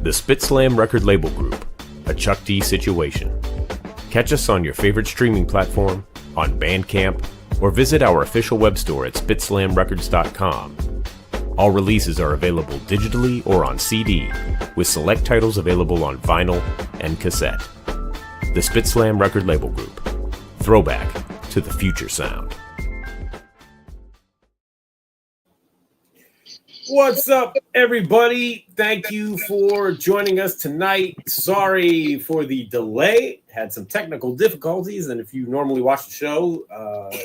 The Spitslam record label group, a Chuck D situation. Catch us on your favorite streaming platform, on Bandcamp, or visit our official web store at spitslamrecords.com. All releases are available digitally or on CD, with select titles available on vinyl and cassette. The Spitslam record label group. Throwback to the future sound. What's up, everybody? Thank you for joining us tonight. Sorry for the delay. Had some technical difficulties, and if you normally watch the show,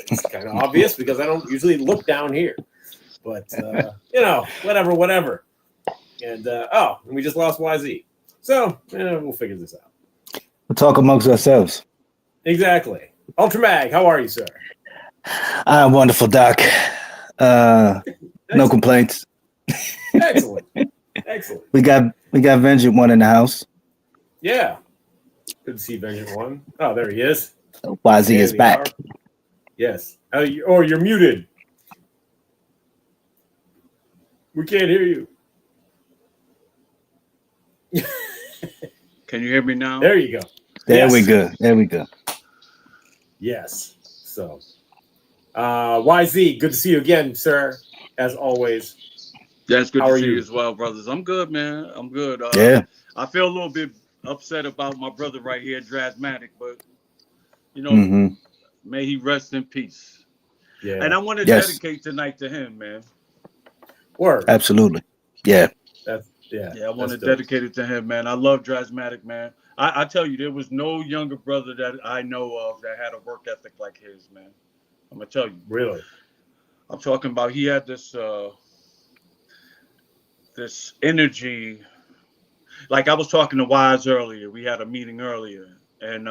it's kind of obvious because I don't usually look down here. But, whatever. And, and we just lost YZ. So, we'll figure this out. We'll talk amongst ourselves. Exactly. Ultramag, how are you, sir? I'm wonderful, Doc. No complaints. Excellent. We got Vengeant One in the house. Yeah. Good to see Vengeant One. Oh, there he is. YZ is back. Yes. You're muted. We can't hear you. Can you hear me now? There you go. There we go. Yes. So, YZ, good to see you again, sir. As always. Yeah, it's good to see you as well, brothers. I'm good, man. I'm good. Yeah. I feel a little bit upset about my brother right here, Dragmatic, but may he rest in peace. Yeah. And I want to dedicate tonight to him, man. Word. Absolutely. Yeah. I want to dedicate it to him, man. I love Dragmatic, man. I tell you, there was no younger brother that I know of that had a work ethic like his, man. I'm gonna tell you. Really? I'm talking about he had this this energy. Like I was talking to Wise earlier. We had a meeting earlier, and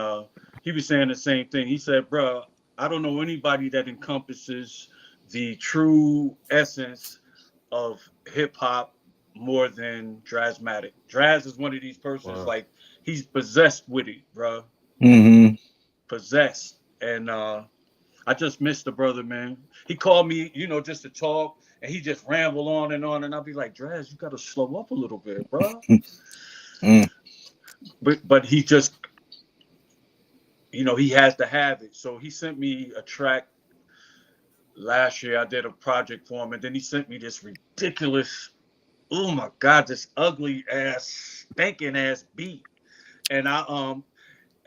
he was saying the same thing. He said, bro, I don't know anybody that encompasses the true essence of hip hop more than Dragmatic. Draz is one of these persons, like he's possessed with it, bro. Mm-hmm. Possessed. And I just missed the brother, man. He called me, just to talk, and he just rambled on, and I'll be like, Draz, you got to slow up a little bit, bro. But he just, he has to have it. So he sent me a track last year. I did a project for him, and then he sent me this ridiculous, oh my God, this ugly ass, stinking ass beat. And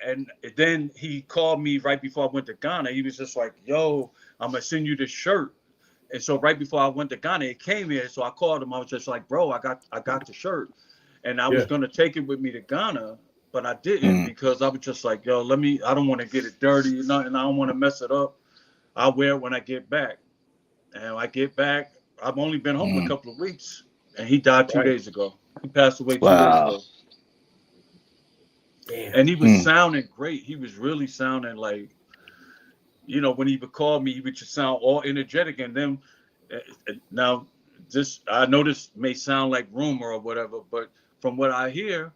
and then he called me right before I went to Ghana. He was just like, yo, I'm gonna send you this shirt. And so right before I went to Ghana, it came here. So I called him. I was just like, bro, I got the shirt. And I was gonna take it with me to Ghana, but I didn't because I was just like, yo, I don't want to get it dirty, and I don't want to mess it up. I'll wear it when I get back. And when I get back, I've only been home a couple of weeks. And he died 2 days ago. He passed away 2 days ago. Damn. And he was sounding great. He was really sounding like, when he would call me, he would just sound all energetic. And then, now, I know this may sound like rumor or whatever, but from what I hear,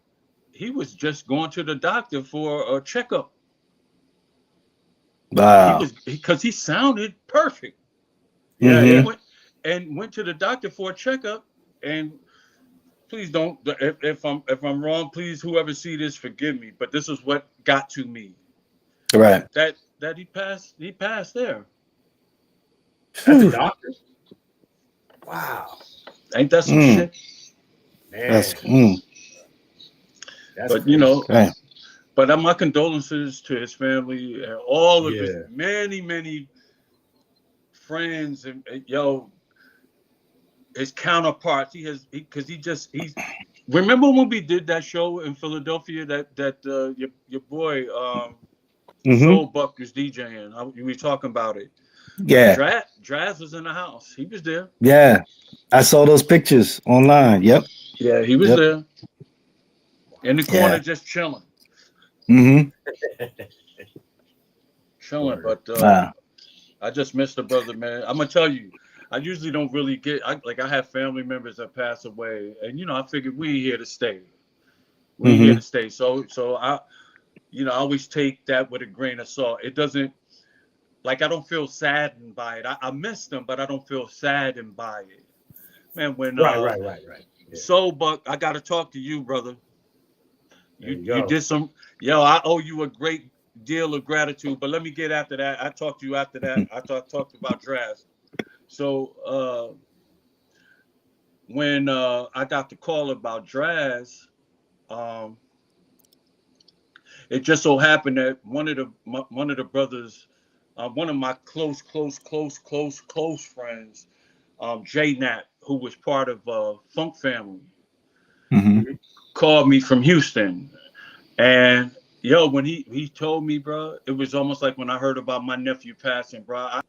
he was just going to the doctor for a checkup. Wow. Because he sounded perfect. Yeah, he went to the doctor for a checkup. And please don't, if I'm wrong, please, whoever see this, forgive me. But this is what got to me. Right. That he passed there. At the doctor? Wow. Ain't that some shit? Man. That's but my condolences to his family and all of his many friends and his counterparts. He's remember when we did that show in Philadelphia that your boy Soul Buck was DJing. We were talking about it. Yeah. Draz was in the house. He was there. Yeah. I saw those pictures online. Yep. Yeah, he was there. In the corner just chilling. Chilling, but I just missed the brother, man. I'm gonna tell you, I usually don't really I have family members that pass away, and I figured we here to stay. We here to stay. So I always take that with a grain of salt. It doesn't, I don't feel saddened by it. I miss them, but I don't feel saddened by it. Man, when right. So, Buck, I got to talk to you, brother. You go. did some. Yo, I owe you a great deal of gratitude. But let me get after that. I talked to you after that. I talked about drafts. So when I got the call about drafts, it just so happened that one of the brothers, one of my close friends, J Nat, who was part of Funk Family, called me from Houston. And yo, when he told me, bro, it was almost like when I heard about my nephew passing, bro.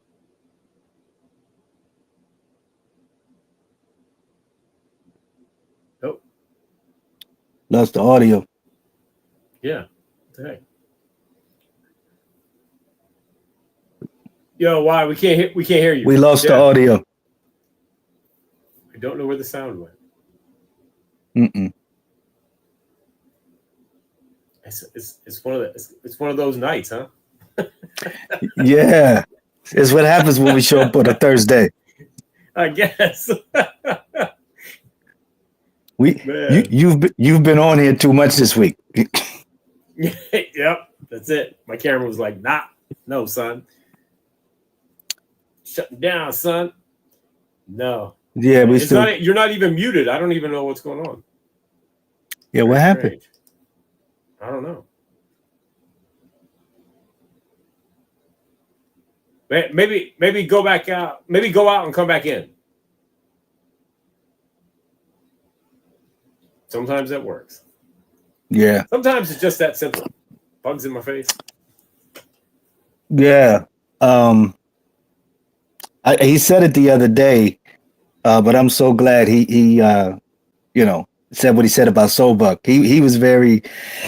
Nope. Lost the audio. Yeah. Dang. Yo, why we can't hear you? We lost the audio. I don't know where the sound went. It's one of those nights, huh? Yeah, it's what happens when we show up on a Thursday. I guess. You've been on here too much this week. Yep, that's it. My camera was like, no, son. Shutting down, son. No. Yeah, you're not even muted. I don't even know what's going on. Yeah, what happened? I don't know. Maybe go back out. Maybe go out and come back in. Sometimes that works. Yeah. Sometimes it's just that simple. Bugs in my face. Yeah. He said it the other day, but I'm so glad he said what he said about Soul Buck. He was very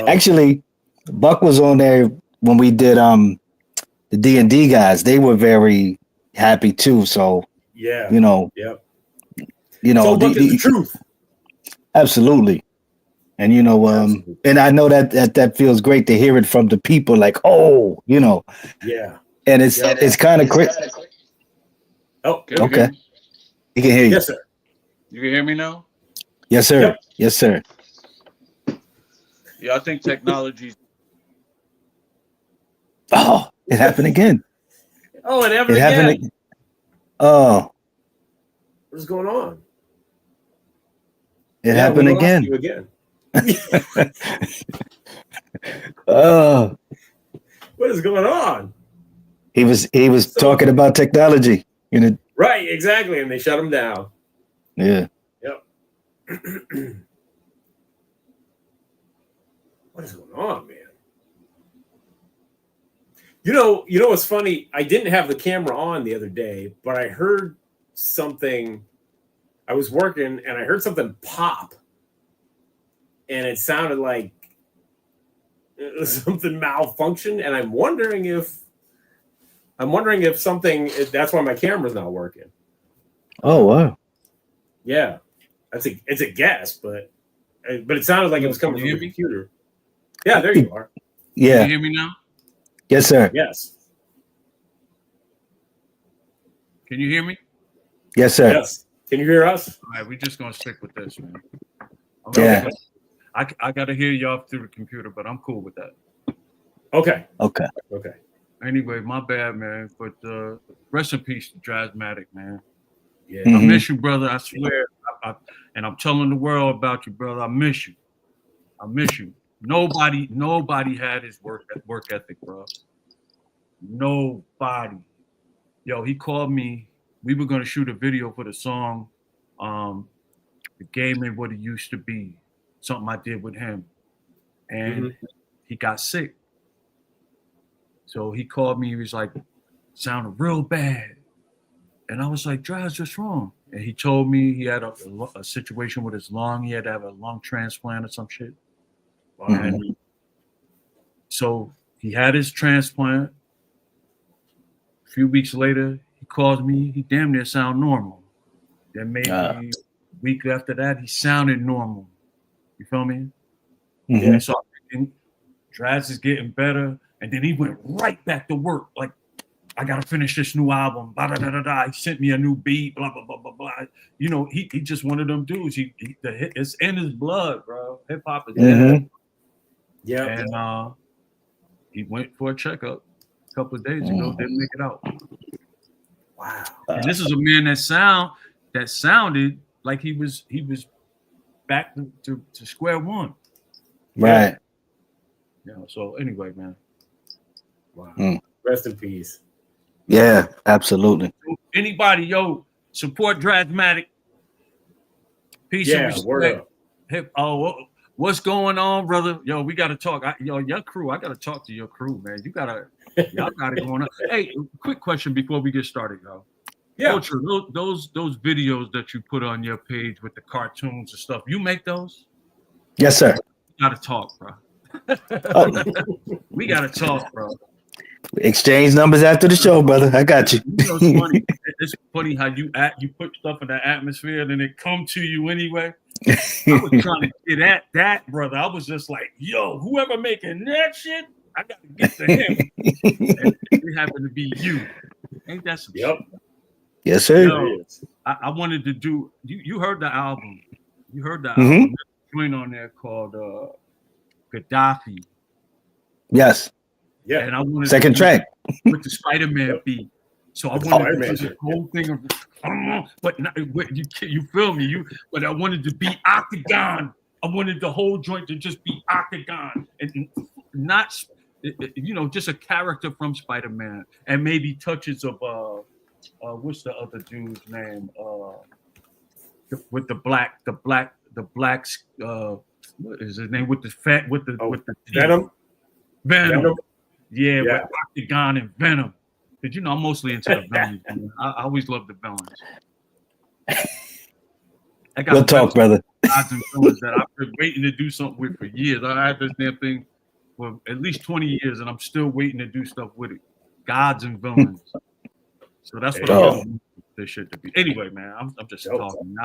actually. Buck was on there when we did the D&D guys. They were very happy too. So yeah, yep. Soul Buck is the truth. Absolutely. And and I know that feels great to hear it from the people. Like, yeah. And it's kind of crazy. Oh, okay. He can hear you. Yes, sir. You can hear me now? Yes, sir. Yep. Yes, sir. Yeah, I think technology. Oh, it happened again. Oh, it happened again. Oh. What is going on? It happened again. You again. Oh. What is going on? He was talking about technology. Right, exactly. And they shut him down. Yeah. Yep. What is going on, man? You know what's funny? I didn't have the camera on the other day, but I heard something. I was working and I heard something pop. And it sounded like something malfunctioned. And I'm wondering if that's why my camera's not working. Oh wow. Yeah. It's a guess, but it sounded like it was coming from the computer. Yeah, there you are. Yeah. Can you hear me now? Yes, sir. Yes. Can you hear me? Yes, sir. Yes. Can you hear us? All right, we're just gonna stick with this, man. Yeah. I gotta hear y'all through the computer, but I'm cool with that. Okay. Anyway, my bad, man. But rest in peace to Dragmatic, man. Yeah. Mm-hmm. I miss you, brother. I swear. And I'm telling the world about you, brother. I miss you. Nobody had his work ethic, bro. Nobody. Yo, he called me. We were gonna shoot a video for the song, "The Game Ain't What It Used to Be." Something I did with him, and he got sick. So he called me. He was like, "Sounded real bad," and I was like, "Draz, what's wrong?" And he told me he had a situation with his lung. He had to have a lung transplant or some shit. And so he had his transplant. A few weeks later, he calls me. He damn near sound normal. Then maybe a week after that, he sounded normal. You feel me? Mm-hmm. So I'm thinking, Draz is getting better. And then he went right back to work. Like I gotta finish this new album. Blah, blah, blah, blah, blah. He sent me a new beat. Blah blah blah blah blah. You know, he just one of them dudes. It's in his blood, bro. Hip hop is dead. Yeah. And he went for a checkup a couple of days ago. Didn't make it out. Wow. And this is a man that sounded like he was back to square one. Right. Yeah. So anyway, man. Wow. Rest in peace. Yeah, absolutely. Anybody, support Dragmatic. Peace and respect. Word up. What's going on, brother? Yo, we gotta talk. Your crew. I gotta talk to your crew, man. Y'all got it going on. Hey, quick question before we get started, yo. Yeah. Culture, those videos that you put on your page with the cartoons and stuff, you make those? Yes, sir. We gotta talk, bro. We gotta talk, bro. Exchange numbers after the show, brother. I got you. It's funny. It's funny how you put stuff in the atmosphere and then it come to you anyway. I was trying to get at that, brother. I was just like, yo, whoever making that shit, I gotta get to him. And it happened to be you. Ain't that some shit? Yes, sir. Yo, I wanted to do you heard the album. You heard the album. There's a joint on there called Gaddafi. Yes. Yeah. And I wanted second track with the Spider-Man beat. So I wanted to do the whole thing of, but not, you feel me? But I wanted to be octagon. I wanted the whole joint to just be octagon and not, just a character from Spider-Man and maybe touches of what's the other dude's name? With the blacks. What is his name? With the Venom. Venom. Yeah, with Octagon and Venom. Did you know I'm mostly into the villains? I always love the villains. We'll talk, brother. Gods and villains that I've been waiting to do something with for years. I had this damn thing for at least 20 years, and I'm still waiting to do stuff with it. Gods and villains. So that's what I want this shit to be. Anyway, man, I'm just talking.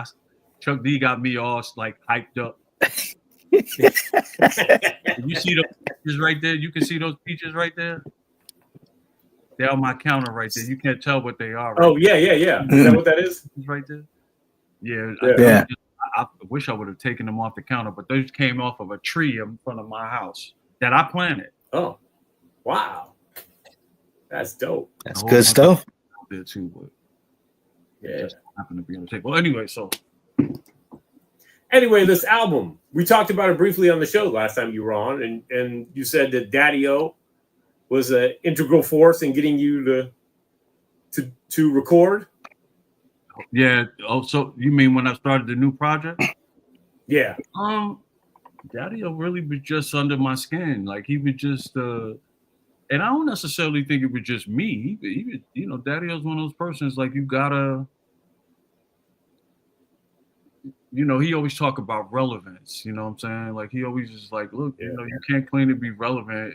Chuck D got me all like hyped up. You see those peaches right there? You can see those peaches right there. They're on my counter right there. You can't tell what they are. Right yeah. Is that what that is? Right there. Yeah. I wish I would have taken them off the counter, but those came off of a tree in front of my house that I planted. Oh, wow, that's dope. That's good stuff. There too, but yeah, just happened to be on the table. Well, anyway, this album, we talked about it briefly on the show last time you were on, and you said that Daddy-O was an integral force in getting you to record. Yeah. Oh, so you mean when I started the new project? Yeah. Daddy-O really was just under my skin. Like he was just and I don't necessarily think it was just me. He was, Daddy-O's one of those persons like you gotta. He always talk about relevance. You know what I'm saying? Like he always is like, look, you can't claim to be relevant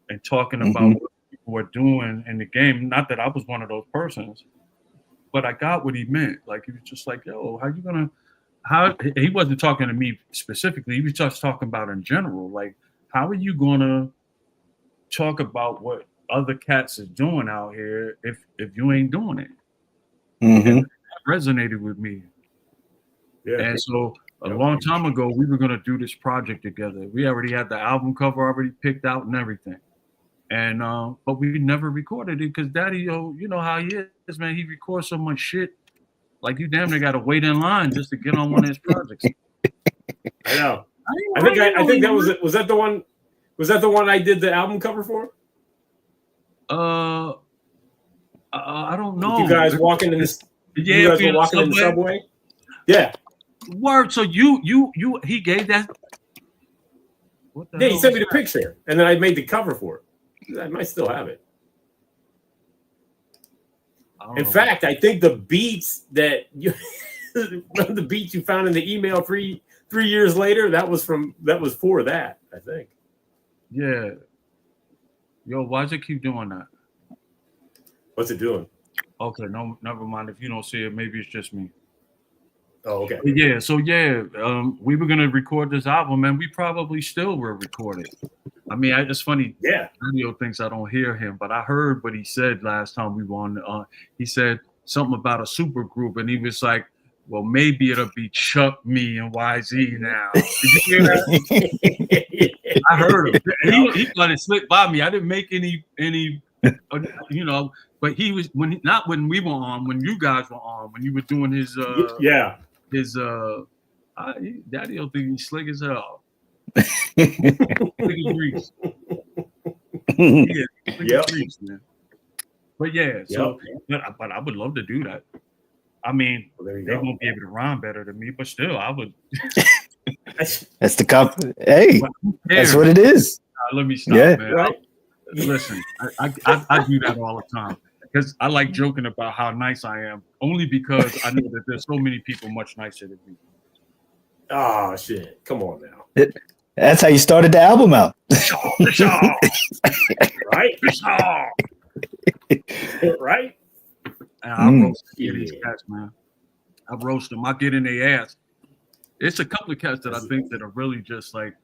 and talking about what people are doing in the game. Not that I was one of those persons, but I got what he meant. Like he was just like, yo, he wasn't talking to me specifically. He was just talking about in general. Like, how are you gonna talk about what other cats is doing out here if you ain't doing it? And that resonated with me. Yeah. And so a long time ago, we were going to do this project together. We already had the album cover already picked out and everything. And but we never recorded it because Daddy-O, you know how he is, man. He records so much shit. Like you damn near got to wait in line just to get on one of his projects. I know. I think that was it. Was that the one? Was that the one I did the album cover for? I don't know. You guys walking in this? Yeah, you guys were walking in the subway. Yeah. Word. So he gave that. What the hell he sent me the picture, and then I made the cover for it. I might still have it. In fact, I think the beats that the beats you found in the email 3 years later, that was for that, I think. Yeah. Yo, why does it keep doing that? What's it doing? Okay, no, never mind. If you don't see it, maybe it's just me. Oh, okay. Yeah, so we were gonna record this album, and we probably still will record it. I mean, it's funny. Yeah. Radio thinks I don't hear him, but I heard what he said last time we were on. He said something about a super group, and he was like, well, maybe it'll be Chuck, me, and YZ now. Did you hear that? I heard him. He let it slip by me. I didn't make any, you know. But he was not when we were on, when you guys were on, when you were doing his Daddy'll think he's slick as hell. Slick as grease. Yeah, slick as grease, man. But yeah, so but I would love to do that. I mean, they won't be able to rhyme better than me, but still, I would. That's the Hey, that's what it is. Let me stop, man. Right? Listen, I do that all the time because I like joking about how nice I am, only because I know that there's so many people much nicer than me. Oh shit! Come on now. That's how you started the album out. Right? Right? And I roast these cats, man. I roast them. I get in their ass. It's a couple of cats that I think that are really just like,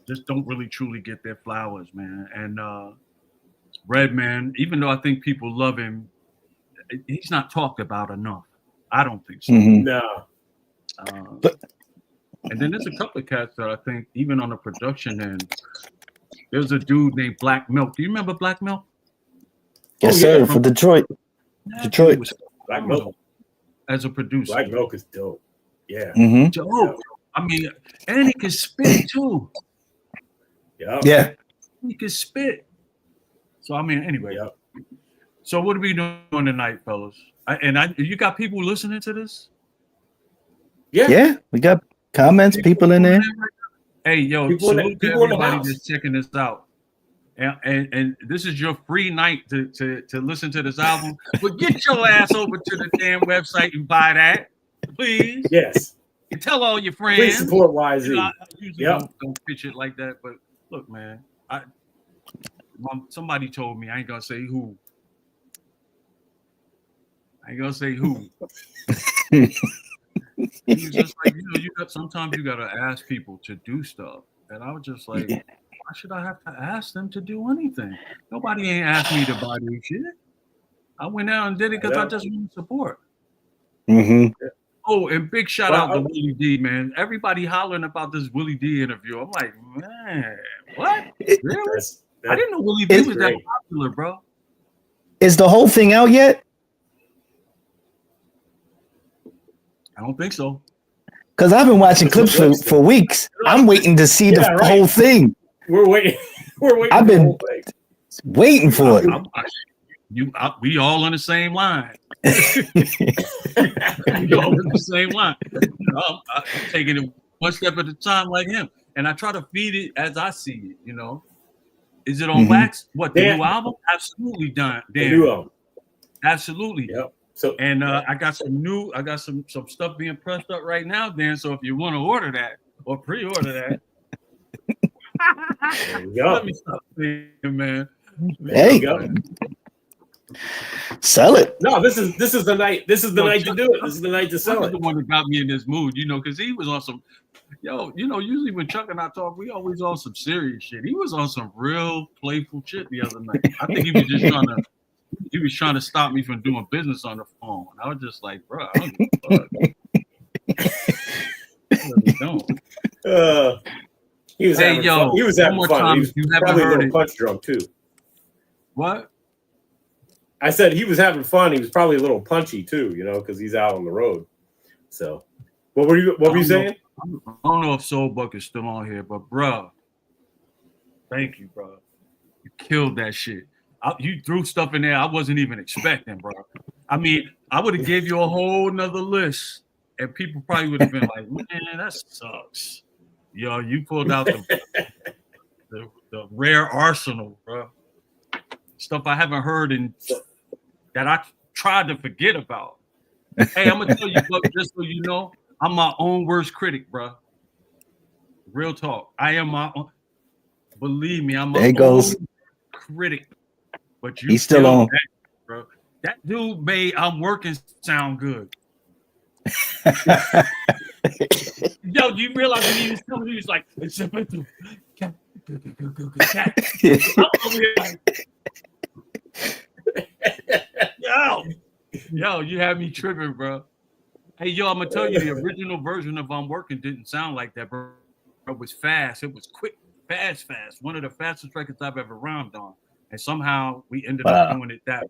just don't really truly get their flowers, man. And Redman, even though I think people love him, he's not talked about enough. I don't think so. No. And then there's a couple of cats that I think, even on the production end, there's a dude named Black Milk. Do you remember Black Milk? Yes, sir. From Detroit. Detroit. Black Milk. As a producer. Black Milk is dope. Yeah. Dope. I mean, and he can spit too. Yeah. He can spit. So, I mean, anyway. So, what are we doing tonight, fellas? You got people listening to this? Yeah. We got comments, people in there. Hey, yo, salute to everybody that's checking this out. And this is your free night to listen to this album. But get your ass over to the damn website and buy that, please. Yes. And tell all your friends. Please support YZ. You know, I usually don't pitch it like that, but look, man, somebody told me, I ain't gonna say who. He was just like, sometimes you gotta ask people to do stuff, and I was just like, why should I have to ask them to do anything? Nobody ain't asked me to buy this shit. I went out and did it because I just want to support. Oh, and big shout out to Willie D, man. Everybody hollering about this Willie D interview. I'm like, man, what? Really? I didn't know Willie D was that popular, bro. Is the whole thing out yet? I don't think so. Because I've been watching clips for weeks. I'm waiting to see the whole thing. We're waiting. I've been waiting for it. We all on the same line. We all on the same line. I'm taking it one step at a time like him. And I try to feed it as I see it, you know. Is it on wax? What, the new album? Absolutely done. The new album. Absolutely. Yep. So and I got some stuff being pressed up right now, Dan. So if you want to order that or pre-order that. There you go. Let me stop saying, man. Hey, sell it. No, this is the night. This is the night to do it. This is the night to sell it. The one that got me in this mood, you know, because he was on some, usually when Chuck and I talk, we always on some serious shit. He was on some real playful shit the other night. I think he was just trying to stop me from doing business on the phone. I was just like, bro, I don't give a fuck. I really don't. He was having fun. He was having fun. He was probably a little punch drunk too. What? I said he was having fun. He was probably a little punchy too, you know, because he's out on the road. So, what were you saying? I don't know if Soul Buck is still on here, but bro, thank you, bro. You killed that shit. You threw stuff in there I wasn't even expecting, bro. I mean, I would have gave you a whole nother list, and people probably would have been like, "Man, that sucks." Yo, you pulled out the rare arsenal, bro. Stuff I haven't heard and that I tried to forget about. Hey, I'm gonna tell you, Buck, just so you know, I'm my own worst critic, bro. Real talk. I am my own. Believe me, I'm my own critic. But he's still on, bro. That dude made "I'm Working" sound good. Yo, do you realize when he was telling me, he was like, I'm over here like, yo, you had me tripping, bro. Hey, yo, I'm gonna tell you the original version of I'm Working didn't sound like that, bro. It was fast. It was quick, fast. One of the fastest records I've ever rhymed on. And somehow we ended up doing it that way.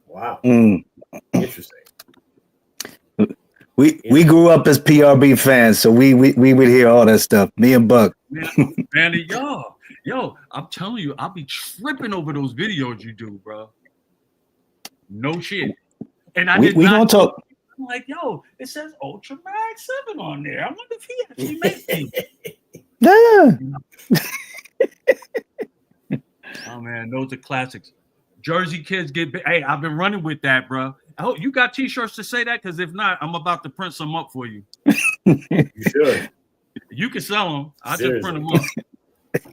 Wow. Interesting. We grew up as PRB fans, so we would hear all that stuff. Me and Buck. Man, yo, I'm telling you, I'll be tripping over those videos you do, bro. No shit. And I did we not gonna talk. I'm like, yo, it says Ultra Mag 7 on there. I wonder if he actually makes it. Yeah. Oh man, those are classics. Jersey kids get big. Hey, I've been running with that, bro. I hope you got t-shirts to say that, because if not, I'm about to print some up for you. You should. You can sell them. I just print them up.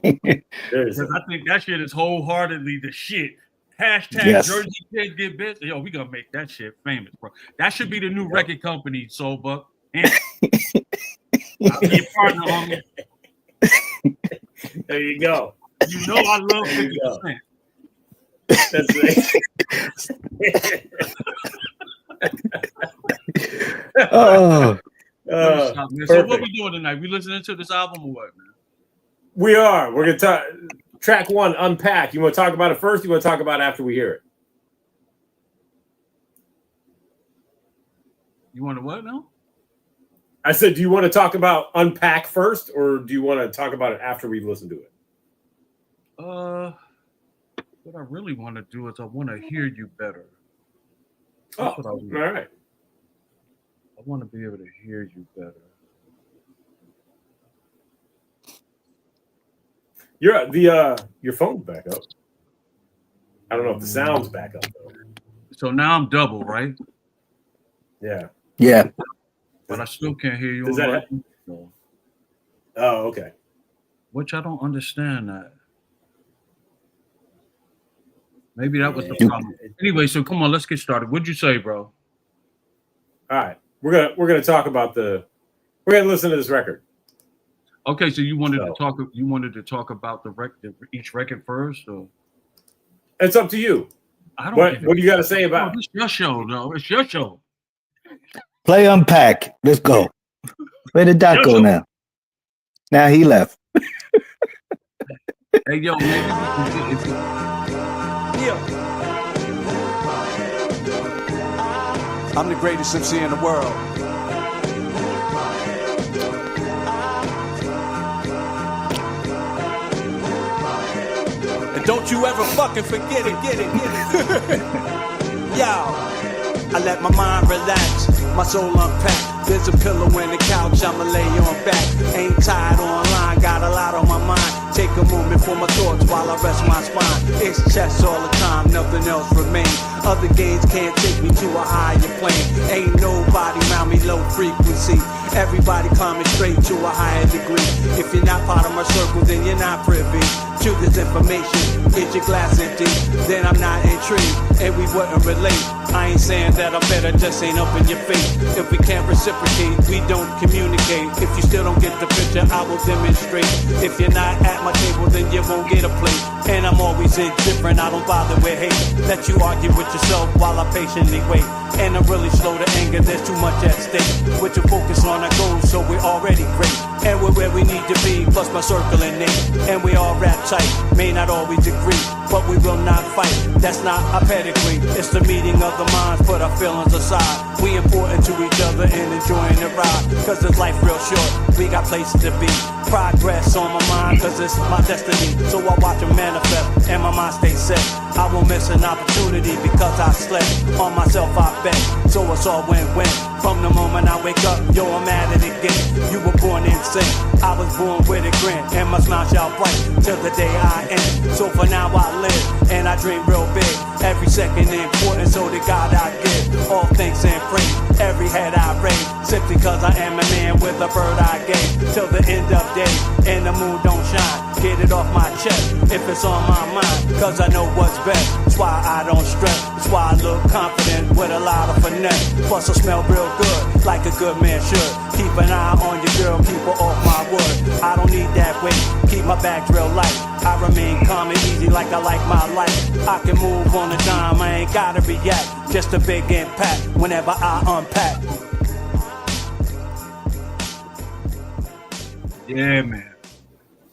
Because I think that shit is wholeheartedly the shit. Hashtag yes. Jersey kids get big. Yo, we gonna make that shit famous, bro. That should be the new record company, Soul Buck. I'll be your partner, homie. There you go. You know I love 50%. That's right. Oh. So what we doing tonight? We listening to this album or what, man? We are. We're gonna talk track 1, Unpack. You want to talk about it first? Or you want to talk about it after we hear it? You want to what now? I said, do you want to talk about Unpack first, or do you want to talk about it after we listen to it? What I really want to do is I want to hear you better. That's what I was. All right. I want to be able to hear you better. Your phone's back up. I don't know if the sound's back up though. So now I'm double, right? Yeah. Yeah. But I still can't hear you. Oh, okay. Which I don't understand that. Maybe that was the problem. Anyway, so come on, let's get started. What'd you say, bro? All right. We're gonna talk about we're gonna listen to this record. Okay, so you wanted to talk about each record first, or it's up to you. I don't. What do you got to say about it? It's your show, though. It's your show. Play Unpack. Let's go. Where did Doc go now? Now he left. Hey, yo, maybe I'm the greatest MC in the world. And don't you ever fucking forget it, get it. Yo, I let my mind relax, my soul unpack. There's a pillow in the couch, I'ma lay on back. Ain't tired online, got a lot on my mind. Take a moment for my thoughts while I rest my spine. It's chess all the time, nothing else remains. Other games can't take me to a higher plane. Ain't nobody around me low frequency. Everybody climbing straight to a higher degree. If you're not part of my circle, then you're not privy to this information. Is your glass empty? Then I'm not intrigued, and we wouldn't relate. I ain't saying that I'm better, just ain't up in your face. If we can't reciprocate, we don't communicate. If you still don't get the picture, I will demonstrate. If you're not at my table, then you won't get a plate. And I'm always indifferent, I don't bother with hate. Let you argue with yourself while I patiently wait. And I'm really slow to anger, there's too much at stake. With your focus on our goals, so we're already great. And we're where we need to be, plus my circle and name. And we all rap tight, may not always agree, but we will not fight. That's not our pedigree, it's the meeting of the minds, put our feelings aside. We important to each other and enjoying the ride. Cause this life real short, we got places to be. Progress on my mind, cause it's my destiny. So I watch it manifest, and my mind stays set. I won't miss an opportunity because I slept. On myself I bet, so it's all win-win. From the moment I wake up, yo, I'm at it again. You were born in sin, I was born with a grin. And my smile shall bright till the day I end. So for now I live, and I dream real big. Every second important, so to God I give all thanks and praise. Every head I raise, simply cause I am a man with a bird I gave. Till the end of day, and the moon don't shine. Get it off my chest, if it's on my mind, cause I know what's best. That's why I don't stress, that's why I look confident with a lot of finesse. Plus I smell real good, like a good man should. Keep an eye on your girl, keep her off my wood. I don't need that weight, keep my bag's real light. I remain calm and easy like I like my life. I can move on a dime, I ain't gotta react. Just a big impact whenever I unpack. Yeah, man.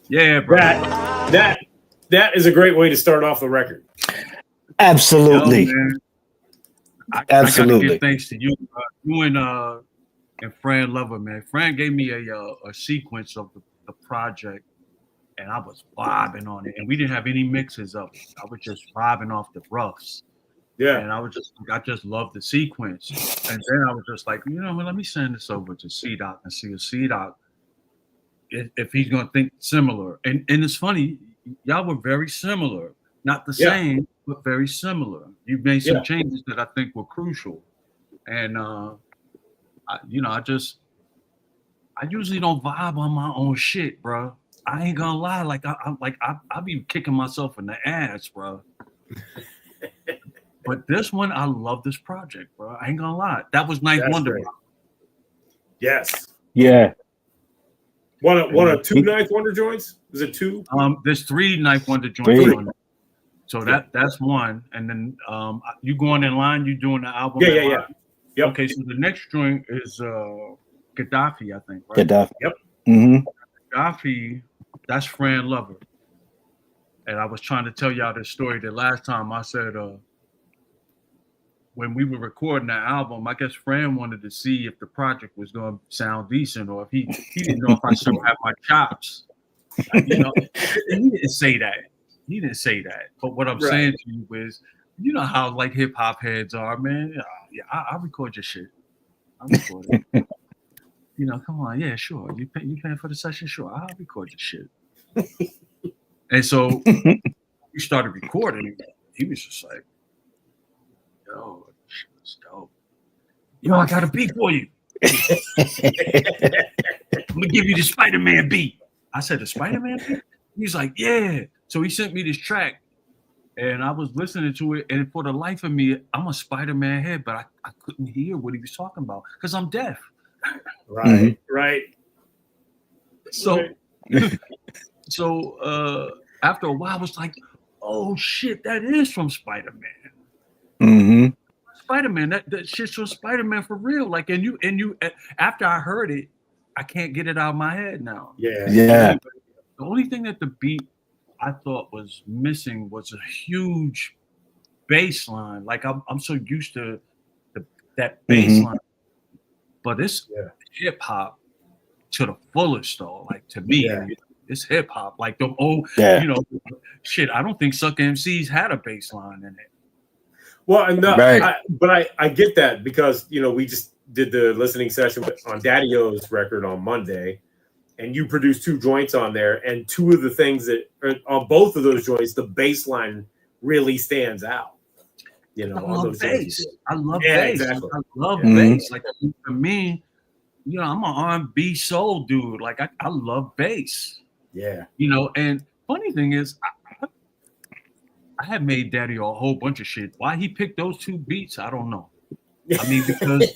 Yeah, bro. That is a great way to start off the record. Absolutely. Yo, man. I Absolutely. gotta give thanks to you, you and Fran Lover, man. Fran gave me a sequence of the project, and I was vibing on it. And we didn't have any mixes of it. I was just vibing off the roughs. Yeah. And I just loved the sequence. And then I was just like, you know, let me send this over to C-Doc and see if C-Doc, if he's gonna think similar. And it's funny, y'all were very similar. Not the same, but very similar. You've made some changes that I think were crucial. And I usually don't vibe on my own shit, bro. I ain't gonna lie, I be kicking myself in the ass, bro. But this one, I love this project, bro. I ain't gonna lie. That was Ninth Wonder. Great. Yes. Yeah. One of two Ninth Wonder joints? Is it two? There's 3 Ninth Wonder joints on it. So that's one. And then you going in line, you doing the album. Yeah. Yep. Okay, so the next joint is Gaddafi, I think, right? Gaddafi. Yep. Mm-hmm. Gaddafi, that's Fran Lover. And I was trying to tell y'all this story the last time. I said when we were recording that album, I guess Fran wanted to see if the project was going to sound decent, or if he didn't know if I still have my chops. You know, he didn't say that. He didn't say that. But what I'm saying to you is, you know how like hip hop heads are, man. Yeah, I'll record your shit. I'll record it. You know, come on, yeah, sure. You paying for the session? Sure, I'll record your shit. And so we started recording. He was just like, yo, shit was dope. Yo, I got a beat for you. I'm gonna give you the Spider-Man beat. I said, the Spider-Man beat? He's like, yeah. So he sent me this track, and I was listening to it, and for the life of me, I'm a Spider-Man head, but I couldn't hear what he was talking about because I'm deaf. Right. So, after a while, I was like, oh shit, that is from Spider-Man. Mm-hmm. Spider-Man, that shit's from Spider-Man for real. Like, and you, after I heard it, I can't get it out of my head now. Yeah. The only thing that the beat I thought was missing was a huge bass line. Like I'm so used to that bass line, but it's hip hop to the fullest though. Like to me, it's hip hop. Like the old, you know, shit. I don't think Sucker MCs had a bass line in it. Well, no, but I get that because you know we just did the listening session on Daddy O's record on Monday, and you produced 2 joints on there, and 2 of the things that on both of those joints, the bass line really stands out. You know, I love bass. I love bass. Exactly. I love bass. Like for me, you know, I'm an R&B soul dude. Like I love bass. Yeah. You know, and funny thing is, I had made Daddy a whole bunch of shit. Why he picked those 2 beats, I don't know. I mean, because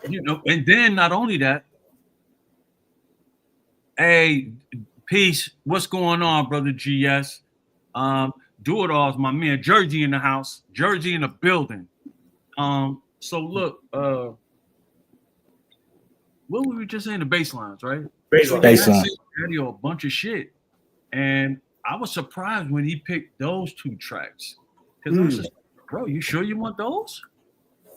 you know, and then not only that, hey, peace. What's going on, brother GS? Do it all is my man Jersey in the house, Jersey in the building. So look, what were we just saying? The bass lines, right? Bass line. Daddy a bunch of shit, and I was surprised when he picked those 2 tracks. Because I was just like, bro, you sure you want those?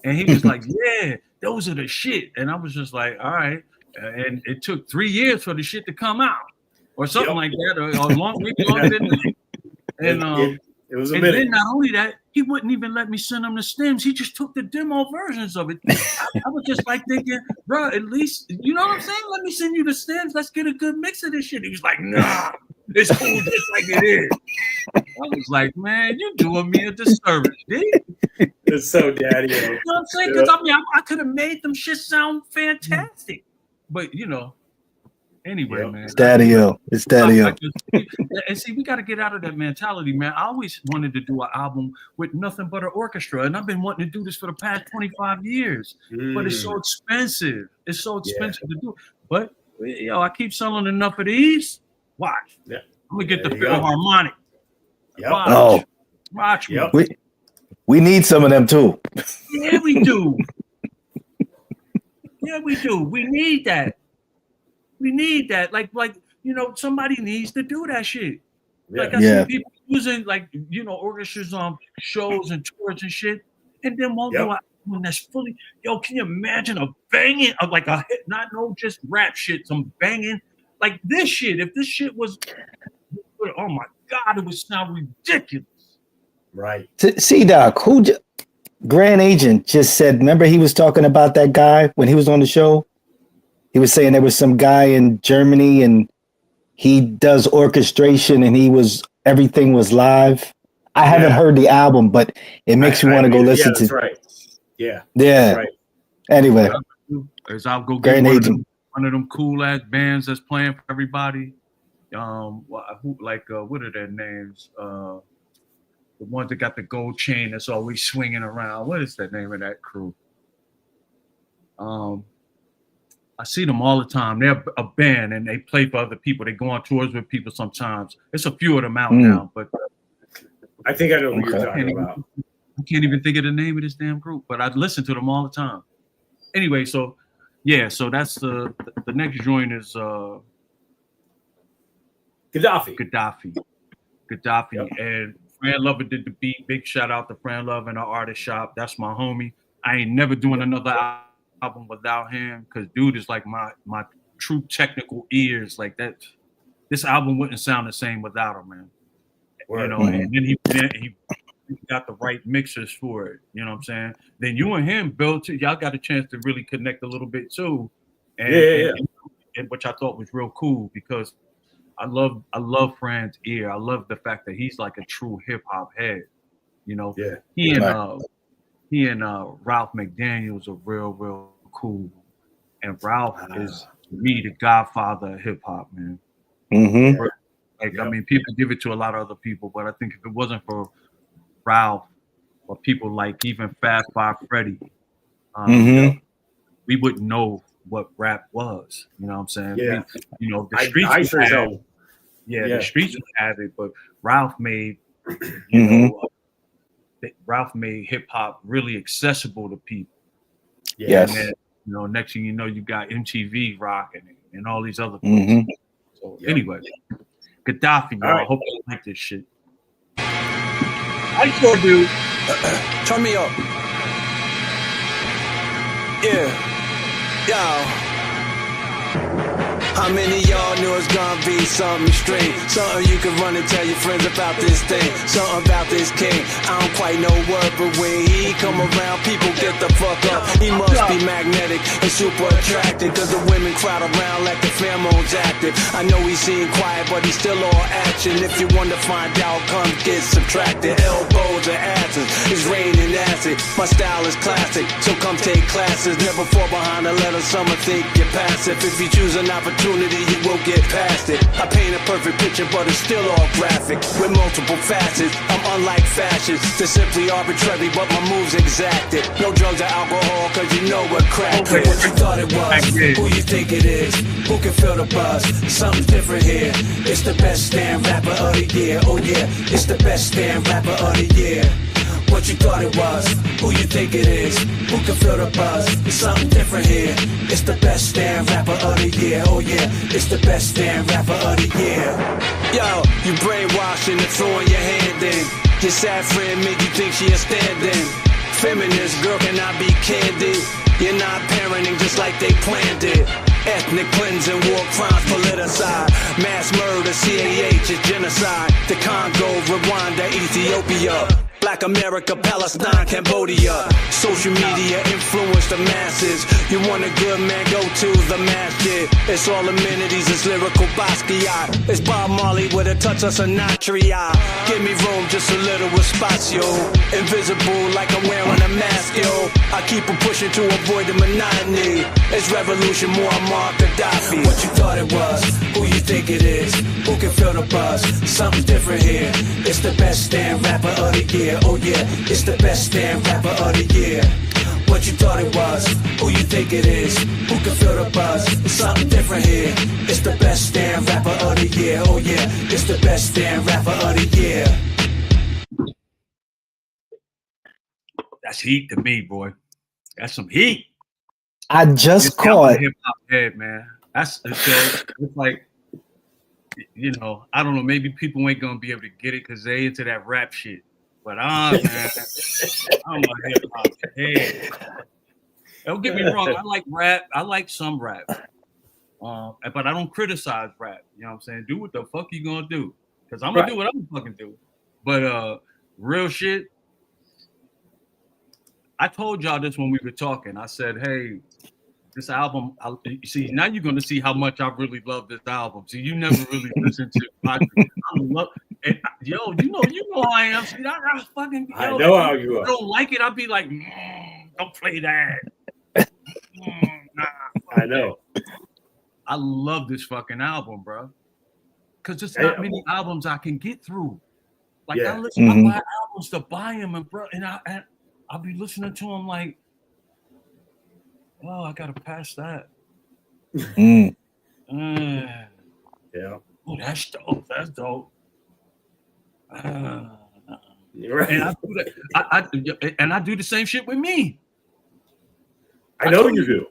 And he was like, yeah, those are the shit. And I was just like, all right. And it took 3 years for the shit to come out or something like that, or a long week longer than that. And it was a and minute. then not only that, he wouldn't even let me send him the stems. He just took the demo versions of it. I was just like thinking, bro, at least, you know what I'm saying? Let me send you the stems. Let's get a good mix of this shit. He was like, nah, it's cool just like it is. I was like, man, you doing me a disservice, dude. It's so daddy. You know what I'm saying? Because I mean, I could have made them shit sound fantastic. But, you know, anyway, man. It's Daddy-O. It's Daddy-O. And see, we got to get out of that mentality, man. I always wanted to do an album with nothing but an orchestra, and I've been wanting to do this for the past 25 years. But it's so expensive. It's so expensive to do. But, yo, I keep selling enough of these. Watch. Yeah. I'm gonna get the There you go. Philharmonic. Yep. Watch me. Yep. We need some of them too. Yeah, we do. Yeah, we do. We need that. We need that. Like somebody needs to do that shit. Like I see people using orchestras on shows and tours and shit, and then won't do an album that's fully. Yo, can you imagine a banging of like a hit? Not just rap shit, some banging like this shit. If this shit was, oh my god, it would sound ridiculous. Right. See, Doc, Grand Agent just said. Remember, he was talking about that guy when he was on the show. He was saying there was some guy in Germany and he does orchestration and everything was live. I haven't heard the album, but it makes you want to go listen to. That's right. Yeah. Yeah. Right. Anyway, I'll go get one of them cool ass bands that's playing for everybody. What are their names? The ones that got the gold chain that's always swinging around. What is the name of that crew? I see them all the time. They're a band and they play for other people. They go on tours with people sometimes. There's a few of them out now, but I think I know who you're talking about. I can't even think of the name of this damn group, but I listen to them all the time. Anyway, so that's the next joint is Gaddafi. Yep. And Fran Lover did the beat. Big shout out to Fran Lover and the Artist Shop. That's my homie. I ain't never doing another album without him because dude is like my true technical ears. Like that, this album wouldn't sound the same without him, man. Word. And then he got the right mixers for it. You know what I'm saying? Then you and him, Bill, too, y'all got a chance to really connect a little bit too. And which I thought was real cool because I love Fran's ear. I love the fact that he's like a true hip hop head. You know, he and Ralph McDaniels are real cool. And Ralph is to me the godfather of hip hop, man. Mm-hmm. I mean, people give it to a lot of other people, but I think if it wasn't for Ralph or people like even Fast Five Freddy, we wouldn't know what rap was. You know what I'm saying? Yeah. The streets the streets would have it, but Ralph made Ralph made hip hop really accessible to people. Yes. And then, next thing you know, you got MTV rocking it and all these other things. So anyway, Gaddafi, y'all. I hope you like this shit. I sure do. Turn me up. Yeah. Yo. How many of y'all knew it's gonna be something straight? Something you can run and tell your friends about this thing. Something about this king. I don't quite know what, but when he come around, people get the fuck up. He must be magnetic and super attractive, cause the women crowd around like the pheromones active. I know he seem quiet, but he's still all action. If you want to find out, come get subtracted. Elbows and asses, it's raining acid. My style is classic, so come take classes. Never fall behind a letter, some think you're passive. If you choose an opportunity, you will get past it. I paint a perfect picture, but it's still all graphic with multiple facets. I'm unlike fascists, they're simply arbitrary, but my moves exacted. No drugs or alcohol, cause you know what crack is. What you thought it was, who you think it is, who can feel the buzz, something's different here. It's the best damn rapper of the year, oh yeah, it's the best damn rapper of the year. What you thought it was, who you think it is, who can feel the buzz, it's something different here. It's the best damn rapper of the year, oh yeah, it's the best damn rapper of the year. Yo, you brainwashing and throwing your hand in. Your sad friend make you think she a stand-in. Feminist girl cannot be candid. You're not parenting just like they planned it. Ethnic cleansing, war crimes politicized. Mass murder, CAH is genocide. The Congo, Rwanda, Ethiopia. Black America, Palestine, Cambodia. Social media influence the masses. You want a good man, go to the masjid. It's all amenities, it's lyrical Basquiat. It's Bob Marley with a touch of Sinatra. Give me room, just a little espacio. Invisible like I'm wearing a mask, yo. I keep on pushing to avoid the monotony. It's revolution, Muammar Gaddafi. What you thought it was, who you think it is, who can feel the buzz, something's different here. It's the best damn rapper of the year. Oh yeah, it's the best damn rapper of the year. what you thought it was, who you think it is, who can feel the buzz, it's something different here. It's the best damn rapper of the year, oh yeah, it's the best damn rapper of the year. That's heat to me, boy. That's some heat. I just caught. Hip hop head, man. That's it's like, you know, I don't know. Maybe people ain't gonna be able to get it because they into that rap shit. But man, I'm a hip hop head. Don't get me wrong. I like rap. I like some rap, but I don't criticize rap. You know what I'm saying? Do what the fuck you gonna do? Because I'm gonna do what I'm gonna fucking do. But real shit. I told y'all this when we were talking. I said, hey, this album, you see, now you're going to see how much I really love this album. See, you never really listened to it. Yo, you know how I am. See, I fucking, yo, I know how you are. I don't like it. I'll be like, don't play that. Nah, I know. I love this fucking album, bro. Because there's not many albums I can get through. Like, I listen, I buy albums to buy them, and I'll be listening to them like, oh, I gotta pass that. Yeah. Oh, that's dope. That's dope. You're right. And I do that. I do the same shit with me. I know you do.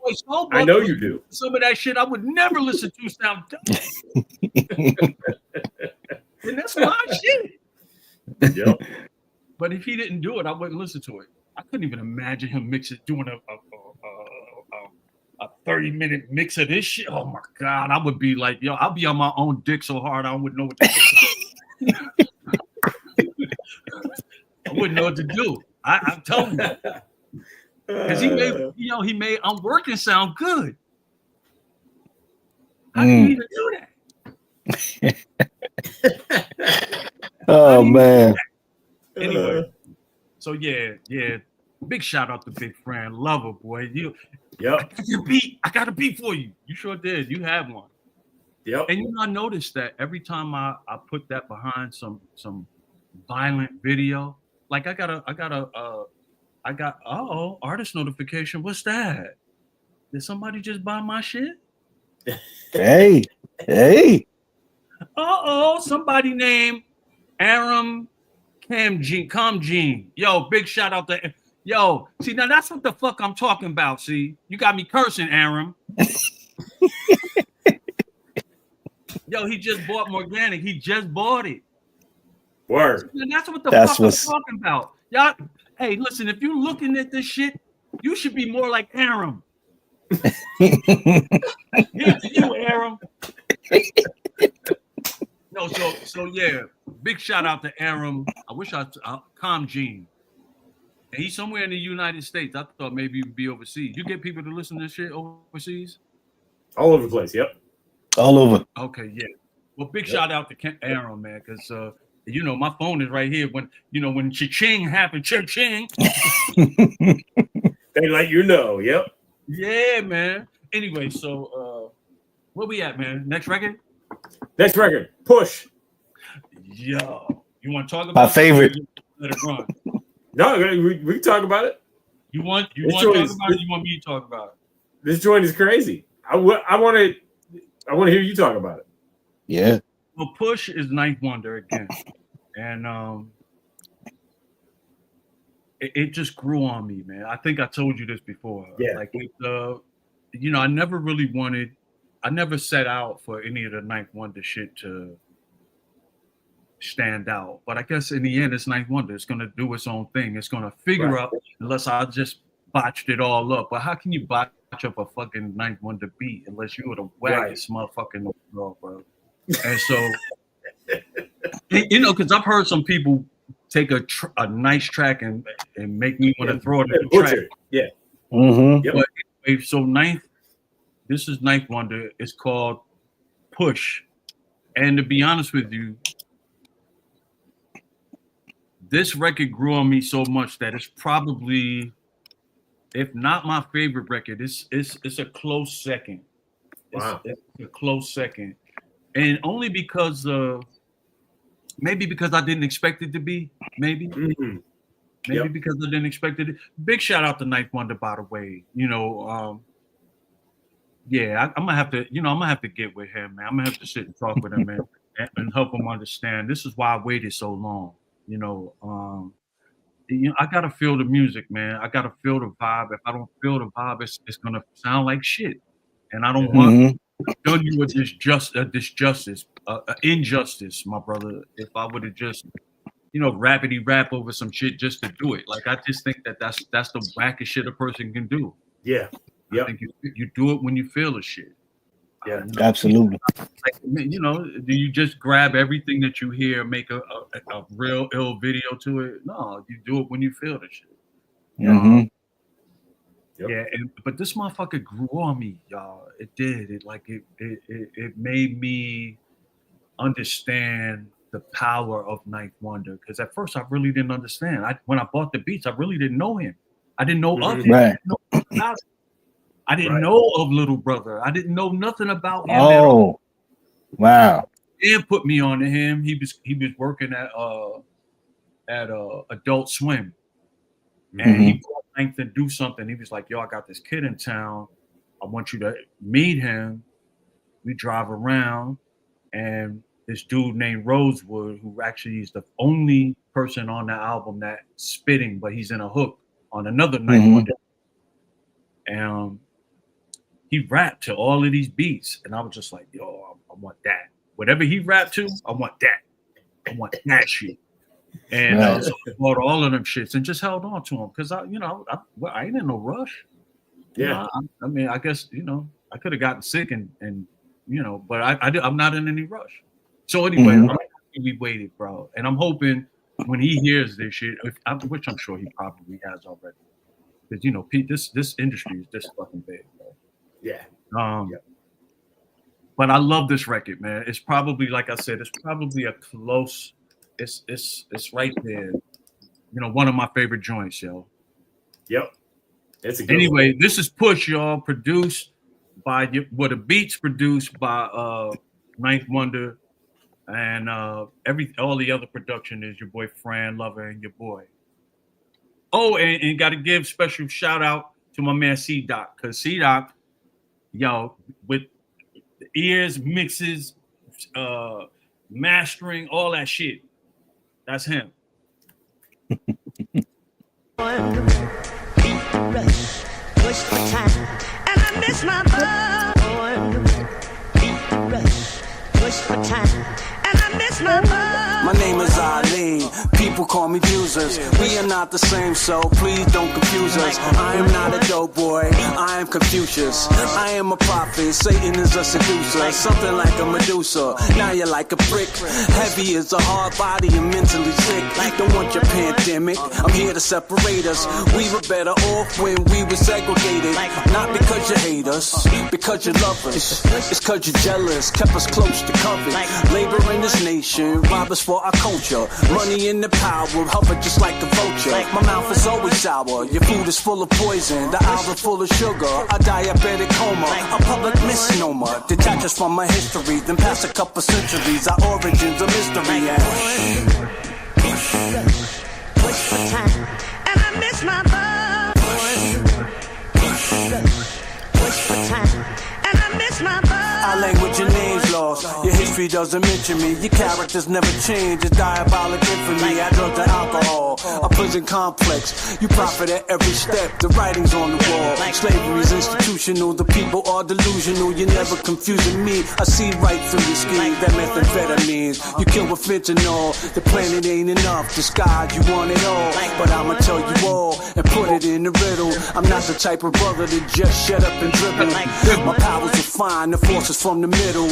I know you do. Some of that shit I would never listen to sound dumb. And that's my shit. Yep. But if he didn't do it, I wouldn't listen to it. I couldn't even imagine him doing a 30-minute mix of this shit. Oh my God. I would be like, yo, I'll be on my own dick so hard I wouldn't know what to do. I wouldn't know what to do. I'm telling you. Because he made I'm Working sound good. How can you even do that? Oh man. Anyway. So yeah. Big shout out to Big Fran. Lover, boy. I got a beat for you. You sure did. You have one. Yep. And I noticed that every time I put that behind some violent video, like I got artist notification. What's that? Did somebody just buy my shit? Hey. Somebody named Aram Kamjean. Yo, big shout out to see now that's what the fuck I'm talking about. See, you got me cursing, Aram. Yo, he just bought Moorganic. He just bought it. Word. See, that's what the fuck I'm talking about. Y'all, hey, listen, if you're looking at this shit, you should be more like Aram. Here's to you, Aram. No, so yeah, big shout out to Aram. I wish Kamjean. And he's somewhere in the United States. I thought maybe he'd be overseas. You get people to listen to this shit overseas? All over the place, yep. All over. Okay, yeah. Well, big shout out to Aram, man, because my phone is right here. When cha-ching happened, cha-ching. They let you know, yep. Yeah, man. Anyway, so where we at, man? Next record? Next record, Push. Yo, you want to talk about my favorite? Let it run. No, we can talk about it. You want to talk about it? You want me to talk about it? This joint is crazy. I want to hear you talk about it. Yeah. Well, Push is Ninth Wonder again, and it just grew on me, man. I think I told you this before. Yeah. Like I never set out for any of the Ninth Wonder shit to stand out. But I guess in the end, it's Ninth Wonder. It's going to do its own thing. It's going to figure out, unless I just botched it all up. But how can you botch up a fucking Ninth Wonder beat unless you were the wackest motherfucker in the world, bro? And so, because I've heard some people take a nice track and make me want to throw it in the track. Yeah. Mm-hmm. Yep. But anyway, so this is Ninth Wonder. It's called Push. And to be honest with you, this record grew on me so much that it's probably, if not my favorite record, it's a close second. Wow. It's a close second. And only because maybe because I didn't expect it to be, maybe. Mm-hmm. Maybe because I didn't expect it. Big shout out to Ninth Wonder, by the way. You know, yeah, I'm gonna have to, I'm gonna have to get with him, man. I'm gonna have to sit and talk with him, and help him understand. This is why I waited so long. I gotta feel the music, man. I gotta feel the vibe. If I don't feel the vibe, it's gonna sound like shit. And I don't want done you a disjustice, injustice, my brother. If I would have just, rapidy rap over some shit just to do it, like I just think that's the wackest shit a person can do. Yeah. I think you do it when you feel the shit. Yeah, absolutely. Like, do you just grab everything that you hear, and make a real ill video to it? No, you do it when you feel the shit. Yeah, but this motherfucker grew on me, y'all. It did. It made me understand the power of Ninth Wonder. Because at first I really didn't understand. When I bought the beats, I really didn't know him. I didn't know of him. Right. I didn't know of Little Brother. I didn't know nothing about him. Oh, wow. And put me on to him. He was working at Adult Swim, and he brought Ninth to do something. He was like, "Yo, I got this kid in town. I want you to meet him." We drive around, and this dude named Rosewood, who actually is the only person on the album that's spitting, but he's in a hook on another Ninth Wonder. And he rapped to all of these beats, and I was just like, "Yo, I want that. Whatever he rapped to, I want that. I want that shit." And so I bought all of them shits and just held on to them because I ain't in no rush. Yeah, I mean, I guess I could have gotten sick and but I'm not in any rush. So anyway, I'm happy we waited, bro, and I'm hoping when he hears this shit, which I'm sure he probably has already, because Pete, this industry is just fucking big, bro. Yeah. But I love this record, man. It's probably, like I said, it's probably a close. It's right there. One of my favorite joints, yo. Yep. It's a good anyway, one. This is Push, y'all. Produced by the beats produced by Ninth Wonder, and all the other production is your boy Fran Lover and your boy. Oh, and got to give special shout out to my man C Doc, because C Doc, yo, with the ears, mixes, mastering, all that shit. That's him. Push for time, and I miss my push for time, and I miss my My name is Ali. People call me users. We are not the same, so please don't confuse us. I am not a dope boy. I am Confucius. I am a prophet. Satan is a seducer. Something like a Medusa. Now you're like a prick. Heavy is a hard body and mentally sick. Don't want your pandemic. I'm here to separate us. We were better off when we were segregated. Not because you hate us, because you love us. It's because you're jealous. Kept us close to covet. Labor in this nation. Rob us for our culture. Money in the power. Hover just like a vulture. My mouth is always sour. Your food is full of poison. The album full of sugar. A diabetic coma. A public misnomer. Detach us from our history. Then pass a couple centuries. Our origins a mystery. push for time, and I miss my push for time, and I miss my Our language and names lost. Your history doesn't mention me. Your characters never change. It's diabolic infamy. I drug to alcohol. A prison complex. You profit at every step. The writing's on the wall. Slavery's institutional. The people are delusional. You're never confusing me. I see right through your scheme. That methamphetamines. You kill with fentanyl. The planet ain't enough. Disguise, you want it all. But I'ma tell you all and put it in the riddle. I'm not the type of brother that just shut up and dribble. My powers refine. The forces from the middle.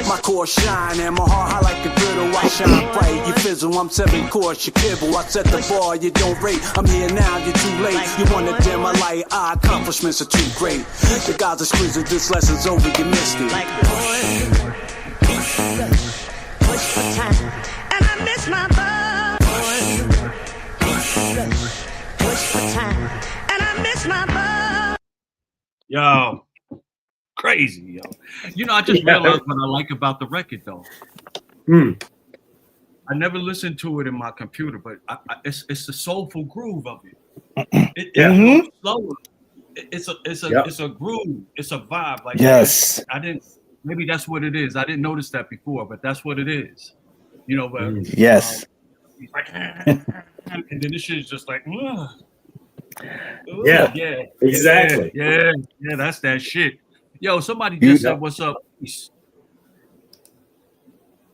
My core shine and my heart high like a griddle. I shine bright, you fizzle. I'm 7 course, you kibble. I set the bar, you don't rate. I'm here now, you're too late. You wanna dim my light, our accomplishments are too great. The gods are squeezing, this lesson's over, you missed it. push for time, and I miss my push for time, and I miss my Yo, crazy, yo. I just realized what I like about the record, though. I never listened to it in my computer, but it's the soulful groove of it. It goes slower. It's a groove. It's a vibe. Like yes, I didn't. Maybe that's what it is. I didn't notice that before, but that's what it is. You know, but yes. he's like, and then this shit is just like, ugh. Yeah, yeah, exactly. Yeah, that's that shit. Yo, somebody just said, "What's up?" Peace.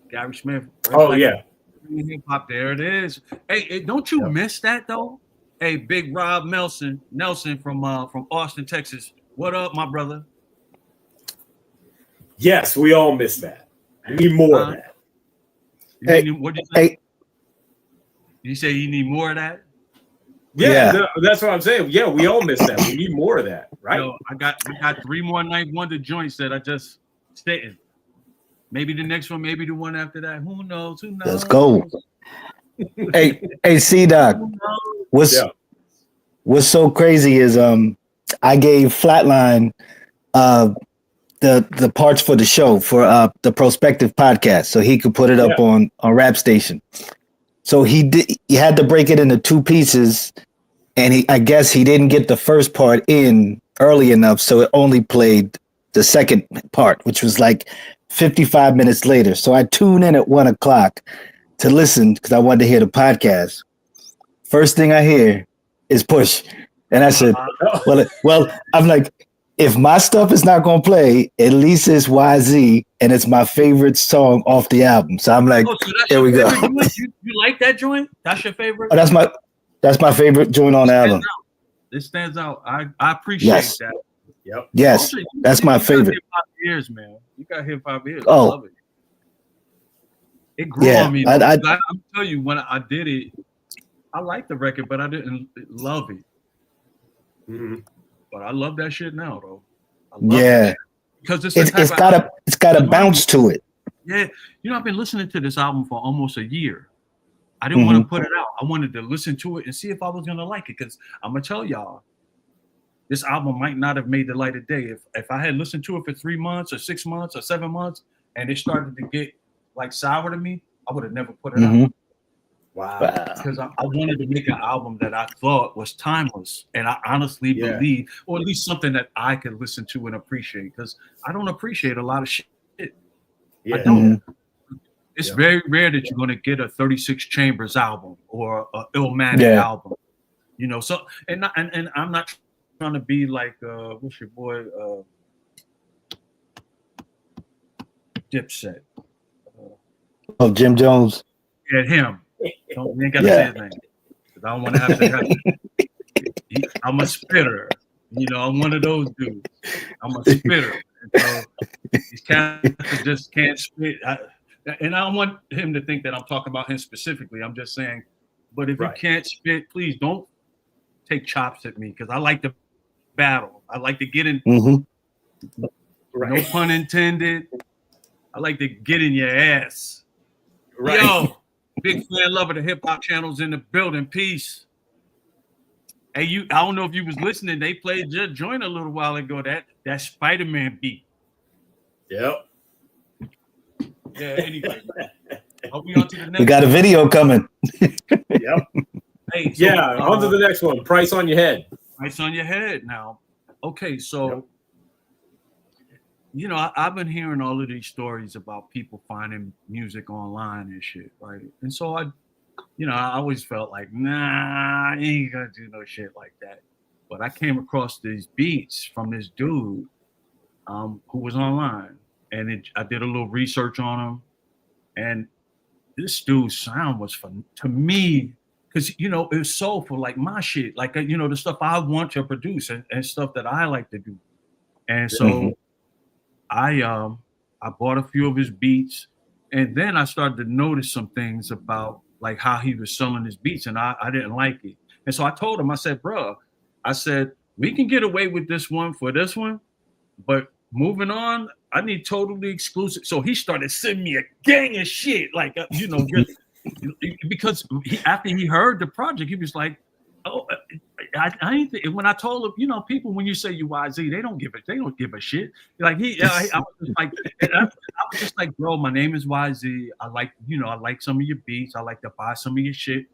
Gary Smith. Oh yeah, Hip hop. There it is. Hey, don't you miss that though? Hey, Big Rob Nelson from Austin, Texas. What up, my brother? Yes, we all miss that. We need more of that. What did you say? You say you need more of that? Yeah. That's what I'm saying. Yeah, we all miss that. We need more of that, right? Yo, I got 3 more Ninth Wonder joints that I just sitting. Maybe the next one, maybe the one after that. Who knows? Let's go. hey, C-Doc. What's so crazy is I gave Flatline the parts for the show for the Prospective podcast, so he could put it up on Rap Station. So he had to break it into 2 pieces, and I guess he didn't get the first part in early enough, so it only played the second part, which was like 55 minutes later. So I tuned in at 1:00 to listen because I wanted to hear the podcast. First thing I hear is Push, and I said, "Well, I'm like, if my stuff is not gonna play, at least it's YZ, and it's my favorite song off the album." So I'm like, "Here we go." You like that joint? That's your favorite? Oh, that's my favorite joint on the album. It stands out. I appreciate that. Yep. Yes, also, that's my favorite. Hip-hop ears, man. You got hip-hop ears. Oh. I love it. It grew on me. I'm telling you, when I did it, I liked the record, but I didn't love it. Mm-hmm. But I love that shit now, though. Because it's got a bounce to it. Yeah, I've been listening to this album for almost a year. I didn't want to put it out. I wanted to listen to it and see if I was gonna like it. Because I'm gonna tell y'all, this album might not have made the light of day if I had listened to it for 3 months or 6 months or 7 months, and it started to get like sour to me. I would have never put it out. Wow. Because I wanted to make an album that I thought was timeless, and I honestly believe, or at least something that I could listen to and appreciate. Because I don't appreciate a lot of shit. Yeah. I don't. It's very rare that you're going to get a 36 Chambers album or a Illmatic album. So and I'm not trying to be like what's your boy Dipset. Jim Jones. Yeah, him. You ain't got to say his name. Because I don't want to have to I'm a spitter. I'm one of those dudes. I'm a spitter. And so these cats just can't spit. And I don't want him to think that I'm talking about him specifically. I'm just saying, but if you can't spit, please don't take chops at me, because I like to battle. I like to get in. No pun intended. I like to get in your ass. Right. Yo, big fan lover of the hip hop channels in the building. Peace. Hey, I don't know if you was listening. They played Just Joint a little while ago. That Spider-Man beat. Yep. Yeah. Anyway, hope we on to the next. We got a video coming. Yep. Hey. So, on to the next one. Price on your head. Price on your head now. Okay, so. I've been hearing all of these stories about people finding music online and shit, right? And so I always felt like, nah, I ain't gonna do no shit like that. But I came across these beats from this dude who was online, and I did a little research on him, and this dude's sound was fun to me, because it was soulful, like my shit, like the stuff I want to produce and stuff that I like to do, and so. I bought a few of his beats, and then I started to notice some things about like how he was selling his beats, and I didn't like it. And so I told him, I said, bro, we can get away with this one for this one, but moving on, I need totally exclusive. So he started sending me a gang of shit, like, because after he heard the project, he was like, oh, I ain't when I told him, you know, people when you say you YZ, they don't give a shit. Like I was just like, bro, my name is YZ. I like some of your beats. I like to buy some of your shit.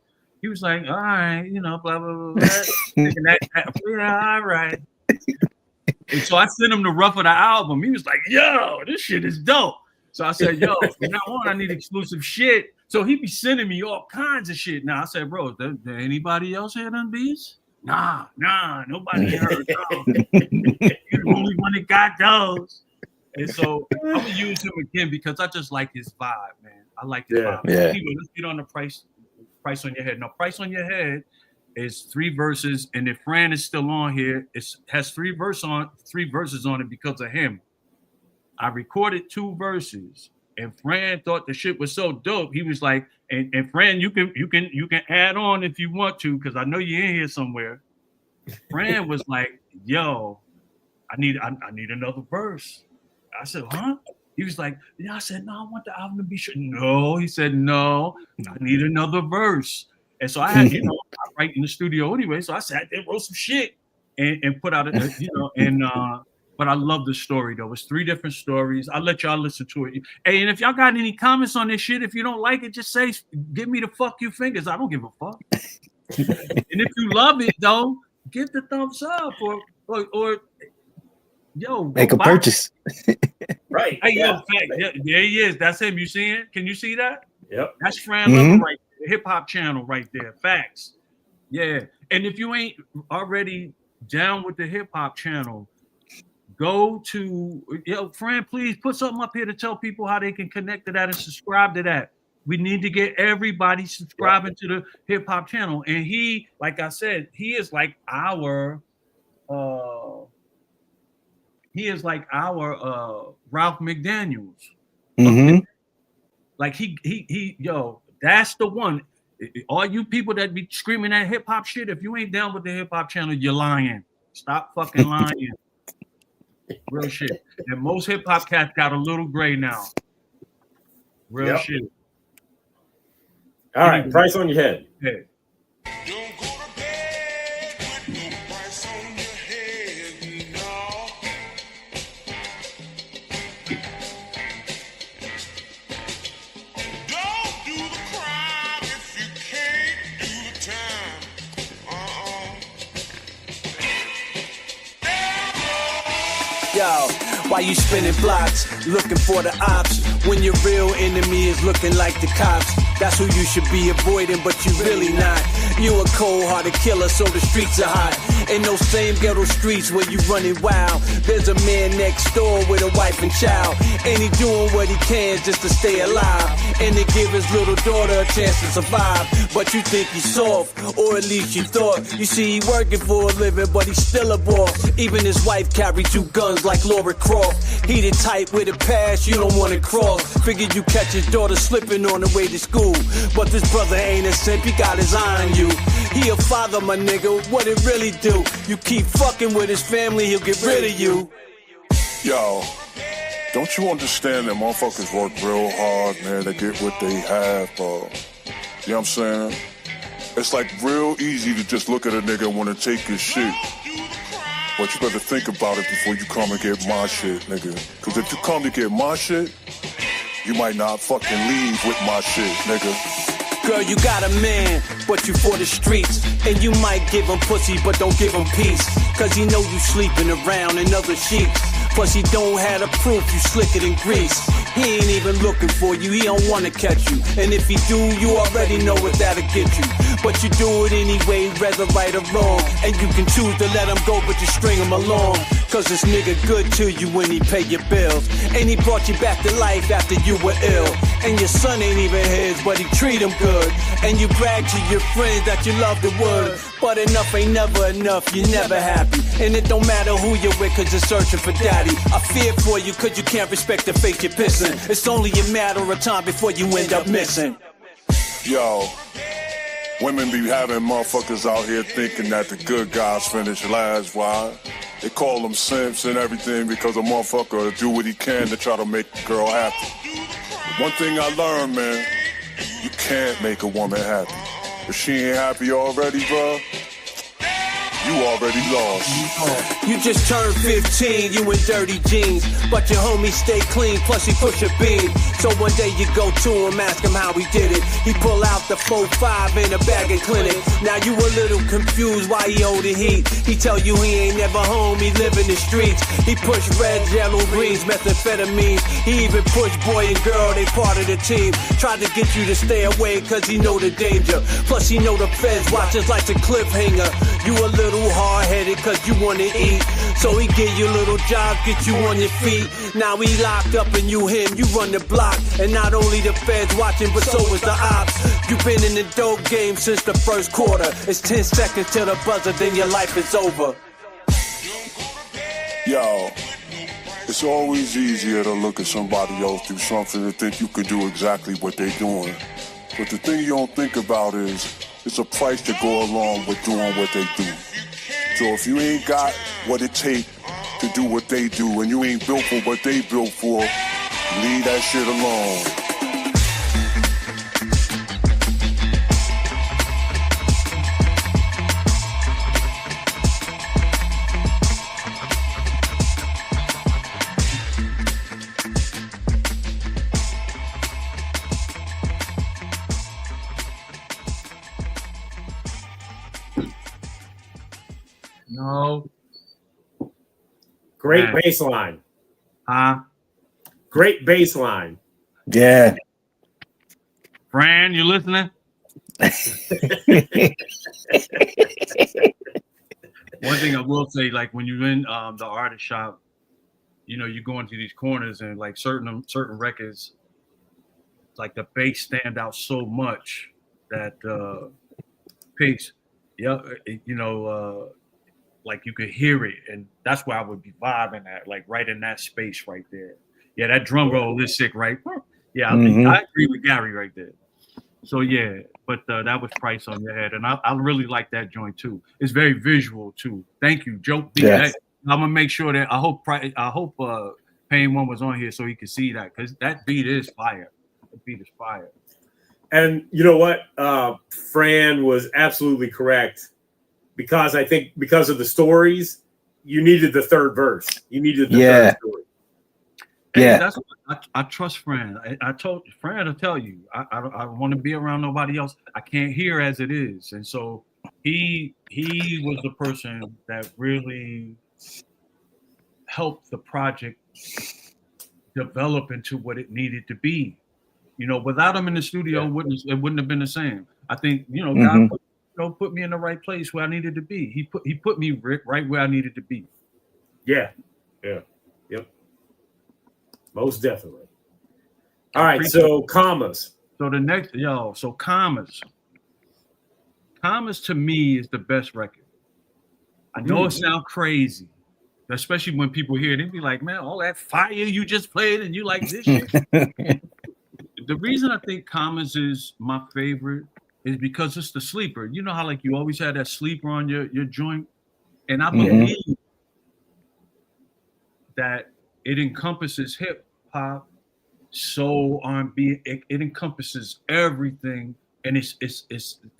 He was like, all right, you know, blah blah blah. Yeah, all right. And so I sent him the rough of the album. He was like, yo, this shit is dope. So I said, yo, from now on, I need exclusive shit. So he be sending me all kinds of shit. Now I said, bro, is there anybody else hear them beats? Nah, nobody heard those. You're the only one that got those. And so I'm gonna use him again because I just like his vibe, man. I like his vibe. Yeah. Anyway, let's get on the price on your head. Now, price on your head is 3 verses, and if Fran is still on here, it has 3 verses on it because of him. I recorded 2 verses, and Fran thought the shit was so dope. He was like, and Fran, you can add on if you want to, because I know you're in here somewhere. Fran was like, yo, I need another verse. I said, huh? He was like, yeah. I said, no, I want the album to be short. No, he said, no, I need another verse. And so I had, I write in the studio anyway. So I sat there, wrote some shit, and put out but I love the story though. It's 3 different stories. I'll let y'all listen to it. Hey, and if y'all got any comments on this shit, if you don't like it, just say, give me the fuck you fingers. I don't give a fuck. And if you love it though, give the thumbs up or yo, make a purchase. Right. Hey, yo, there he is. That's him. You see it? Can you see that? Yep. That's Fran Lover right there. Hip hop channel right there. Facts. Yeah. And if you ain't already down with the hip hop channel, go to Fran, please put something up here to tell people how they can connect to that and subscribe to that. We need to get everybody subscribing to the hip hop channel. And he, like I said, he is like our Ralph McDaniels. Mm-hmm. Like he that's the one. All you people that be screaming that hip hop shit, if you ain't down with the hip hop channel, you're lying. Stop fucking lying. Real shit. And most hip hop cats got a little gray now. Real shit. All right, price on your head. Yeah. Don't go to bed with no price on your head, no. Don't do the crime if you can't do the time. Yo, why you spinning blocks, looking for the ops, when your real enemy is looking like the cops? That's who you should be avoiding, but you really not. You a cold-hearted killer, so the streets are hot. In those same ghetto streets where you running wild, there's a man next door with a wife and child, and he doing what he can just to stay alive, and to give his little daughter a chance to survive. But you think he's soft, or at least you thought. You see, he working for a living, but he's still a boss. Even his wife carried 2 guns like Laura Croft. He the type with a pass you don't wanna cross. Figured you catch his daughter slipping on the way to school, but this brother ain't a simp, he got his eye on you. He a father, my nigga, what it really do? You keep fucking with his family, he'll get rid of you. Yo, don't you understand that motherfuckers work real hard, man, to get what they have, bro? You know what I'm saying? It's like real easy to just look at a nigga and want to take his shit. But you better think about it before you come and get my shit, nigga. Cause if you come to get my shit, you might not fucking leave with my shit, nigga. Girl, you got a man, but you for the streets. And you might give him pussy, but don't give him peace. Cause he know you sleeping around in other sheets. Plus he don't have the proof you slicker than grease. He ain't even looking for you, he don't wanna catch you. And if he do, you already know what that'll get you. But you do it anyway, whether right or wrong. And you can choose to let him go, but you string him along. Cause this nigga good to you when he pay your bills. And he brought you back to life after you were ill. And your son ain't even his, but he treat him good. And you brag to your friends that you love the word. But enough ain't never enough, you're never happy. And it don't matter who you're with, cause you're searching for daddy. I fear for you, cause you can't respect the faith you're pissing. It's only a matter of time before you end up missing. Yo, women be having motherfuckers out here thinking that the good guys finish last. Why? They call them simps and everything because a motherfucker will do what he can to try to make the girl happy. One thing I learned, man, you can't make a woman happy. If she ain't happy already, bro, you already lost. You just turned 15, you in dirty jeans, but your homie stay clean, plus he push a beam. So one day you go to him, ask him how he did it. He pull out the 4-5 in a bag of clinic. Now you a little confused why he hold the heat. He tell you he ain't never home, he live in the streets. He push red, yellow, greens, methamphetamines. He even push boy and girl, they part of the team. Tried to get you to stay away cause he know the danger. Plus he know the feds watch us like a cliffhanger. You a little hard-headed cause you wanna eat. So he give you a little job, get you on your feet. Now he locked up and you him, you run the block. And not only the feds watching, but so is the ops. You been in the dope game since the first quarter. It's 10 seconds till the buzzer, then your life is over. Yo, it's always easier to look at somebody else do something and think you can do exactly what they're doing. But the thing you don't think about is it's a price to go along with doing what they do. So if you ain't got what it takes to do what they do and you ain't built for what they built for, leave that shit alone. No. Great Man. bass line. Huh? Great bass line. Yeah. Fran, you listening? One thing I will say, like when you're in the artist shop, you know, you go into these corners and like certain records, like the bass stand out so much that piece, like you could hear it, and that's where I would be vibing at, like right in that space right there. Yeah, that drum roll is sick, right? Yeah, I agree with Gary right there. So yeah, but that was Price on Your Head, and I really like that joint too. It's very visual too. Thank you, Joe. Yes. I'm gonna make sure that I hope Pain One was on here so he could see that, because that beat is fire. The beat is fire. And you know what? Fran was absolutely correct, because I think because of the stories, you needed the third verse. You needed the third story. Yeah, that's what I trust Fran. I told Fran to tell you, I don't want to be around nobody else. I can't hear as it is, and so he was the person that really helped the project develop into what it needed to be. You know, without him in the studio, it wouldn't have been the same. I think, you know, God put me in the right place where I needed to be. He put me right where I needed to be. Yeah. Yep. Most definitely. All right, so commas. So the next, commas. Commas to me is the best record. I know it sounds crazy, especially when people hear it. They be like, man, all that fire you just played and you like this shit. The reason I think Commas is my favorite is because it's the sleeper. You know how like you always had that sleeper on your joint? And I believe that it encompasses hip hop, soul, R&B. It encompasses everything, and it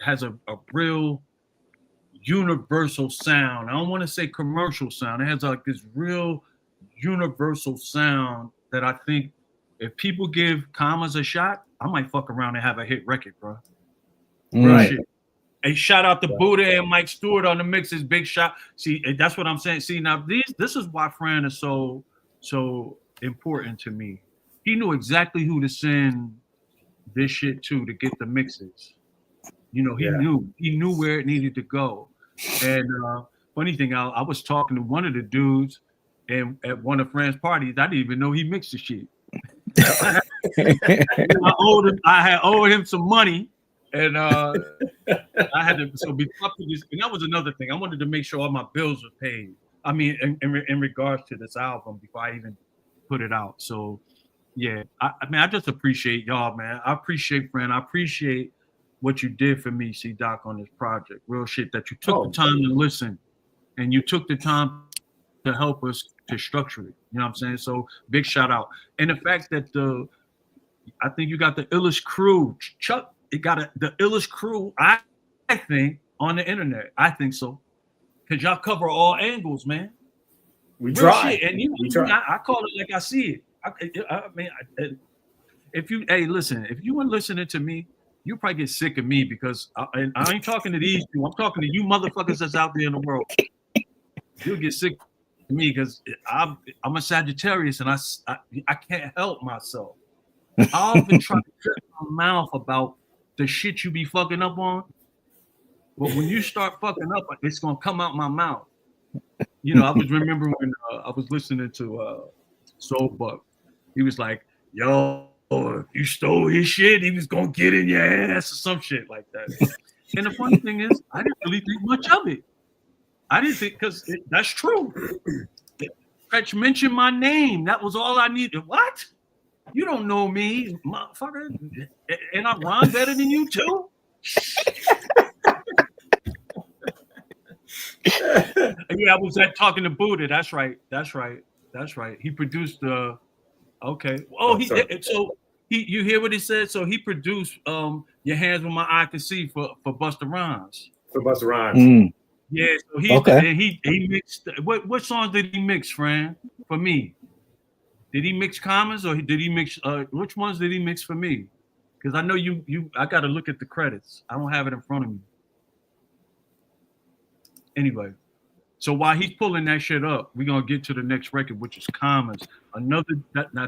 has a real universal sound. I don't want to say commercial sound. It has like this real universal sound that I think if people give Commas a shot, I might fuck around and have a hit record, bro. Right. Hey, shout out to Buddha and Mike Stewart on the mixes. Big shot. See, that's what I'm saying. See, now this is why Fran is so important to me. He knew exactly who to send this shit to get the mixes. You know, he knew where it needed to go. And funny thing, I was talking to one of the dudes, and at one of Fran's parties, I didn't even know he mixed the shit. I had owed him some money, and I had to be up to this. And that was another thing. I wanted to make sure all my bills were paid. I mean, in regards to this album before I even put it out. So, yeah, I mean, I just appreciate y'all, man. I appreciate Fran. I appreciate what you did for me, C-Doc, on this project. Real shit, that you took the time to listen, and you took the time to help us to structure it. You know what I'm saying? So big shout out. And the fact that I think you got the illest crew. Chuck, it got the illest crew, I think, on the internet. I think so. because y'all cover all angles, man. We Real try. shit. And you We know, try. I call it like I see it. I mean, if you, hey, listen, if you weren't listening to me, you probably get sick of me because I ain't talking to these people. I'm talking to you motherfuckers that's out there in the world. You'll get sick of me because I'm a Sagittarius and I can't help myself. I've been trying to shut my mouth about the shit you be fucking up on. But when you start fucking up, it's gonna come out my mouth. You know, I was remembering when I was listening to Soul Buck. He was like, "Yo, if you stole his shit, he was gonna get in your ass or some shit like that." And the funny thing is, I didn't really think much of it. I didn't think because that's true. Fetch mentioned my name. That was all I needed. What? You don't know me, motherfucker. And I rhyme better than you too. Yeah, I was talking to Buddha. That's right. He produced the. Okay. Oh, you hear what he said? So he produced "Your Hands Where My Eye Can See" for Busta Rhymes. For Busta Rhymes. Yeah. So he mixed. What songs did he mix, Fran? For me, did he mix commas or did he mix? Which ones did he mix for me? Because I know I got to look at the credits. I don't have it in front of me. Anyway, so while he's pulling that shit up, we're gonna get to the next record, which is Commas. Now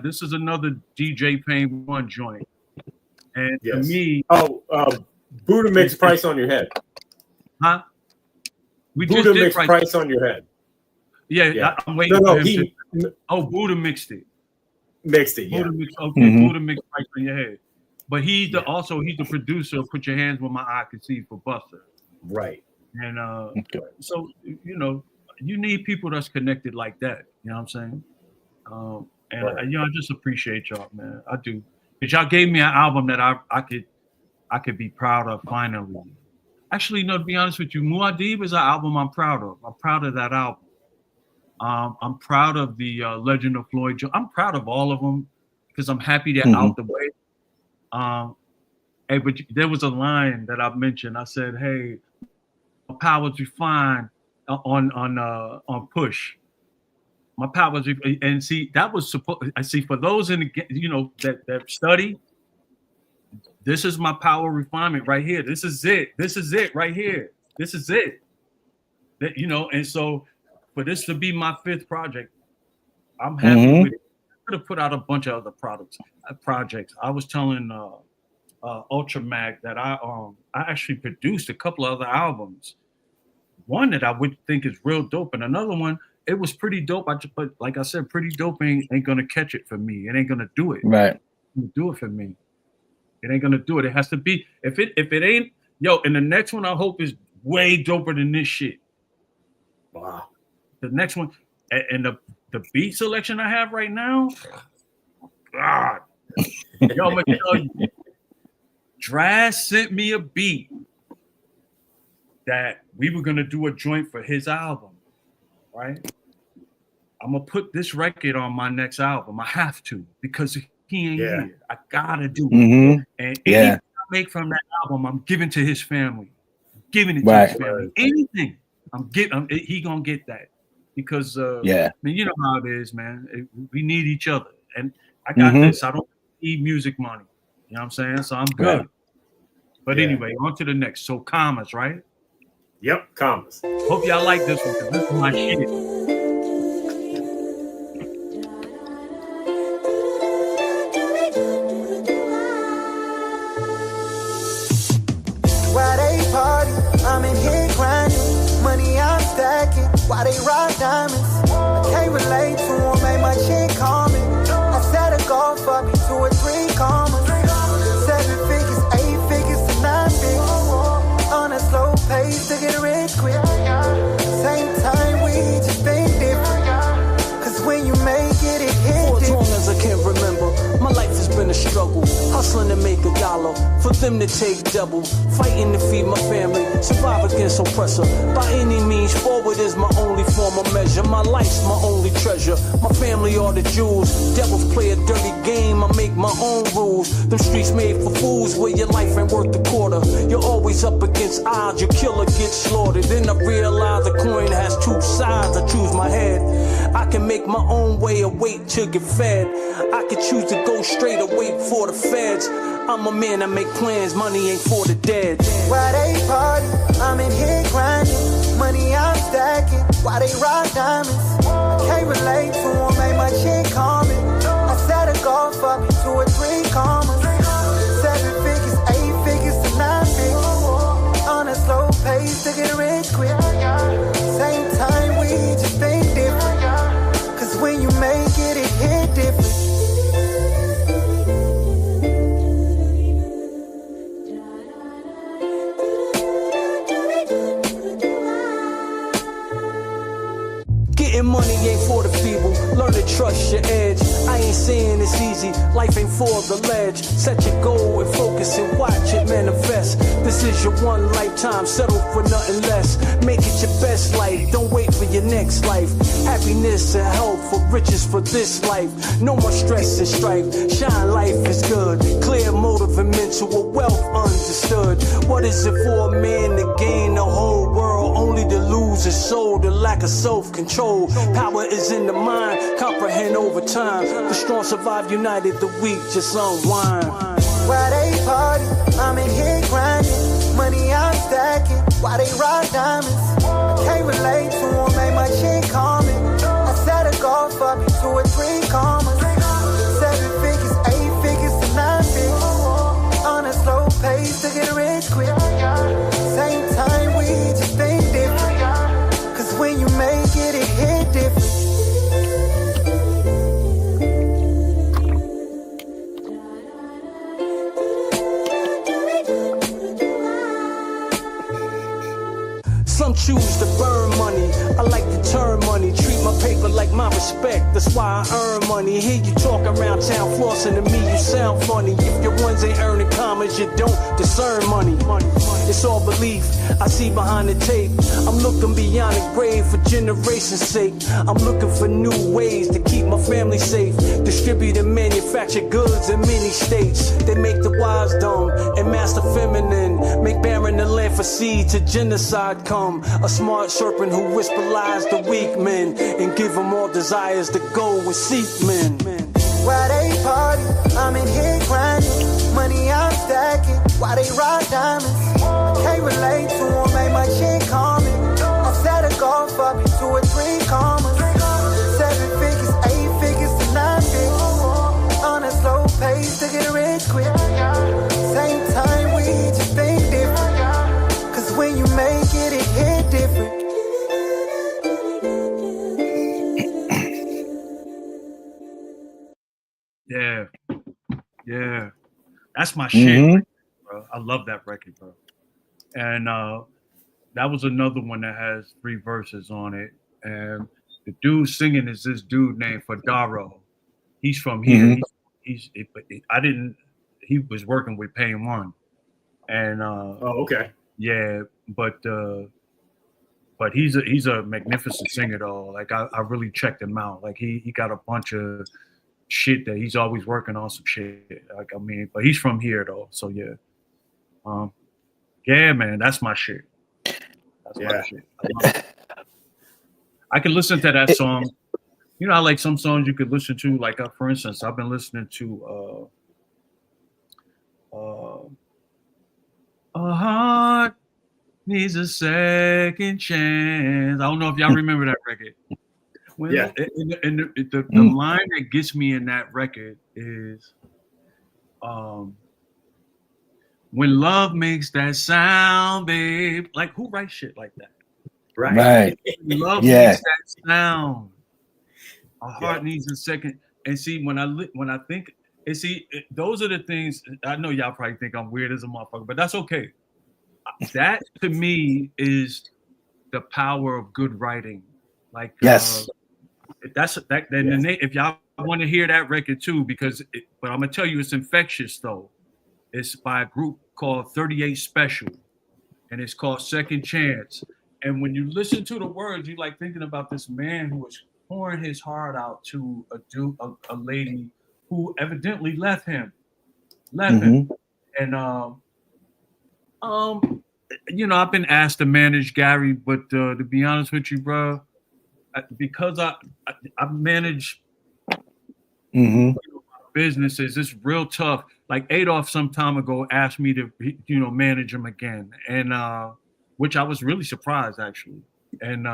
this is another DJ Payne 1 joint. And to me, Buddha mixed Price on Your Head. Huh? We Buddha just did mixed Price on Your Head. Yeah. I'm waiting for him Buddha mixed it. Mixed it, yeah. Buddha mixed Price on Your Head. But he's the producer of Put Your Hands Where My Eye Can See for Busta. Right. And so, you know, you need people that's connected like that. You know what I'm saying? I just appreciate y'all, man. I do. Because y'all gave me an album that I could be proud of finally. Actually, no, to be honest with you, Muad'Dib is an album I'm proud of. I'm proud of that album. I'm proud of the Legend of Floyd Jones. I'm proud of all of them because I'm happy they're out the way. Hey, but there was a line that I mentioned. I said, hey, my powers refined on Push. My powers and see that was supposed. I see for those in the that study. This is my power refinement right here. This is it. This is it right here. This is it. That and so for this to be my 5th project, I'm happy with it. I could have put out a bunch of other projects. I was telling Ultra Mag that I actually produced a couple of other albums. One that I would think is real dope, and another one it was pretty dope. But like I said, pretty dope ain't gonna catch it for me. It ain't gonna do it. Right. Do it for me. It ain't gonna do it. It has to be if it ain't and the next one I hope is way doper than this shit. Wow. The next one and the beat selection I have right now. God. I'm gonna tell you. Draz sent me a beat that we were gonna do a joint for his album, right? I'm gonna put this record on my next album. I have to because he ain't here. I gotta do it. And anything I make from that album, I'm giving to his family. I'm giving it to his family. Anything he gonna get that because I mean, you know how it is, man. We need each other, and I got this. I don't need music money. You know what I'm saying? So I'm good. Right. But anyway, on to the next. So Commas, right? Yep, Commas. Hope y'all like this one because this is my shit. Why they party? I'm in here grinding. Money I'm stacking. Why they rock diamonds? I can't relate to them. Make my chick call me. I set a goal for me 2 or 3 commas. 7 figures, 8 figures to 9 figures. On a slow pace to get rich quick. Same time we just been different. Cause when you make it, it hits. For as long as I can remember, my life has been a struggle. hustling to make $1, for them to take double, fighting to feed my family, survive against oppressor. By any means, forward is my only form of measure. My life's my only treasure. My family are the jewels. Devils play a dirty game. I make my own rules. Them streets made for fools where your life ain't worth a quarter. You're always up against odds. Your killer gets slaughtered. Then I realize the coin has two sides. I choose my head. I can make my own way or wait to get fed. I can choose to go straight or wait for the feds. I'm a man that make plans, money ain't for the dead. Why they party? I'm in here grinding. Money I'm stacking. Why they rock diamonds? I can't relate to them, ain't my shit common. I set a goal for me 2 or 3 commas. 7 figures, 8 figures to 9 figures. On a slow pace to get rich quick. Same time we just think different. Cause when you make it, it hit different. Getting money ain't for the feeble. Learn to trust your edge. I ain't saying it's easy. Life ain't for the ledge. Set your goal and focus and watch it manifest. This is your one lifetime. Settle for nothing less. Make it your best life. Don't wait for your next life. Happiness and health for riches for this life. No more stress and strife. Shine, life is good. Clear motive and mental wealth understood. What is it for a man to gain the whole world? Only to lose his soul. The lack of self-control. Power is in the mind, comprehend over time. The strong survive united, the weak just unwind. Why they party? I'm in here grinding. Money I'm stacking. Why they rock diamonds? I can't relate to them, ain't my shit common. I set a goal for me 2 or 3 commas. 7 figures, 8 figures to 9 figures. On a slow pace to get rich quick. Same time we just think different. Cause when you make it, it hit different. Some choose to burn money. I like to turn money. Treat my paper like my respect. That's why I earn money. Hear you talk around town flossing to me, you sound funny. If your ones ain't earning commas, you don't discern money. It's all belief. I see behind the tape. I'm looking beyond the grave for generations' sake. I'm looking for new ways to keep my family safe. Distribute and manufacture goods in many states. They make the wise dumb and master feminine. Make barren the land for seed to genocide come. A smart serpent who whisper lies to weak men and give them all desires to go and seek men. Why they party? I'm in here grinding. Money I'm stacking. Why they rock diamonds? I can't relate to them, ain't my shit common. I set a goal for me 2 or 3 commas. 7 figures, 8 figures to 9 figures. On a slow pace to get rich quick. Same time we just think different. Cause when you make it, it hit different. Yeah. That's my shit, bro. I love that record, bro. And that was another one that has 3 verses on it. And the dude singing is this dude named Fadaro. He's from here. He was working with Pain One. And okay. Yeah, but he's a magnificent singer though. Like I really checked him out. Like he got a bunch of shit that he's always working on some shit. Like I mean, but he's from here though. So yeah. Yeah, man, that's my shit. That's my shit. I can listen to that song. You know, I like some songs you could listen to. Like for instance, I've been listening to A Heart Needs a Second Chance. I don't know if y'all remember that record. The line that gets me in that record is when love makes that sound, babe. Like who writes shit like that? Right. Love makes that sound. A heart needs a second. And see, when I think, and see, those are the things. I know y'all probably think I'm weird as a motherfucker, but that's okay. That to me is the power of good writing. Like yes, if y'all want to hear that record too, but I'm gonna tell you it's infectious though. It's by a group called 38 Special, and it's called Second Chance. And when you listen to the words, you like thinking about this man who was pouring his heart out to a lady who evidently left him. And you know, I've been asked to manage Gary, but to be honest with you, bro, because I manage businesses, it's real tough. Like Adolf some time ago asked me to, you know, manage him again, and which I was really surprised actually. And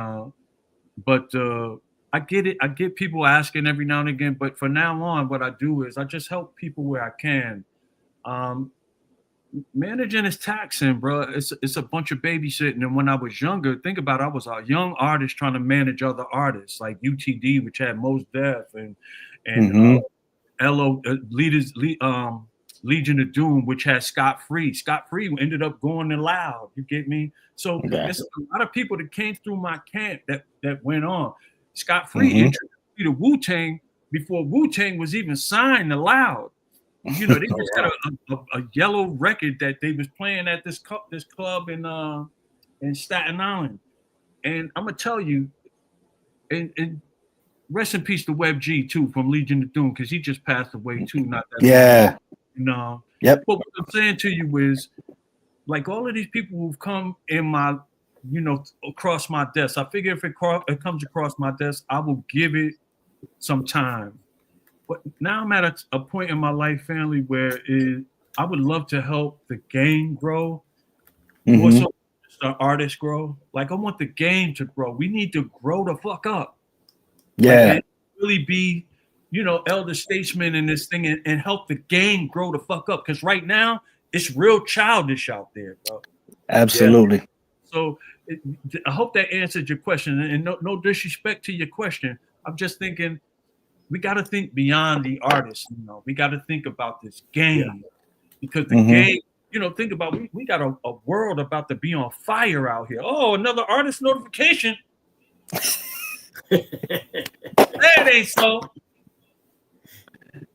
but I get it. I get people asking every now and again, but from now on, what I do is I just help people where I can. Managing is taxing, bro. It's a bunch of babysitting. And when I was younger, think about it, I was a young artist trying to manage other artists like UTD, which had Mos Def and Legion of Doom, which had Scott Free. Scott Free ended up going to Loud. You get me? So there's a lot of people that came through my camp that went on. Scott Free introduced me to Wu-Tang before Wu-Tang was even signed to Loud. You know, they just had a yellow record that they was playing at this club in Staten Island. And I'm gonna tell you, and rest in peace to Web G too from Legion of Doom, because he just passed away too. Not that long. You know. Yep. But what I'm saying to you is, like all of these people who've come in my, you know, across my desk. I figure if it comes across my desk, I will give it some time. But now I'm at a point in my life, family, where I would love to help the game grow. Also, the artists grow. Like I want the game to grow. We need to grow the fuck up. Yeah. Like, really be, you know, elder statesmen in this thing and help the game grow the fuck up. Because right now it's real childish out there, bro. Absolutely. Yeah. So I hope that answered your question. And no disrespect to your question. I'm just thinking, we got to think beyond the artist, you know. We got to think about this game because the game, you know, think about we got a world about to be on fire out here. Oh, another artist notification. That ain't so.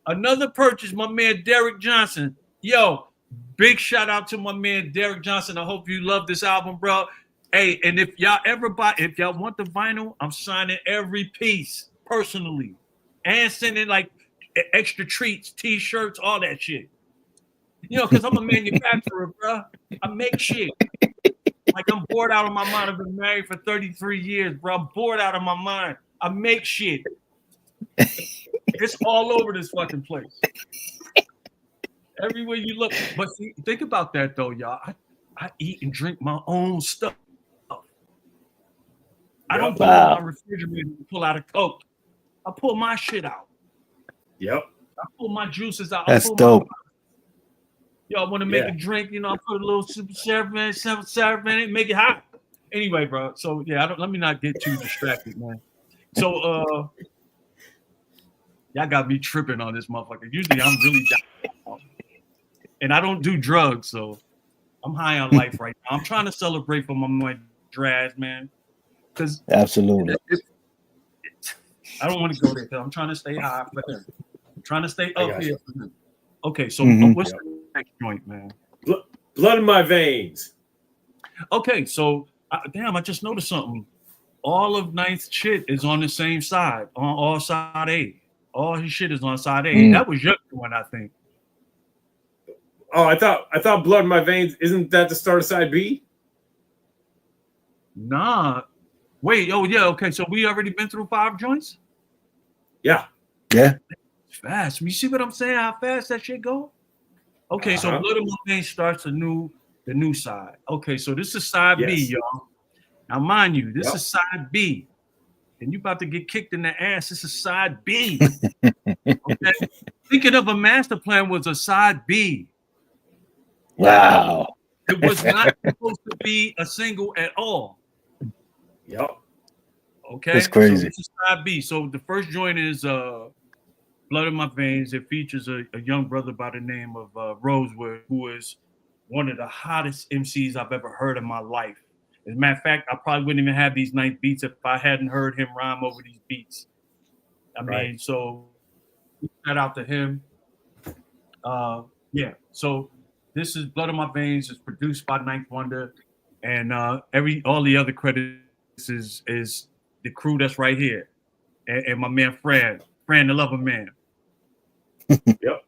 Another purchase, my man Derek Johnson. Yo, big shout out to my man Derek Johnson. I hope you love this album, bro. Hey, and if y'all want the vinyl, I'm signing every piece personally. And sending like extra treats, t-shirts, all that shit. You know, because I'm a manufacturer, bro. I make shit. Like I'm bored out of my mind. I've been married for 33 years, bro. I'm bored out of my mind. I make shit. It's all over this fucking place. Everywhere you look. But see, think about that though, y'all. I eat and drink my own stuff. I don't go to my refrigerator and pull out a Coke. I pull my shit out. Yep. I pull my juices out. That's dope. Y'all want to make a drink, you know, I put a little super syrup in it, make it hot. Anyway, bro. So yeah, let me not get too distracted, man. So y'all got me tripping on this motherfucker. Usually I'm really down. And I don't do drugs, so I'm high on life right now. I'm trying to celebrate for my man Draz, man. Because absolutely. I don't want to go there because I'm trying to stay high for him. I'm trying to stay up here for him. Okay, so what's the next joint, man? Blood in my veins. Okay, so damn, I just noticed something. All of Ninth's shit is on the same side, on all side A. All his shit is on side A. That was your one, I think. Oh, I thought Blood in my veins. Isn't that the start of side B? Nah. Wait, yeah, okay. So we already been through 5 joints? Yeah. Yeah. Fast. You see what I'm saying? How fast that shit go? Okay, so Blood in my veins starts the new side. Okay, so this is side B, y'all. Now, mind you, this is side B. And you about to get kicked in the ass. This is side B. Okay. Thinking of a master plan was a side B. Wow. It was not supposed to be a single at all. Yep. Okay. That's crazy. So this is side B. So the first joint is Blood in My Veins. It features a young brother by the name of Rosewood, who is one of the hottest MCs I've ever heard in my life. As a matter of fact, I probably wouldn't even have these nice beats if I hadn't heard him rhyme over these beats. I mean, so shout out to him. Yeah. So This is Blood on My Veins. It's produced by Ninth Wonder, and all the other credits is the crew that's right here, and my man Fran, the Lover Man. Yep.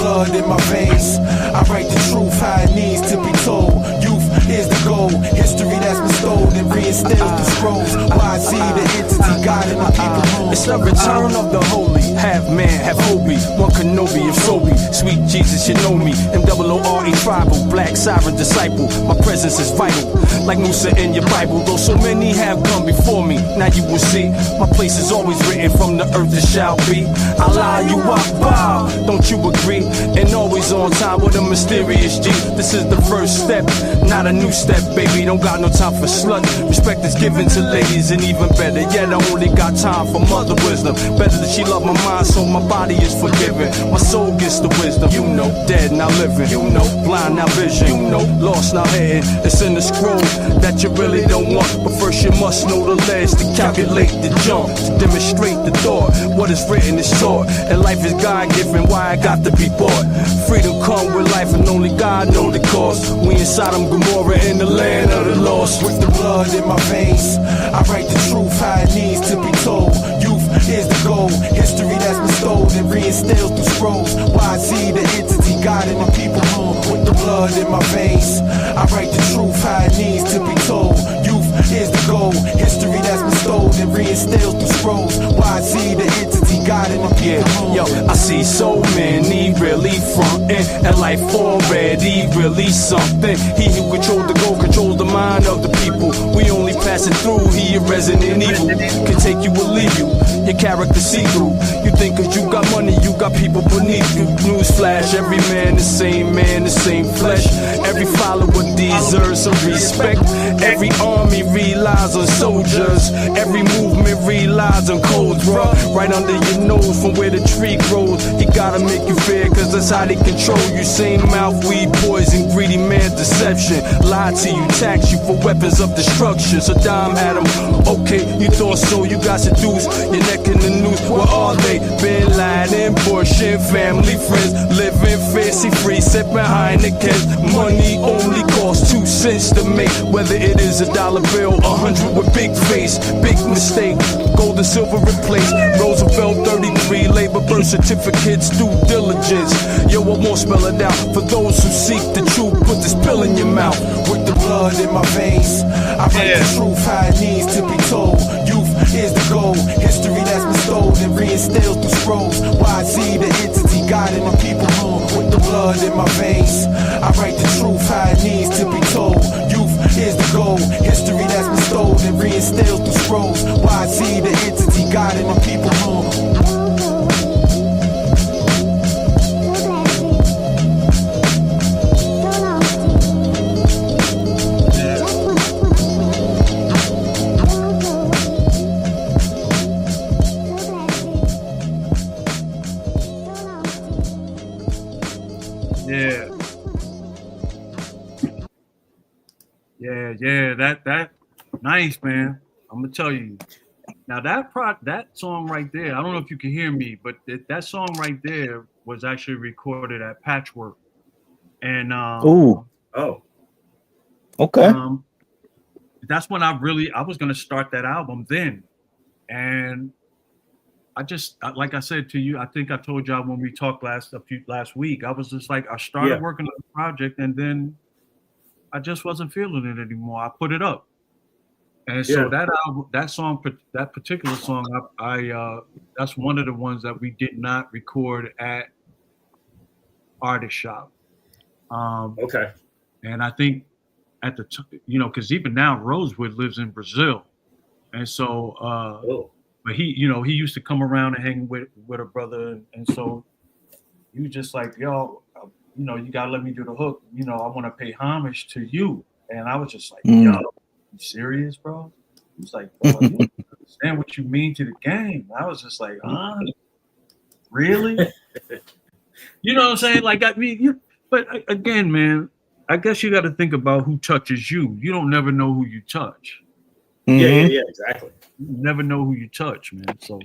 Blood in my veins, I write the truth how it needs to be told. Youth, here's the goal. History that's been stolen and reinstilled through scrolls. Why see the entity guiding the people home? It's the return of the holy, half man, half Obi, one Kenobi of Sobi. Sweet Jesus, you know me. MOORE tribal, black siren disciple. My presence is vital, like Musa in your Bible. Though so many have come before me, now you will see. My place is always written from the earth it shall be. Allah, you Akbar, don't you agree? And always on time with a mysterious G. This is the first step, not a new step, baby. Don't got no time for slut. Respect is given to ladies, and even better yet, I only got time for mother wisdom. Better that she love my mind, so my body is forgiven. My soul gets the wisdom. You know, dead now living. You know, blind now vision. You know, lost now heading. It's in the scroll that you really don't want. But first you must know the ledge to calculate the jump, to demonstrate the thought. What is written is taught, and life is God-given. Why I got to be bought? Freedom come with life, and only God know the cost. We in Sodom, Gomorrah, in the land of the lost. With the blood in my veins, I write the truth how it needs to be told. Youth, here's the goal. History that's been stolen and reinstilled through scrolls. Why see the entity guiding the people home? With the blood in my veins, I write the truth how it needs to be told. Youth, here's the goal. History that's been stolen and reinstilled through scrolls. Why see the entity guiding the people home? Yo, I see so many really frontin', and life already really something. He who controls the goal controls the mind of the people. We only passing through. He a resident evil, can take you or leave you. Your character see through. You think 'cause you got money, you got people beneath you. Newsflash, every man, the same flesh. Every follower deserves some respect. Every army relies on soldiers. Every movement relies on codes, bro. Right under your nose from where the tree grows. He gotta make you fear, 'cause that's how they control you. Same mouth, weed, poison, greedy man, deception. Lie to you, tax you for weapons of destruction. Saddam had them, okay, you thought so, you got seduced. Your neck in the noose, where are they? Bin Laden, Bush, and family, friends. Living fancy free, sit behind the kids. Money only costs 2 cents to make. Whether it is a dollar bill, 100 with big face. Big mistake, gold and silver replaced. Roosevelt 33, labor birth certificates, due diligence. Yo, I won't spell it out for those who seek the truth. Put this pill in your mouth. With the blood in my veins, I write the truth how it needs to be told. Youth, here's the goal. History that's been stolen and reinstilled through scrolls. Why see the entity guiding the people home? With the blood in my veins, I write the truth how it needs to be told. Youth, here's the goal. History that's been stolen and reinstilled through scrolls. Why see the entity guiding the people home? Yeah, that nice, man. I'm gonna tell you. Now that song right there, I don't know if you can hear me, but that song right there was actually recorded at Patchwork. And okay. That's when I was gonna start that album then. And I just, like I said to you, I think I told y'all when we talked last week, I was just like, I started working on the project, and then I just wasn't feeling it anymore. I put it up, and so that album, that particular song, I that's one of the ones that we did not record at Artist Shop. And I think at the because even now Rosewood lives in Brazil, and so but he used to come around and hang with a brother, and so he was just like, yo, you gotta let me do the hook. I want to pay homage to you. And I was just like, yo, you serious, bro? He was like, bro, you don't understand what you mean to the game. I was just like, huh? Really? You know what I'm saying? Like, I mean, but again, man, I guess you got to think about who touches you. You don't never know who you touch. Yeah, exactly. You never know who you touch, man. So,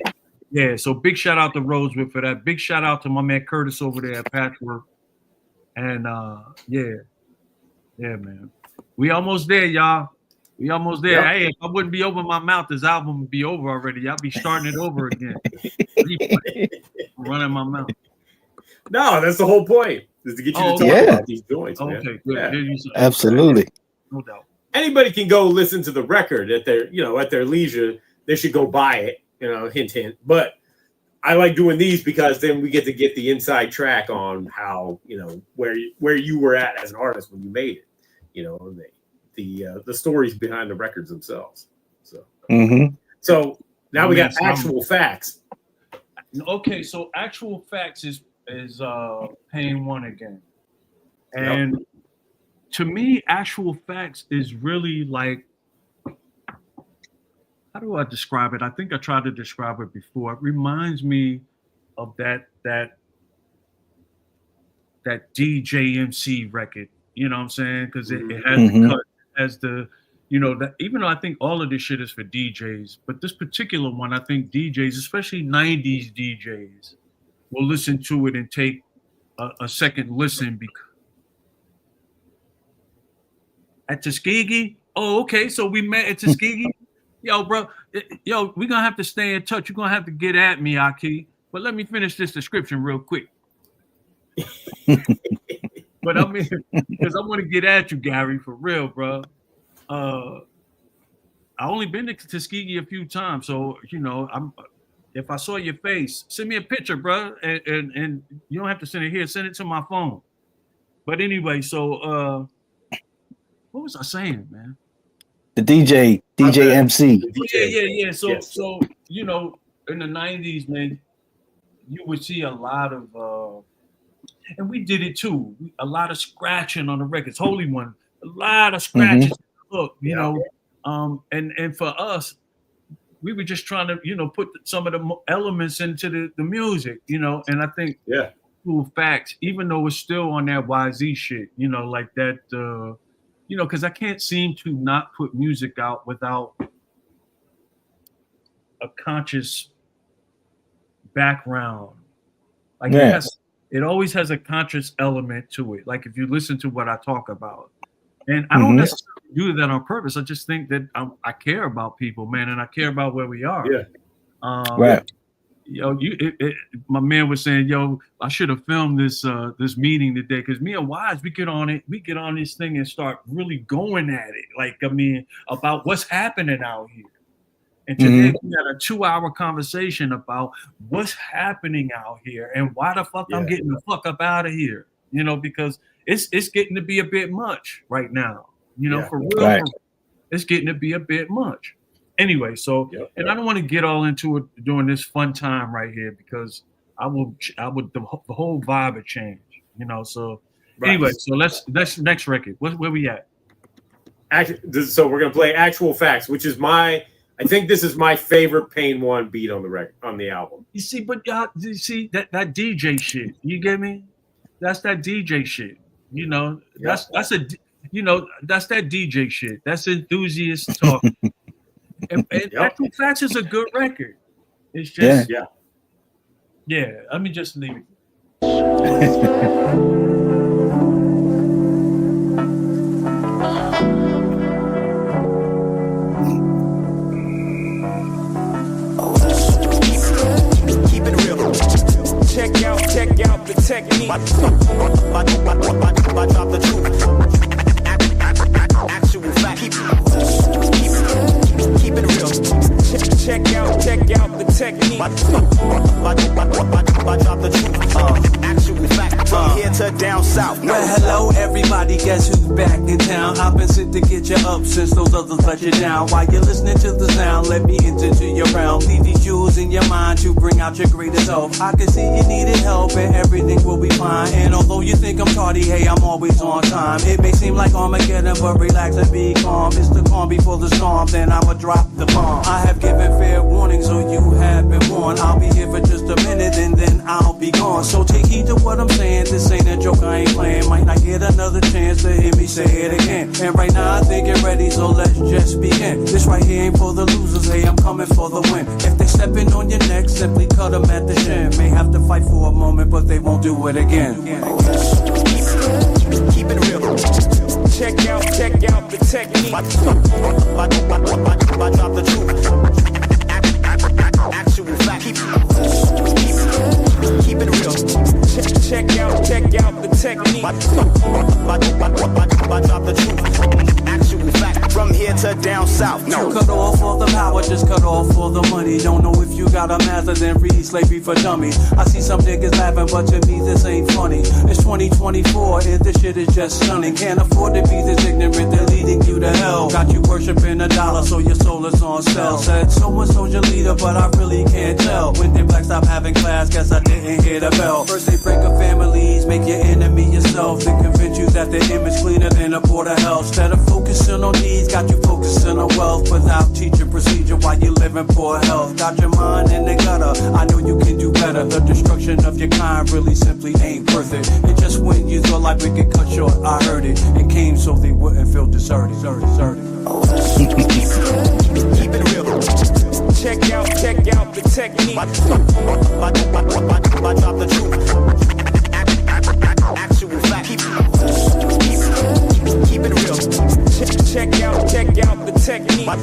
yeah. So big shout out to Rosewith for that. Big shout out to my man Curtis over there at Patchwork. And yeah, man. We almost there, y'all. We almost there. Yep. Hey, if I wouldn't be opening my mouth, this album would be over already. I'll be starting it over again. Running my mouth. No, that's the whole point. Is to get you to talk about these joints, man. Okay, good. Yeah. Absolutely. No doubt. Anybody can go listen to the record at their leisure. They should go buy it, hint, hint. But I like doing these because then we get the inside track on how, where you were at as an artist when you made it, the stories behind the records themselves. So, so now we got actual facts. Okay, so actual facts is Pain One again, and to me, actual facts is really like, how do I describe it? I think I tried to describe it before. It reminds me of that DJ MC record. You know what I'm saying? Because it has the cut, as the, that even though I think all of this shit is for DJs, but this particular one, I think DJs, especially 90s DJs, will listen to it and take a second listen because at Tuskegee. Oh, okay. So we met at Tuskegee. Yo, bro. Yo, we're gonna have to stay in touch. You're gonna have to get at me, Aki. But let me finish this description real quick. But I mean, because I want to get at you, Gary, for real, bro. I only been to Tuskegee a few times, so if I saw your face, send me a picture, bro, and you don't have to send it here. Send it to my phone. But anyway, so what was I saying, man? The DJ MC. Yeah. So in the 90s, man, you would see a lot of, and we did it too. A lot of scratching on the records. Holy One, a lot of scratches. Look, and for us, we were just trying to, put some of the elements into the music, and I think, cool facts, even though it's still on that YZ shit, like that, because I can't seem to not put music out without a conscious background. Like it always has a conscious element to it. Like if you listen to what I talk about, and I don't necessarily do that on purpose. I just think that I care about people, man, and I care about where we are. Yeah. Right. My man was saying, yo, I should have filmed this meeting today, because me and Wise, we get on this thing and start really going at it. Like, I mean, about what's happening out here. And today we had a 2-hour conversation about what's happening out here and why the fuck I'm getting the fuck up out of here. Because it's getting to be a bit much right now. For real. Right. It's getting to be a bit much. Anyway, so and I don't want to get all into it during this fun time right here, because I would the whole vibe would change, So anyway, so let's next record. Where we at? So we're gonna play Actual Facts, which is I think this is my favorite Pain One beat on the record, on the album. You see, but y'all, you see that DJ shit. You get me? That's that DJ shit. That's that's that DJ shit. That's enthusiast talk. And Actual Facts is a good record. It's just let me just leave it. Check out the technique. I drop the truth. Actual fact. Keep it real. Check out the technique. I drop the truth. Actual fact. From here to down south. Well, hello everybody. Guess who's back in town. I've been sent to get you up since those others let you down. While you're listening to the sound, let me enter to your realm. Leave these jewels in your mind to bring out your greatest self. I can see you needed help and everything will be fine. And although you think I'm tardy, hey, I'm always on time. It may seem like Armageddon, but relax and be calm. It's the calm before the storm, then I'ma drop the bomb. I have given fair warning, so you have been warned. I'll be here for just a minute and then I'll be gone. So take heed to what I'm saying. This ain't a joke, I ain't playing. Might not get another chance to hear me say it again. And right now I think you're ready, so let's just begin. This right here ain't for the losers, hey, I'm coming for the win. If they stepping on your neck, simply cut them at the shin. May have to fight for a moment, but they won't do it again. Keep it real. Check out the technique. I drop the truth. Actual fact. Keep it real. Check out the technique. I drop the truth. Actual fact. From here to down south. No. Cut off all the power, just cut off all the money. Don't know if you got a master, then read slavery for dummies. I see some niggas laughing, but to me this ain't funny. It's 2024, and this shit is just stunning. Can't afford to be this ignorant, they're leading you to hell. Got you worshiping a dollar, so your soul is on sale. Said so-and-so's your leader, but I really can't tell. When did black stop having class? Guess I didn't hear the bell. First they break up families, make your enemy yourself. Then convince you that the image cleaner than a port of hell. Instead of focusing on needs, got you focusing on wealth. Without teaching procedure while you live in poor health. Got your mind in the gutter, I know you can do better. The destruction of your kind really simply ain't worth it. And just when you thought life would get cut short, I heard it. It came so they wouldn't feel deserted. Keep it real. Check out the technique. I drop the truth. Actual fact. Keep it real. Check out the technique. I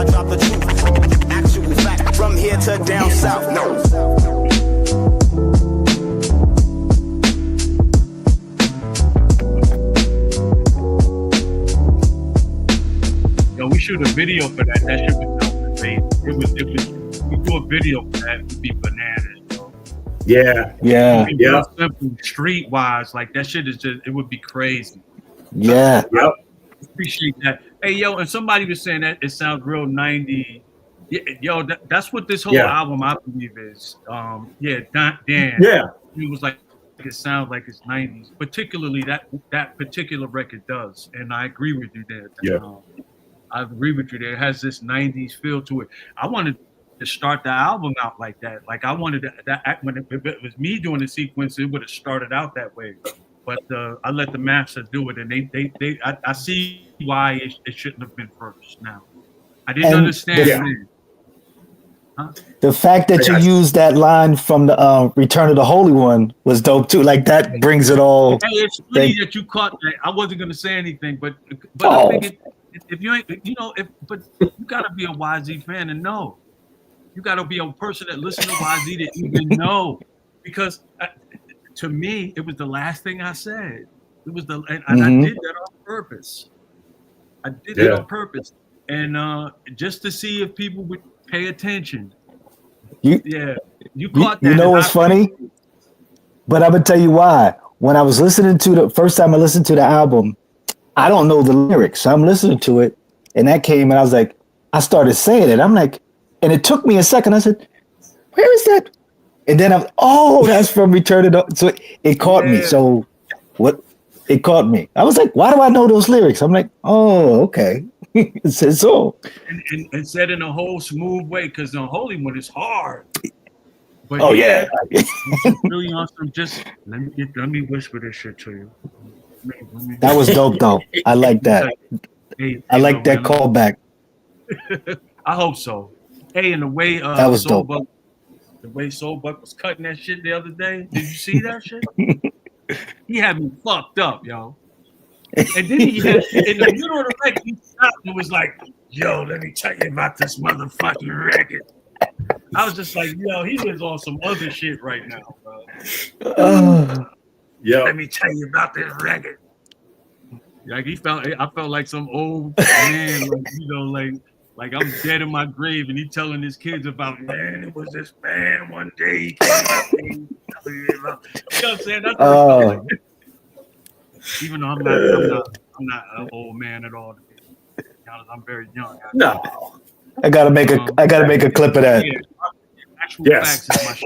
drop the truth. Actual fact. From here to down south. No. Yo, we shoot a video for that. That shit was dope, man. It was. We do a video for that. It would be bananas, bro. Yeah. Simple, streetwise, like that shit is just. It would be crazy. Yeah. Yep. Appreciate that. Hey, yo, and somebody was saying that it sounds real 90. Yeah, yo, that's what this whole album, I believe, is. Dan. Yeah. It was like it sounds like it's 90s, particularly that particular record does, and I agree with you there. I agree with you there. It has this 90s feel to it. I wanted to start the album out like that. Like I wanted that when it was me doing the sequence, it would have started out that way. But I let the master do it, and I see why it shouldn't have been first. Now, I didn't understand it. Huh? The fact that you used that line from the Return of the Holy One was dope too. Like that brings it all. Hey, it's funny that you caught that. I wasn't gonna say anything, but I think if you ain't, but you gotta be a YZ fan and know. You gotta be a person that listens to YZ to even know, because to me it was the last thing I said. It was and I did that on purpose. I did it on purpose, and just to see if people would pay attention. You caught that. You know what's funny? But I'm gonna tell you why. When I was listening to the first time I listened to the album, I don't know the lyrics. So I'm listening to it, and that came, and I was like, I started saying it. I'm like, and it took me a second. I said, where is that? And then that's from Return of the. So it caught me. So what? It caught me. I was like, why do I know those lyrics? I'm like, oh, okay. It says so. And said in a whole smooth way, because the Holy One is hard. But really awesome. Just let me whisper this shit to you. That was dope, though. I like that. I like that callback. I hope so. Hey, and the way that was dope. The way Soulbuck was cutting that shit the other day. Did you see that shit? He had me fucked up, yo. And then he had, in the middle of the record, he stopped and was like, yo, let me tell you about this motherfucking record. I was just like, yo, he was on some other shit right now, bro. Let me tell you about this record. Like I felt like some old man, like I'm dead in my grave, and he telling his kids about, man, it was this man one day. He came up to me, you know what I'm saying? Even though I'm not an old man at all. I'm very young. No. I gotta make a clip of that. Yeah, actual facts is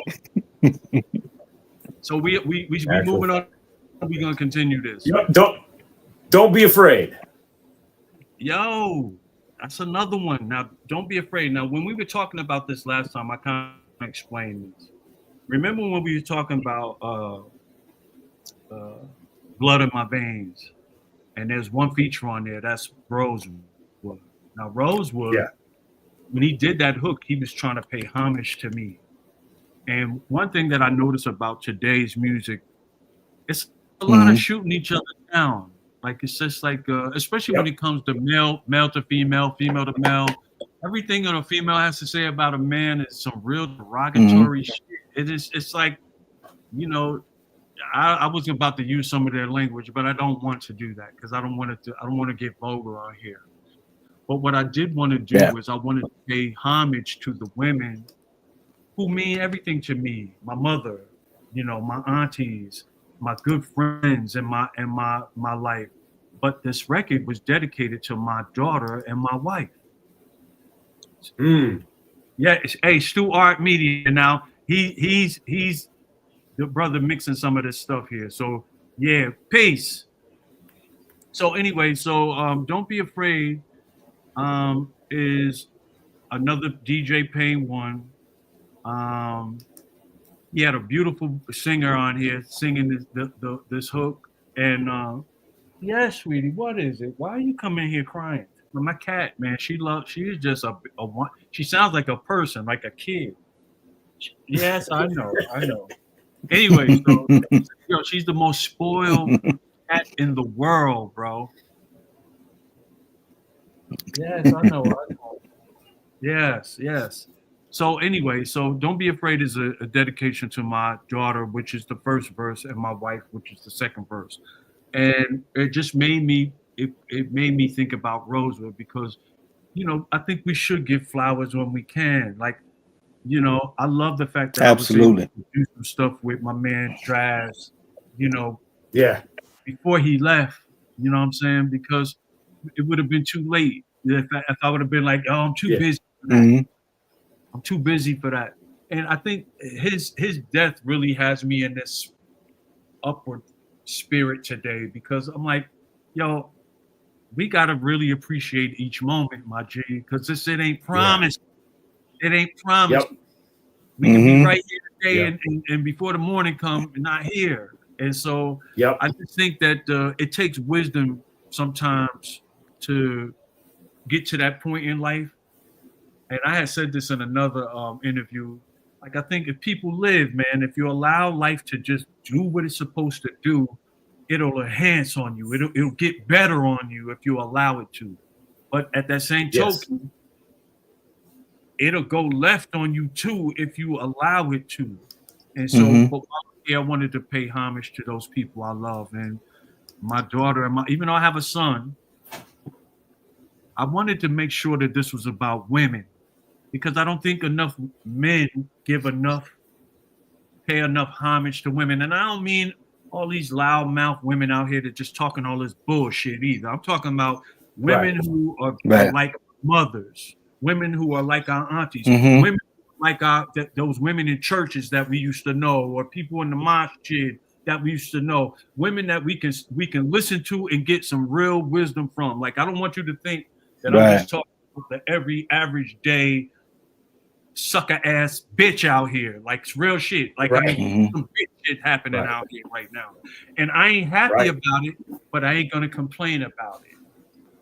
my shit. So we moving on. We're gonna continue this. Don't be afraid. Yo, that's another one. Now, don't be afraid. Now, when we were talking about this last time, I kind of explained this. Remember when we were talking about blood in my veins, and there's one feature on there that's Rosewood. Now, Rosewood, when he did that hook, he was trying to pay homage to me. And one thing that I notice about today's music, it's a lot of shooting each other down. Like it's just like, especially when it comes to male to female, female to male. Everything that a female has to say about a man is some real derogatory shit. It's like, you know, I was about to use some of their language, but I don't want to do that because I don't want to get vulgar on here. But what I did want to do is I wanted to pay homage to the women who mean everything to me. My mother, you know, my aunties, my good friends in my life. But this record was dedicated to my daughter and my wife. Yeah, hey, Stu Art Media now. He's the brother mixing some of this stuff here. So yeah, peace. So anyway, Don't Be Afraid is another DJ Payne one. He had a beautiful singer on here singing this hook. And yeah, sweetie, what is it? Why are you coming here crying? My cat, man, she's just she sounds like a person, like a kid. Yes, I know. Anyway, so she's the most spoiled cat in the world, bro. Yes, I know. Yes. So anyway, Don't Be Afraid is a dedication to my daughter, which is the first verse, and my wife, which is the second verse. And it just made me think about Rosewood because, you know, I think we should give flowers when we can. Like, you know, I love the fact that I was able to do some stuff with my man Draz, you know, before he left, you know what I'm saying? Because it would have been too late if I would have been like, oh, I'm too busy for that. I'm too busy for that. And I think his death really has me in this upward spirit today because I'm like, yo, we gotta really appreciate each moment, my G, because it ain't promised. It ain't promised. We can be right here today and before the morning come, not here. And so I just think that it takes wisdom sometimes to get to that point in life. And I had said this in another interview. Like, I think if people live, man, if you allow life to just do what it's supposed to do, it'll enhance on you. It'll get better on you if you allow it to. But at that same token, it'll go left on you too if you allow it to. And so, I wanted to pay homage to those people I love. And my daughter, and even though I have a son, I wanted to make sure that this was about women. Because I don't think enough men pay enough homage to women. And I don't mean all these loudmouth women out here that just talking all this bullshit either. I'm talking about women who are like mothers, women who are like our aunties, women like those women in churches that we used to know, or people in the masjid that we used to know, women that we can listen to and get some real wisdom from. Like, I don't want you to think that I'm just talking about the every average day sucker ass bitch out here. Like, it's real shit. Like, I mean, some bitch shit happening out here right now. And I ain't happy about it, but I ain't gonna complain about it.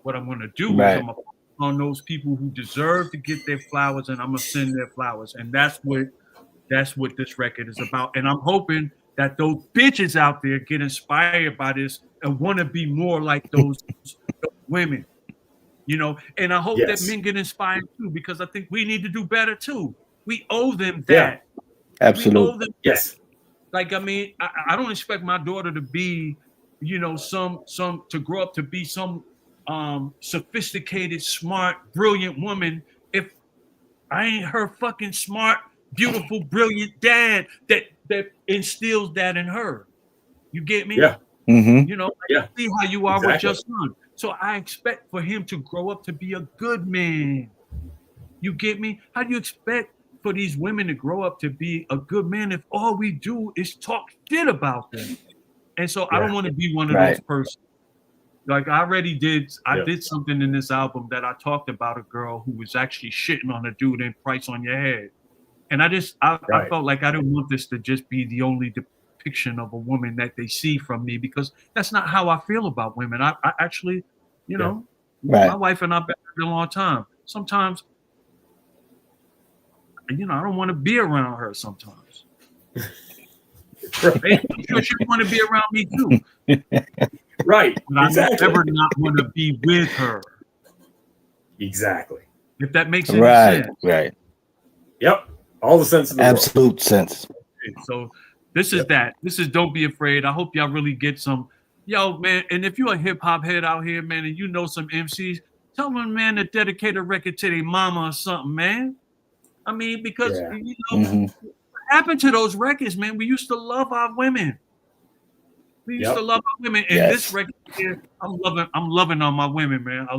What I'm gonna do is I'm gonna focus on those people who deserve to get their flowers, and I'm gonna send their flowers. And that's what this record is about. And I'm hoping that those bitches out there get inspired by this and want to be more like those women. You know, and I hope that men get inspired too, because I think we need to do better too. We owe them that. Absolutely. We owe them that. Like, I mean, I don't expect my daughter to be, you know, to grow up to be some sophisticated, smart, brilliant woman if I ain't her fucking smart, beautiful, brilliant dad that instills that in her. You get me? Yeah. You know, Yeah. I see how you are with Exactly. your son. So I expect for him to grow up to be a good man. You get me? How do you expect for these women to grow up to be a good man if all we do is talk shit about them? And so I don't want to be one of those persons. Like I already did, I did something in this album that I talked about a girl who was actually shitting on a dude in Price on Your Head. And I felt like I didn't want this to just be the only depiction of a woman that they see from me, because that's not how I feel about women. I actually, you know, my wife and I've been married a long time. Sometimes, you know, I don't want to be around her sometimes. Right. I'm sure she want to be around me too. Right. But Exactly. I never not want to be with her. Exactly. If that makes any sense. Right. Yep. All the sense in the Absolute sense. So this is that. This is Don't Be Afraid. I hope y'all really get some. Yo, man, and if you're a hip hop head out here, man, and you know some MCs, tell them, man, to dedicate a record to their mama or something, man. I mean, because you know, what happened to those records, man? We used to love our women. We used to love our women. And this record here, I'm loving on my women, man. I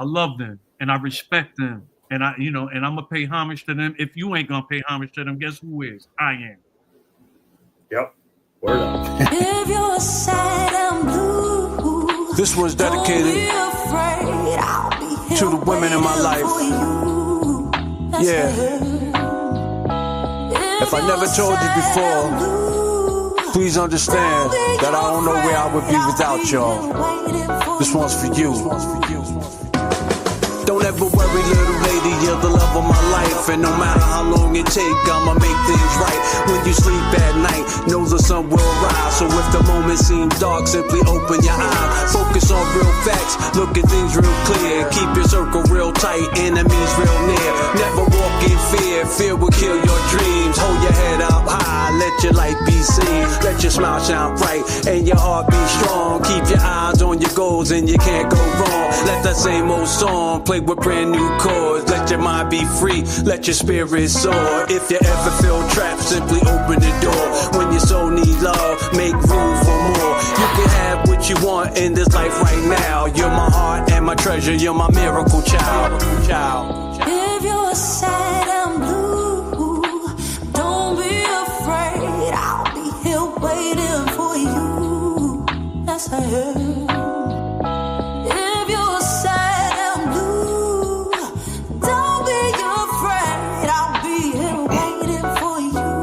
love them and I respect them. And I'm gonna pay homage to them. If you ain't gonna pay homage to them, guess who is? I am. Yep. Word up. If you're sad and blue, this was dedicated to the women in my life. Yeah. If I never told you before, please understand that I don't know where I would be without y'all. This one's for you. Don't ever worry, little lady, you're the love of my life. And no matter how long it take, I'ma make things right. When you sleep at night, know the sun will rise. So if the moment seems dark, simply open your eyes. Focus on real facts, look at things real clear. Keep your circle real tight, enemies real near. Never walk in fear, fear will kill your dreams. Hold your head up high, let your light be seen. Let your smile shine bright, and your heart be strong. Keep your eyes on your goals, and you can't go wrong. Let that same old song play with brand new chords. Let your mind be free, let your spirit soar. If you ever feel trapped, simply open the door. When your soul needs love, make room for more. You can have what you want in this life right now. You're my heart and my treasure, you're my miracle child. if you're sad and blue, don't be afraid. I'll be here waiting for you. Yes, I am. If you're sad and blue, don't be afraid. I'll be here waiting for you.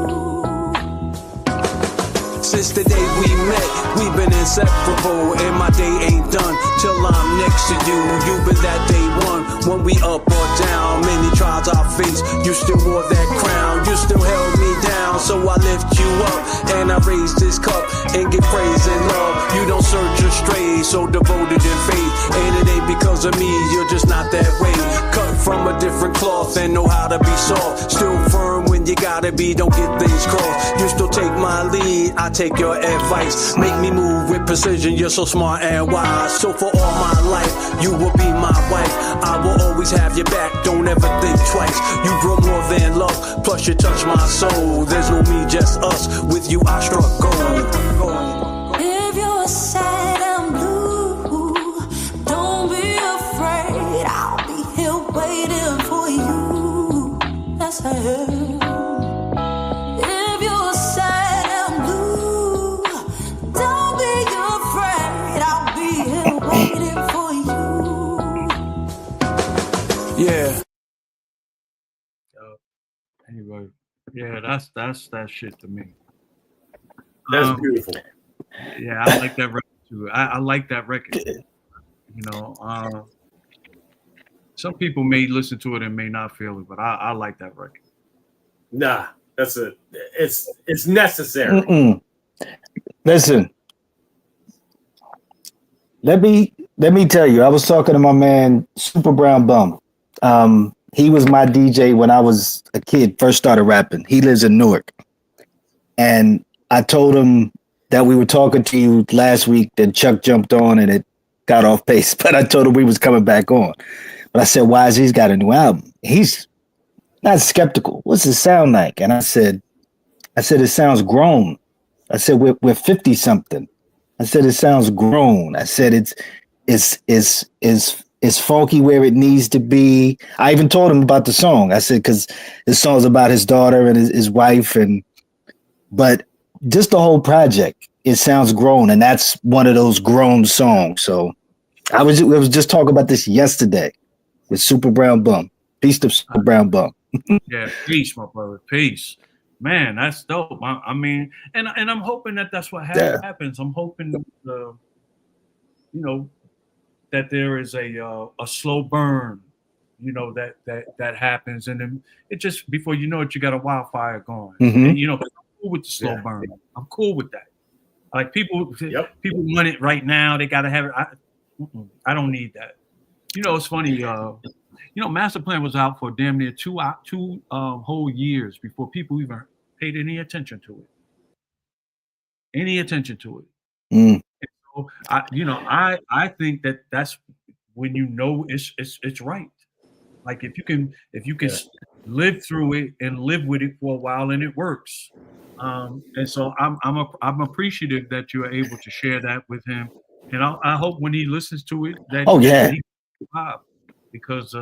Since the day we met, we've been inseparable. And my day ain't done till I'm next to you. You've been that day one, when we up or down. Many trials I faced, you still wore that crown. You still held me down, so I lift you up. And I raise this cup and give praise and love. You don't search or stray, so devoted in faith. And it ain't because of me, you're just not that way. Cut from a different cloth and know how to be soft. Still firm when you gotta be, don't get things crossed. You still take my lead, I take your advice. Make me move with precision, you're so smart and wise. So for all my life, you will be my wife. I will always have your back, don't ever think twice. You grow more than love, plus you touch my soul. There's no me, just us, with you I struck gold. If you're sad and blue, don't be afraid. I'll be here waiting for you. Yes, I am. If you're sad and blue, don't be afraid. I'll be here waiting for you. Yeah. Anyway, yeah, that's that shit to me. That's beautiful. Yeah, I like that record too. I like that record. You know, some people may listen to it and may not feel it, but I like that record. Nah, that's it. It's necessary. Listen, let me tell you. I was talking to my man Super Brown Bum. He was my DJ when I was a kid, first started rapping. He lives in Newark, and I told him that we were talking to you last week. Then Chuck jumped on and it got off pace. But I told him we was coming back on. But I said, "Why has he got a new album?" He's not skeptical. What's it sound like? And I said, it sounds grown. I said, we're 50 something. I said it sounds grown. I said it's funky where it needs to be. I even told him about the song. I said because the song's about his daughter and his wife, but just the whole project, it sounds grown, and that's one of those grown songs. So I was just talking about this yesterday with Super Brown Bum. Peace to Super Brown Bum. Yeah, peace, my brother. Peace. Man, that's dope. I mean, and I'm hoping that's what happens. I'm hoping, that there is a slow burn, that happens, and then it just before you know it, you got a wildfire going. Mm-hmm. And, I'm cool with the slow burn. I'm cool with that. Like people want it right now. They got to have it. I don't need that. It's funny. Master Plan was out for damn near two whole years before people even paid any attention to it. Mm. So I think that's when it's right. Like if you can live through it and live with it for a while and it works. And so I'm appreciative that you are able to share that with him, and I hope when he listens to it that he because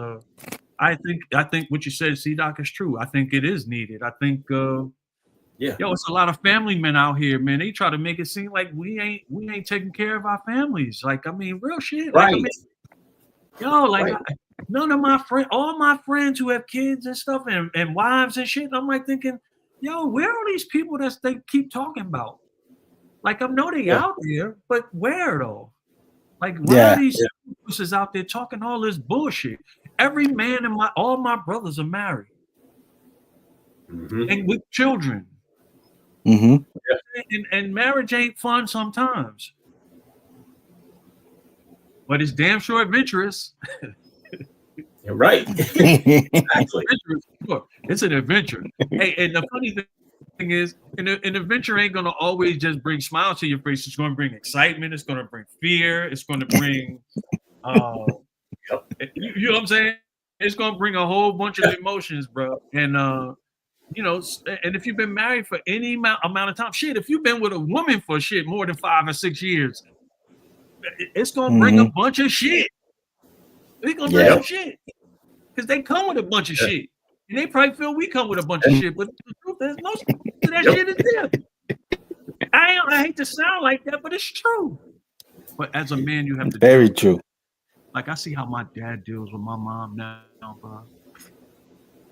I think what you said, C-Doc, is true. I think it is needed. I think it's a lot of family men out here, man. They try to make it seem like we ain't taking care of our families. Like, I mean, real shit. Right. None of my friends, all my friends who have kids and stuff and wives and shit, I'm like thinking, where are these people that they keep talking about? Like, I know they out there, but where though? Like, why are these pussies out there talking all this bullshit? Every man in all my brothers are married and with children. Mm-hmm. And marriage ain't fun sometimes, but it's damn sure adventurous. You're right. Exactly. It's an adventure. Hey, and the funny thing is, an adventure ain't gonna always just bring smiles to your face. It's gonna bring excitement. It's gonna bring fear. It's gonna bring, you know what I'm saying? It's gonna bring a whole bunch of emotions, bro. And and if you've been married for any amount of time, shit, if you've been with a woman for shit more than 5 or 6 years, it's gonna bring a bunch of shit. It's gonna bring some shit because they come with a bunch of shit. And they probably feel we come with a bunch of shit, but the truth is most of that shit is there. I hate to sound like that, but it's true. But as a man, you have to very true. Like I see how my dad deals with my mom now, bro.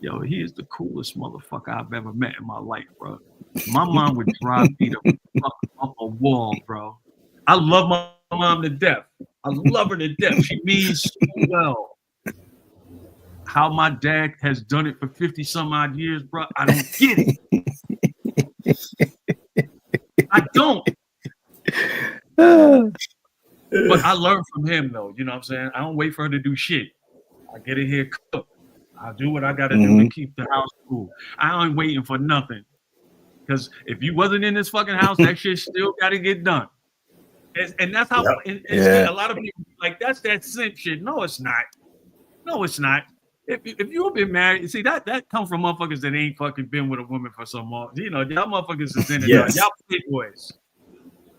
Yo, he is the coolest motherfucker I've ever met in my life, bro. My mom would drive me the fuck up a wall, bro. I love my mom to death. I love her to death. She means so well. How my dad has done it for 50 some odd years, bro, I don't get it. I don't. But I learned from him, though. You know what I'm saying? I don't wait for her to do shit. I get in here, cook. I do what I got to do to keep the house cool. I ain't waiting for nothing. Because if you wasn't in this fucking house, that shit still got to get done. And that's how a lot of people like, that's that simp shit. No, it's not. No, it's not. If you've been married, see that comes from motherfuckers that ain't fucking been with a woman for some more. Y'all motherfuckers is in it. Y'all playboys.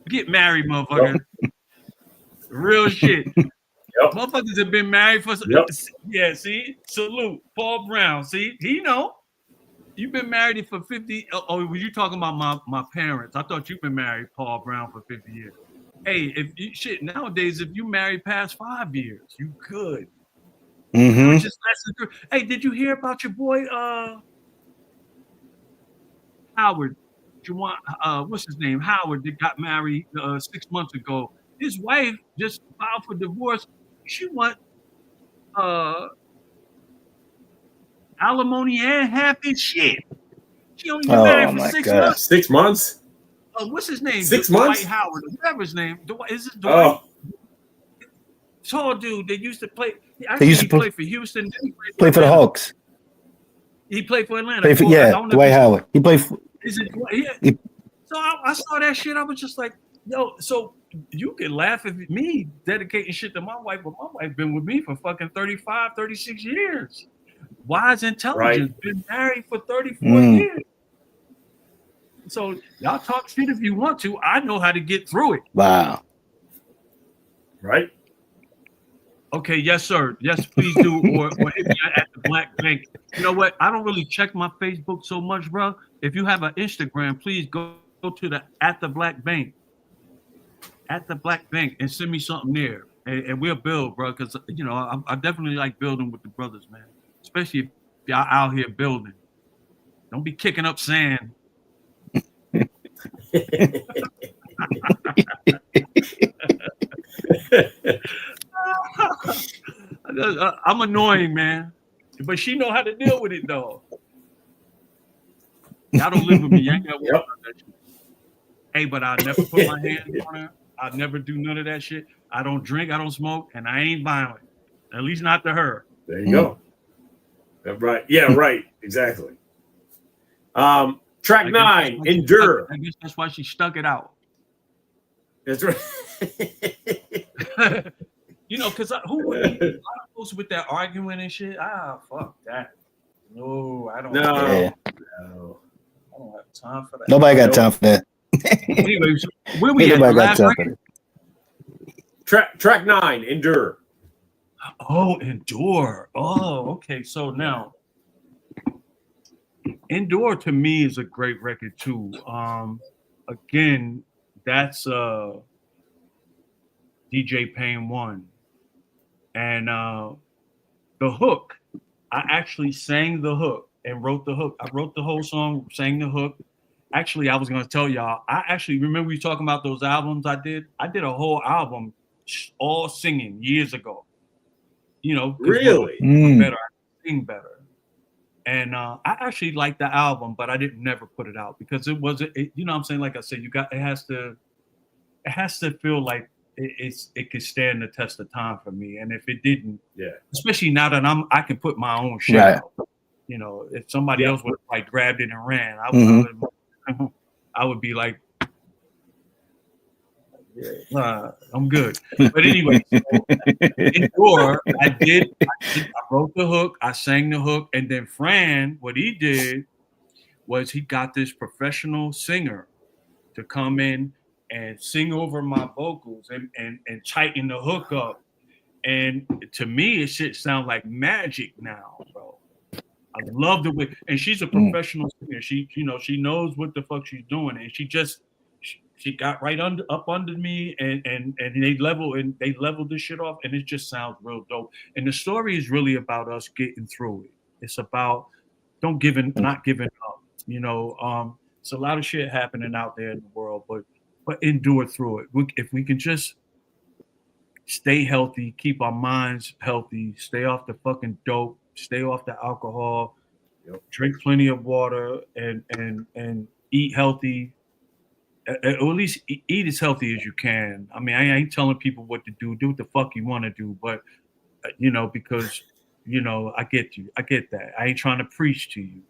Get married, motherfucker. Real shit. Motherfuckers have been married for see? Salute. Paul Brown. See, you've been married for 50. Oh, were you talking about my parents? I thought you've been married, Paul Brown, for 50 years. Hey, nowadays, if you married past 5 years, you could. Mm-hmm. Hey, did you hear about your boy Howard? What's his name? Howard that got married 6 months ago. His wife just filed for divorce. She want alimony and half his shit. She only been married for 6 months. 6 months? What's his name? 6 months? Dwight Howard, whatever his name. Is it Dwight? Tall dude that used to play. He played for Houston. Played for the Hawks. He played for Atlanta. Dwight Howard. He played for. Is it? So I saw that shit. I was just like, yo. So you can laugh at me dedicating shit to my wife, but my wife been with me for fucking 35, 36 years. Wise intelligence. Been married for 34 years. So y'all talk shit if you want to. I know how to get through it. Wow. Right? Okay, yes, sir. Yes, please do. Or hit me at the Black Bank. You know what? I don't really check my Facebook so much, bro. If you have an Instagram, please go to the at the Black Bank. At the Black Bank and send me something there. And we'll build, bro. Because you know, I definitely like building with the brothers, man. Especially if y'all out here building. Don't be kicking up sand. I'm annoying, man, but she know how to deal with it, though. Y'all don't live with me. You ain't got to worry about that shit. Hey, but I never put my hands on her. I never do none of that shit. I don't drink, I don't smoke, and I ain't violent. At least not to her. There you go. Right. Yeah, right. Exactly. Track 9, Endure. I guess that's why she stuck it out. That's right. You know, because who would be with that arguing and shit? Fuck that. No, I don't. No. Yeah. No. I don't have time for that. Nobody got time for that. Anyways, where we at? Nobody got time for that. Track 9, Endure. Oh, Endure. Oh, okay. So now, Endure to me is a great record too. Again, that's DJ Payne 1. And the hook, I actually sang the hook and wrote the hook. I wrote the whole song, sang the hook. Actually, I was going to tell y'all, I actually remember you talking about those albums I did. I did a whole album all singing years ago. You know, really? Better, I sing better. And I actually liked the album, but I didn't never put it out because it wasn't, you know what I'm saying? Like I said, it has to feel like it could stand the test of time for me. And if it didn't, especially now that I can put my own shit out. You know, if somebody else would have like grabbed it and ran, I would be like, I'm good. But anyway, so Endure, I wrote the hook, I sang the hook, and then Fran, what he did was he got this professional singer to come in and sing over my vocals and tighten the hook up. And to me, it shit sound like magic now, bro. I love the way, and she's a professional singer. She knows what the fuck she's doing, and she got right up under me, and they leveled this shit off, and it just sounds real dope. And the story is really about us getting through it. It's about not giving up. You know, it's a lot of shit happening out there in the world, but endure through it. If we can just stay healthy, keep our minds healthy, stay off the fucking dope, stay off the alcohol, drink plenty of water, and eat healthy. Or at least eat as healthy as you can. I mean, I ain't telling people what to do. Do what the fuck you want to do, but because I get you. I get that. I ain't trying to preach to you,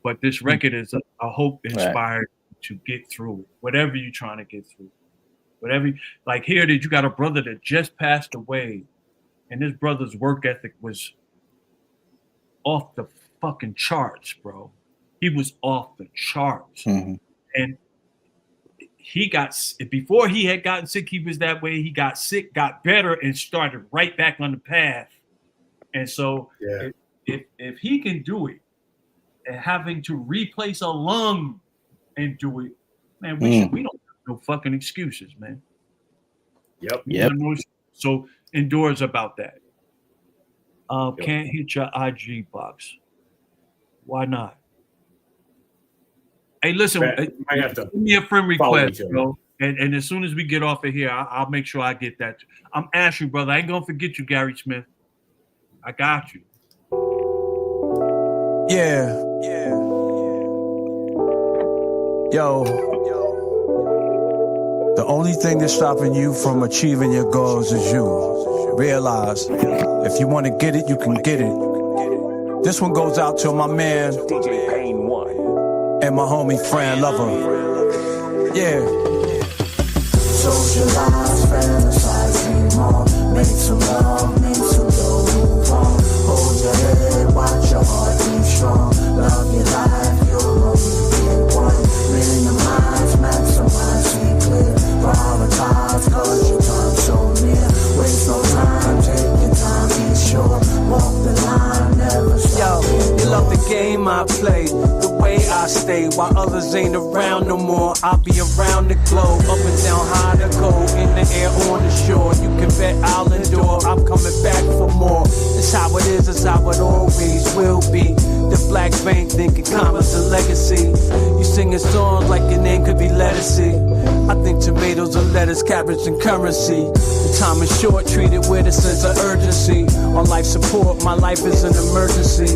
but this record is I hope inspired to get through it. Whatever you're trying to get through, like here that you got a brother that just passed away, and this brother's work ethic was off the fucking charts, bro. He was off the charts, and he got, before he had gotten sick, he was that way. He got sick, got better, and started right back on the path. And so if he can do it, and having to replace a lung and do it, man, we don't have no fucking excuses, man. Yep. So Endure is about that. Can't hit your IG box. Why not? Hey, listen, I have to give me a friend request, bro. And as soon as we get off of here, I'll make sure I get that. I'm asking, brother. I ain't gonna forget you, Gary Smith. I got you. Yeah. Yo. The only thing that's stopping you from achieving your goals is you. Realize, if you want to get it, you can get it. This one goes out to my man, DJ Payne 1, and my homie Fran Lover. Yeah. Socialize, fantasize more. Make some love, need to go move on. Hold your head, watch your heart be strong. Love your life, you'll only get one. Million my play, the way I stay, while others ain't around no more. I'll be around the globe, up and down, high to go, in the air, on the shore. You can bet I'll endure, I'm coming back for more. It's how it is, it's how it always will be. The black vein thinking commerce and legacy. You singing songs like your name could be lettucey. I think tomatoes are lettuce, cabbage, and currency. The time is short, treated with a sense of urgency. On life support, my life is an emergency.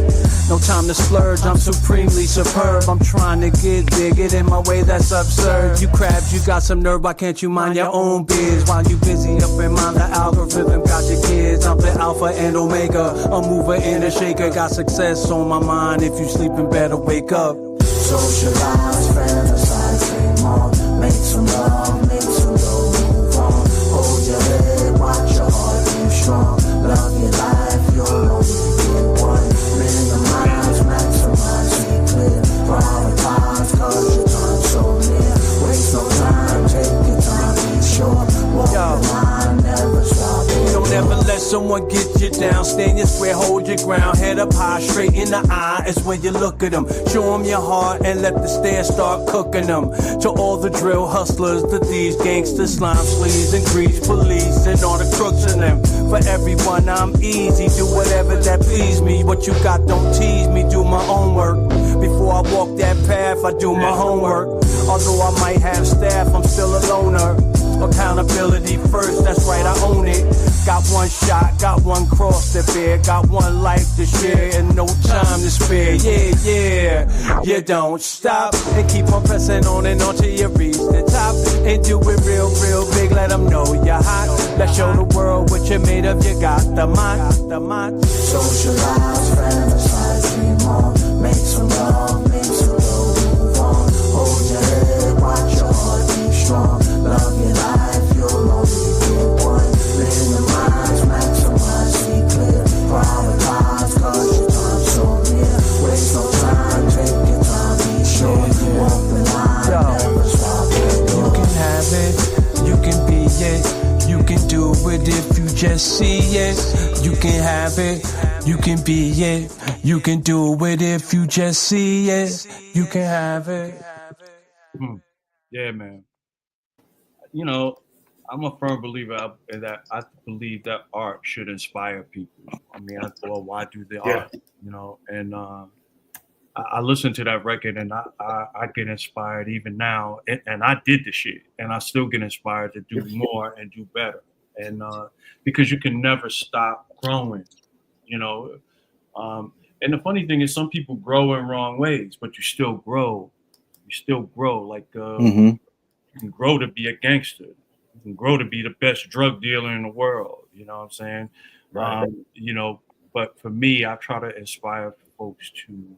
No time to splurge, I'm supremely superb. I'm trying to get big, get in my way, that's absurd. You crabs, you got some nerve, why can't you mind your own biz? While you busy up in mind the algorithm, got your kids. I'm the alpha and omega, a mover and a shaker. Got success on my mind, if you sleeping better wake up. Socialize, fantasize, dream on. Make some love, make some dough, move on. Hold your head, watch your heart be strong. Love your life, you'll only get one. Minimize, maximize, be clear. Prioritize, cause your time's so near. Waste no time, take your time, be sure. Walk the line, never stop. Don't ever let someone get you down. Stand your square, hold your ground. Head up high, straight in the eye is when you look at them. Show them your heart and let the stairs start cooking them. To all the drill hustlers, the thieves, gangsters, slime sleeves, and grease police, and all the crooks in them. For everyone, I'm easy. Do whatever that please me. What you got, don't tease me. Do my own work. Before I walk that path, I do my homework. Although I might have staff, I'm still a loner. Accountability first, that's right, I own it. Got one shot, got one cross to bear, got one life to share, and no time to spare. Yeah, yeah, you don't stop and keep on pressing on and on till you reach the top. And do it real, real big, let them know you're hot. Let's show the world what you're made of, you got the mind. Socialize, fantasize, dream on. Make some love, make some love, move on. Hold your head, watch your heart be strong. Love your life, you'll only get one. Minimize, maximize, be clear. Prioritize, cause your time's so near. Waste no time, take your time, be sure. Walk the line, never stop. You can have it, you can be it. You can do it if you just see it. You can have it, you can be it. You can do it if you just see it. You can have it. Yeah, man. You know, I'm a firm believer that I believe that art should inspire people. I mean, why do the art? You know, and I listen to that record and I get inspired even now. And I did the shit, and I still get inspired to do more and do better. And because you can never stop growing, you know. And the funny thing is, some people grow in wrong ways, but you still grow. You still grow. Like you can grow to be a gangster. You can grow to be the best drug dealer in the world. You know what I'm saying? Right. You know, but for me, I try to inspire folks to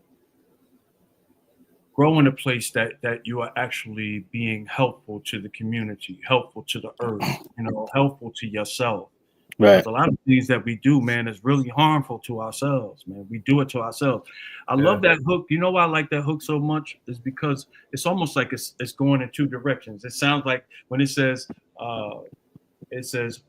grow in a place that you are actually being helpful to the community, helpful to the earth, you know, helpful to yourself. Right. Because a lot of things that we do, man, is really harmful to ourselves, man. We do it to ourselves. I love that hook. You know why I like that hook so much? Is because it's almost like it's going in two directions. It sounds like when it says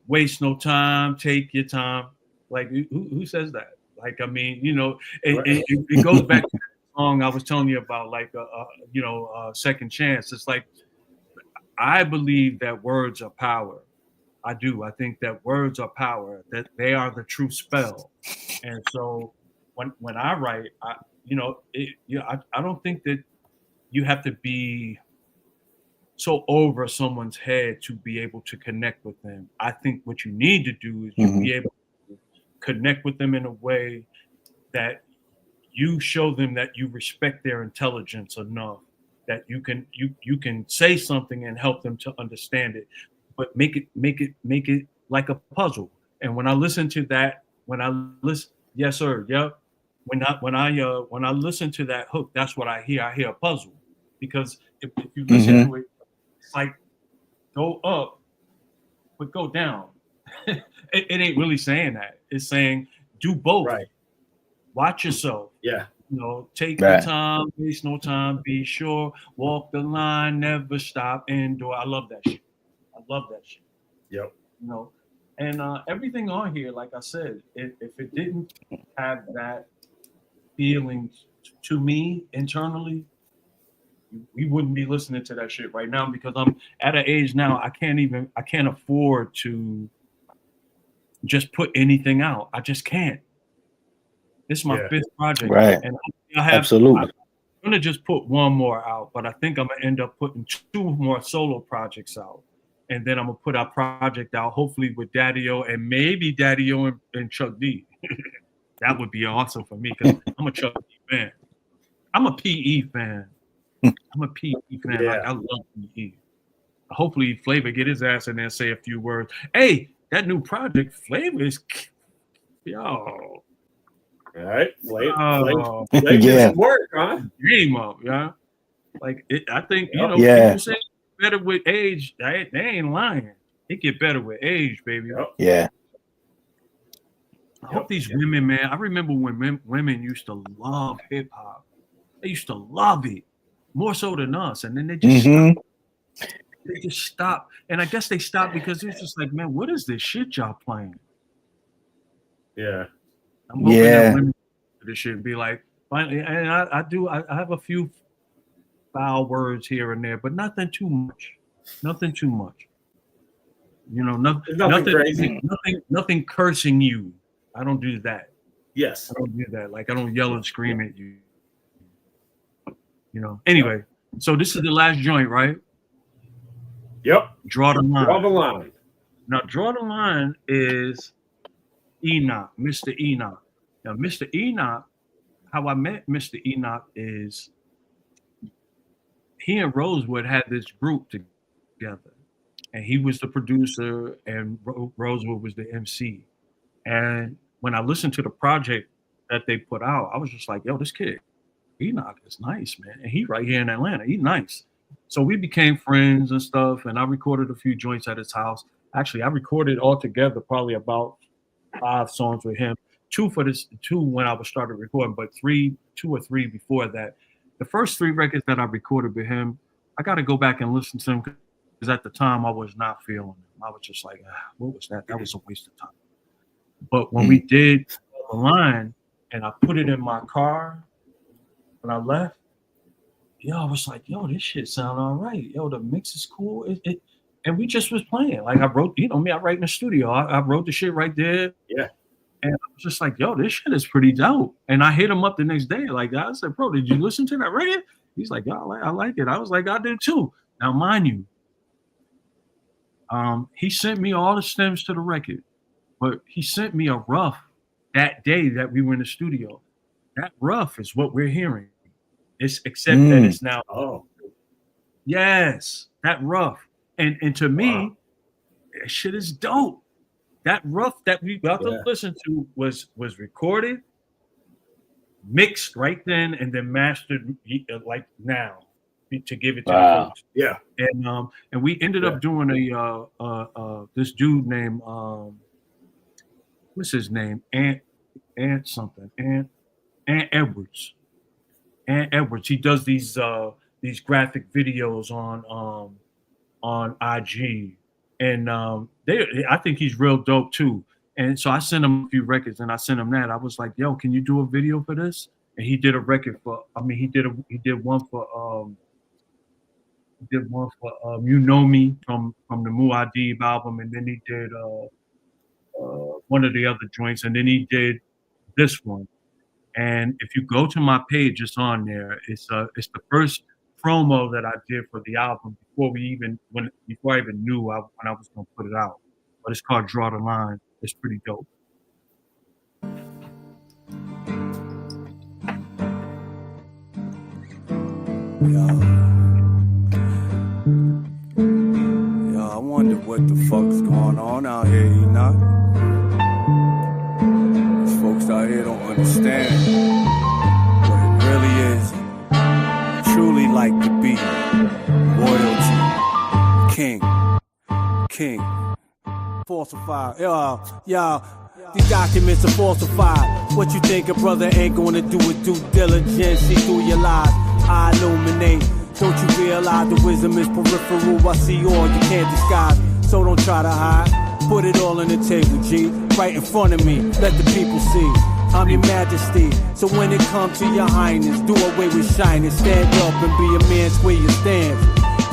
waste no time, take your time. Like who says that? Like, I mean, you know, it goes back to the song I was telling you about, like Second Chance. It's like, I believe that words are power. I do. I think that words are power, that they are the true spell. And so when I write, I don't think that you have to be so over someone's head to be able to connect with them. I think what you need to do is you be able to connect with them in a way that you show them that you respect their intelligence enough that you can say something and help them to understand it. But make it like a puzzle. And when I listen to that, yes sir, yep. When I listen to that hook, that's what I hear. I hear a puzzle, because if you listen to it, it's like go up, but go down. it ain't really saying that. It's saying do both. Right. Watch yourself. Yeah. You know, take your time, waste no time, be sure, walk the line, never stop, endure. I love that shit. I love that shit. Yep. You know, and everything on here, like I said, if it didn't have that feeling to me internally, we wouldn't be listening to that shit right now because I'm at an age now I can't afford to just put anything out. I just can't. This is my 5th project, right? And I'm gonna just put one more out, but I think I'm gonna end up putting 2 more solo projects out, and then I'm gonna put our project out hopefully with Daddy-O and maybe Daddy-O and Chuck D. That would be awesome for me because I'm a Chuck D fan. I'm a PE fan. I'm a PE fan. Yeah. Like, I love PE. Hopefully Flavor get his ass in there and say a few words. Hey, that new project, Flavor is yo. All right, Oh, Flavor yeah. some work, huh? Game up, yeah. Like I think people say better with age. They ain't lying. It get better with age, baby. Yeah. I hope these women, man. I remember when women used to love hip hop. They used to love it more so than us, and then they just stopped. They just stopped, and I guess they stopped because it's just like, man, what is this shit y'all playing? Yeah. I'm hoping that women do this shit and be like, finally, and I have a few foul words here and there, but nothing too much. Nothing too much. You know, nothing crazy. Nothing cursing you. I don't do that. Yes. I don't do that. Like, I don't yell and scream at you. You know. Anyway, so this is the last joint, right? Yep. Draw the line. Draw the line. Now, Draw the Line is Enoch, Mr. Enoch. Now, Mr. Enoch, how I met Mr. Enoch is he and Rosewood had this group together, and he was the producer, and Rosewood was the MC. And when I listened to the project that they put out, I was just like, yo, this kid, Enoch is nice, man. And he right here in Atlanta. He's nice. So we became friends and stuff, and I recorded a few joints at his house. Actually, I recorded altogether probably about 5 songs with him. 2 when I was started recording, but 2 or 3 before that. The first 3 records that I recorded with him, I got to go back and listen to them because at the time I was not feeling them. I was just like, what was that? That was a waste of time. But when we did the line and I put it in my car when I left, I was like, yo, this shit sound all right. Yo, the mix is cool. And we just was playing. Like I wrote, me, I write in the studio. I wrote the shit right there. Yeah. And I was just like, yo, this shit is pretty dope. And I hit him up the next day. Like, I said, bro, did you listen to that record? He's like, yeah, I like it. I was like, I did too. Now, mind you, he sent me all the stems to the record, but he sent me a rough that day that we were in the studio. That rough is what we're hearing. It's except that it's now. Oh, yes, that rough. And to me, that shit is dope. That rough that we about to listen to was recorded, mixed right then, and then mastered like now to give it to the folks. Yeah. And we ended up doing a this dude named what's his name? Ant Edwards. Ant Edwards. He does these graphic videos on IG, and I think he's real dope too. And so I sent him a few records, and I sent him that. I was like, "Yo, can you do a video for this?" And he did a record for. I mean, he did one for You Know Me from the Muad'Dib album, and then he did one of the other joints, and then he did this one. And if you go to my page, it's on there. It's the first promo that I did for the album before I even knew when I was gonna put it out. But it's called Draw the Line. It's pretty dope. Yo, I wonder what the fuck's going on out here, Enoch. These folks out here don't understand what it really is. Truly like to be royalty, king, falsified. Yo, these documents are falsified. What you think a brother ain't gonna do with due diligence? See through your lies, I illuminate. Don't you realize the wisdom is peripheral? I see all you can't disguise, so don't try to hide. Put it all on the table, G, right in front of me. Let the people see. I'm your majesty. So when it comes to your highness, do away with shyness. Stand up and be a man, square your stance.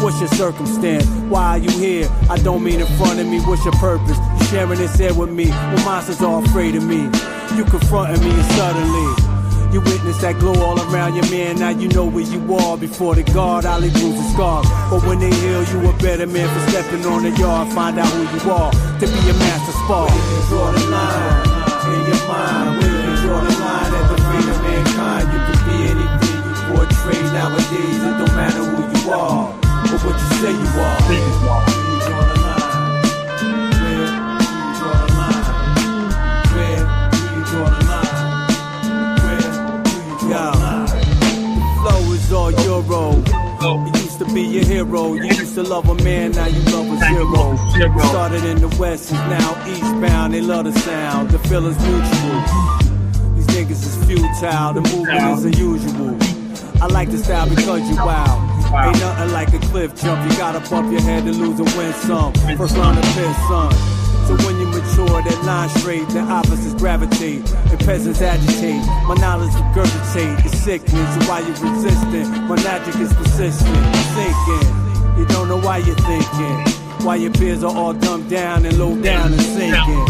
What's your circumstance? Why are you here? I don't mean in front of me. What's your purpose? You sharing this air with me when monsters are afraid of me. You confronting me and suddenly you witness that glow all around your man. Now you know where you are. Before the guard, I'll leave bruises and scars. But when they heal, you a better man for stepping on the yard. Find out who you are to be a master spar. Where you draw the line in your mind? Where you draw the line at the fate of mankind? You can be anything you portray nowadays. It don't matter who you are or what you say you are. Where you draw the line? Where you draw the line? Where you draw the line? All Euro. You used to be a hero. You used to love a man, now you love a zero. Started in the west, is now eastbound. They love the sound, the feeling's mutual. These niggas is futile, the movement is unusual. I like the style because you wow. Ain't nothing like a cliff jump. You gotta bump your head to lose and win some. First round of piss, son. So when you mature, that line straight, the opposites gravitate, the peasants agitate. My knowledge regurgitate, it's sickening. So why you resisting? My magic is persistent, it's sinking. You don't know why you're thinking. Why your peers are all dumbed down and low down and sinking.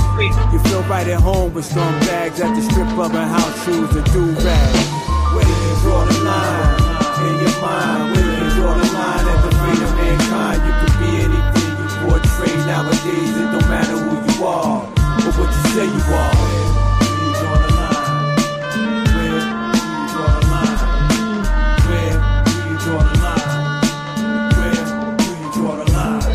You feel right at home with storm bags at the strip club and house shoes and do-rags. Where do you draw the line in your mind? Where do you draw the line at the fate of mankind? You could be anything you portray nowadays. It don't matter who you are or what you say you are. Where do you draw the line? Where do you draw the line? Where do you draw the line? Where do you draw the line?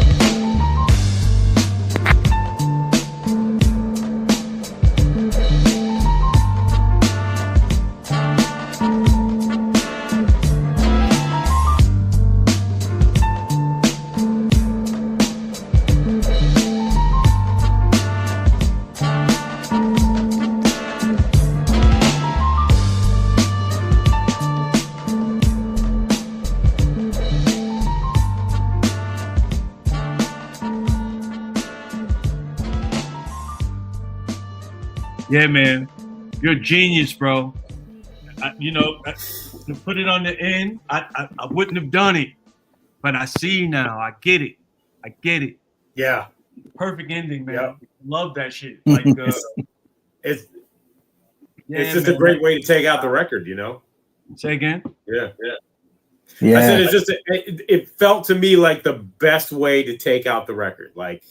Yeah, man, you're a genius, bro. To put it on the end, I wouldn't have done it, but I see now. I get it. Yeah, perfect ending, man. Yep. Love that shit. Like, it's just a great way to take out the record, you know. Say again. Yeah. Yeah. I said it's just it felt to me like the best way to take out the record. Like,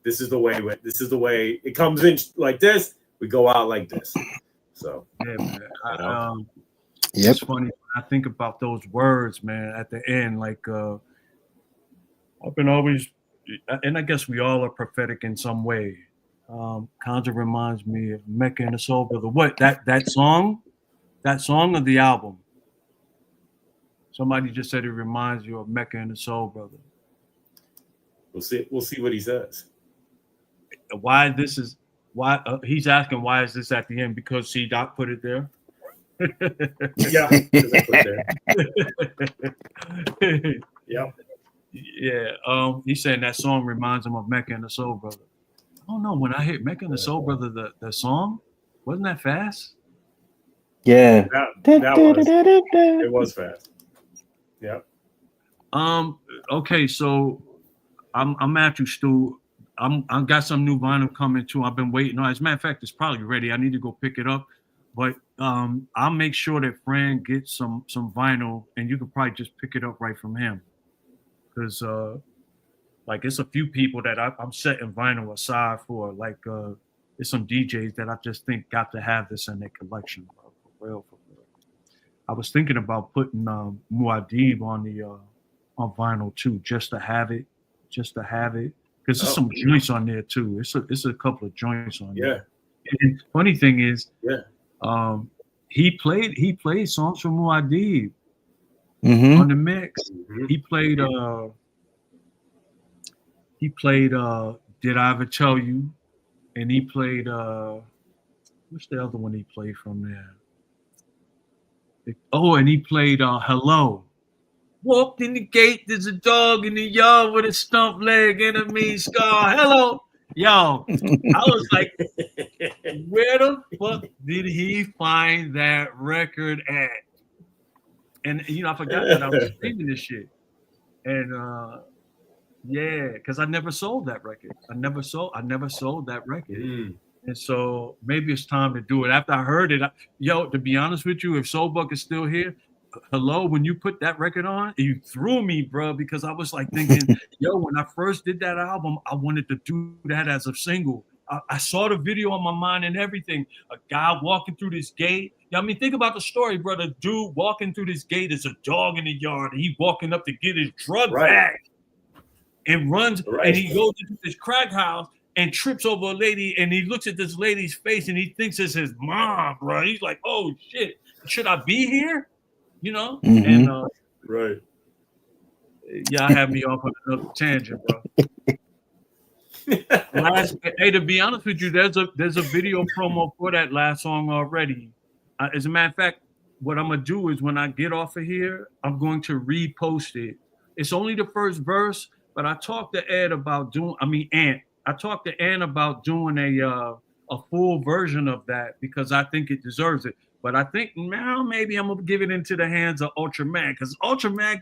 this is the way it comes in like this. We go out like this. So yeah, man. Yep. It's funny. I think about those words, man, at the end. Like, I've been always, and I guess we all are prophetic in some way. Conjure reminds me of Mecca and the Soul Brother. What that song of the album? Somebody just said it reminds you of Mecca and the Soul Brother. We'll see what he says. He's asking why is this at the end? Because Doc put it there. Yeah, because I put it there. Yep. Yeah. He's saying that song reminds him of Mecca and the Soul Brother. I don't know. When I hit Mecca and the Soul Brother, the song wasn't that fast? Yeah. It was fast. Yep. Okay, so I'm at you, Stu. I got some new vinyl coming too. I've been waiting on. As a matter of fact, it's probably ready. I need to go pick it up. But I'll make sure that Fran gets some vinyl, and you can probably just pick it up right from him. Because like it's a few people that I'm setting vinyl aside for. Like there's some DJs that I just think got to have this in their collection, bro. For real. I was thinking about putting Muad'Dib on the on vinyl too, just to have it. Because there's some joints on there too. It's a couple of joints on there. And funny thing is, he played songs from Muad'Dib on the mix. Mm-hmm. He played Did I Ever Tell You? And he played what's the other one he played from there? And he played Hello. Walked in the gate, there's a dog in the yard with a stump leg and a mean scar. Hello. Yo, I was like, Where the fuck did he find that record at? And I forgot that I was streaming this shit. And yeah, because I never sold that record. I never sold that record. And so maybe it's time to do it. After I heard it, to be honest with you, if Soulbuck is still here, hello, when you put that record on, you threw me, bro, because I was like thinking, when I first did that album, I wanted to do that as a single. I saw the video on my mind and everything. A guy walking through this gate. Think about the story, brother. Dude walking through this gate, there's a dog in the yard, and he walking up to get his drug bag and runs, and he goes into this crack house and trips over a lady, and he looks at this lady's face, and he thinks it's his mom, bro. He's like, oh, shit, should I be here? And y'all had me off on another tangent, bro. To be honest with you, there's a video promo for that last song already. As a matter of fact, what I'm gonna do is when I get off of here, I'm going to repost it. It's only the first verse, but I talked to Ant about doing a full version of that because I think it deserves it. But I think now maybe I'm gonna give it into the hands of Ultraman because Ultraman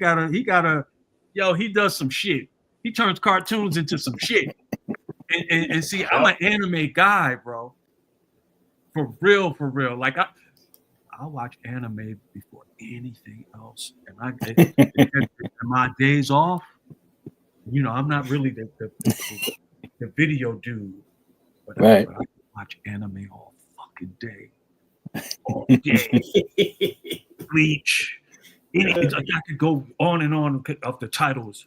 he does some shit. He turns cartoons into some shit. And see, I'm an anime guy, bro. For real. Like I watch anime before anything else. And my days off, I'm not really the video dude. But I watch anime all fucking day. All day. Bleach. I could go on and on of the titles.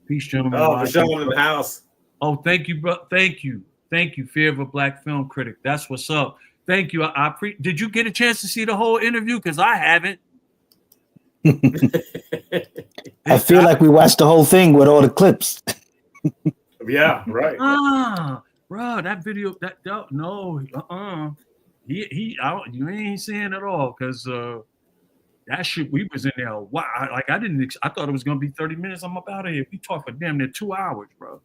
Peace, gentlemen. Oh, Michelle in the house. Oh, thank you, bro. Thank you. Fear of a Black Film Critic. That's what's up. Thank you. Did you get a chance to see the whole interview? Because I haven't. I feel like we watched the whole thing with all the clips. Yeah, right. Bro, that video. You ain't seeing it all because that shit. We was in there. Wow, like I thought it was gonna be 30 minutes. I'm up out of here. We talked for damn near 2 hours, bro.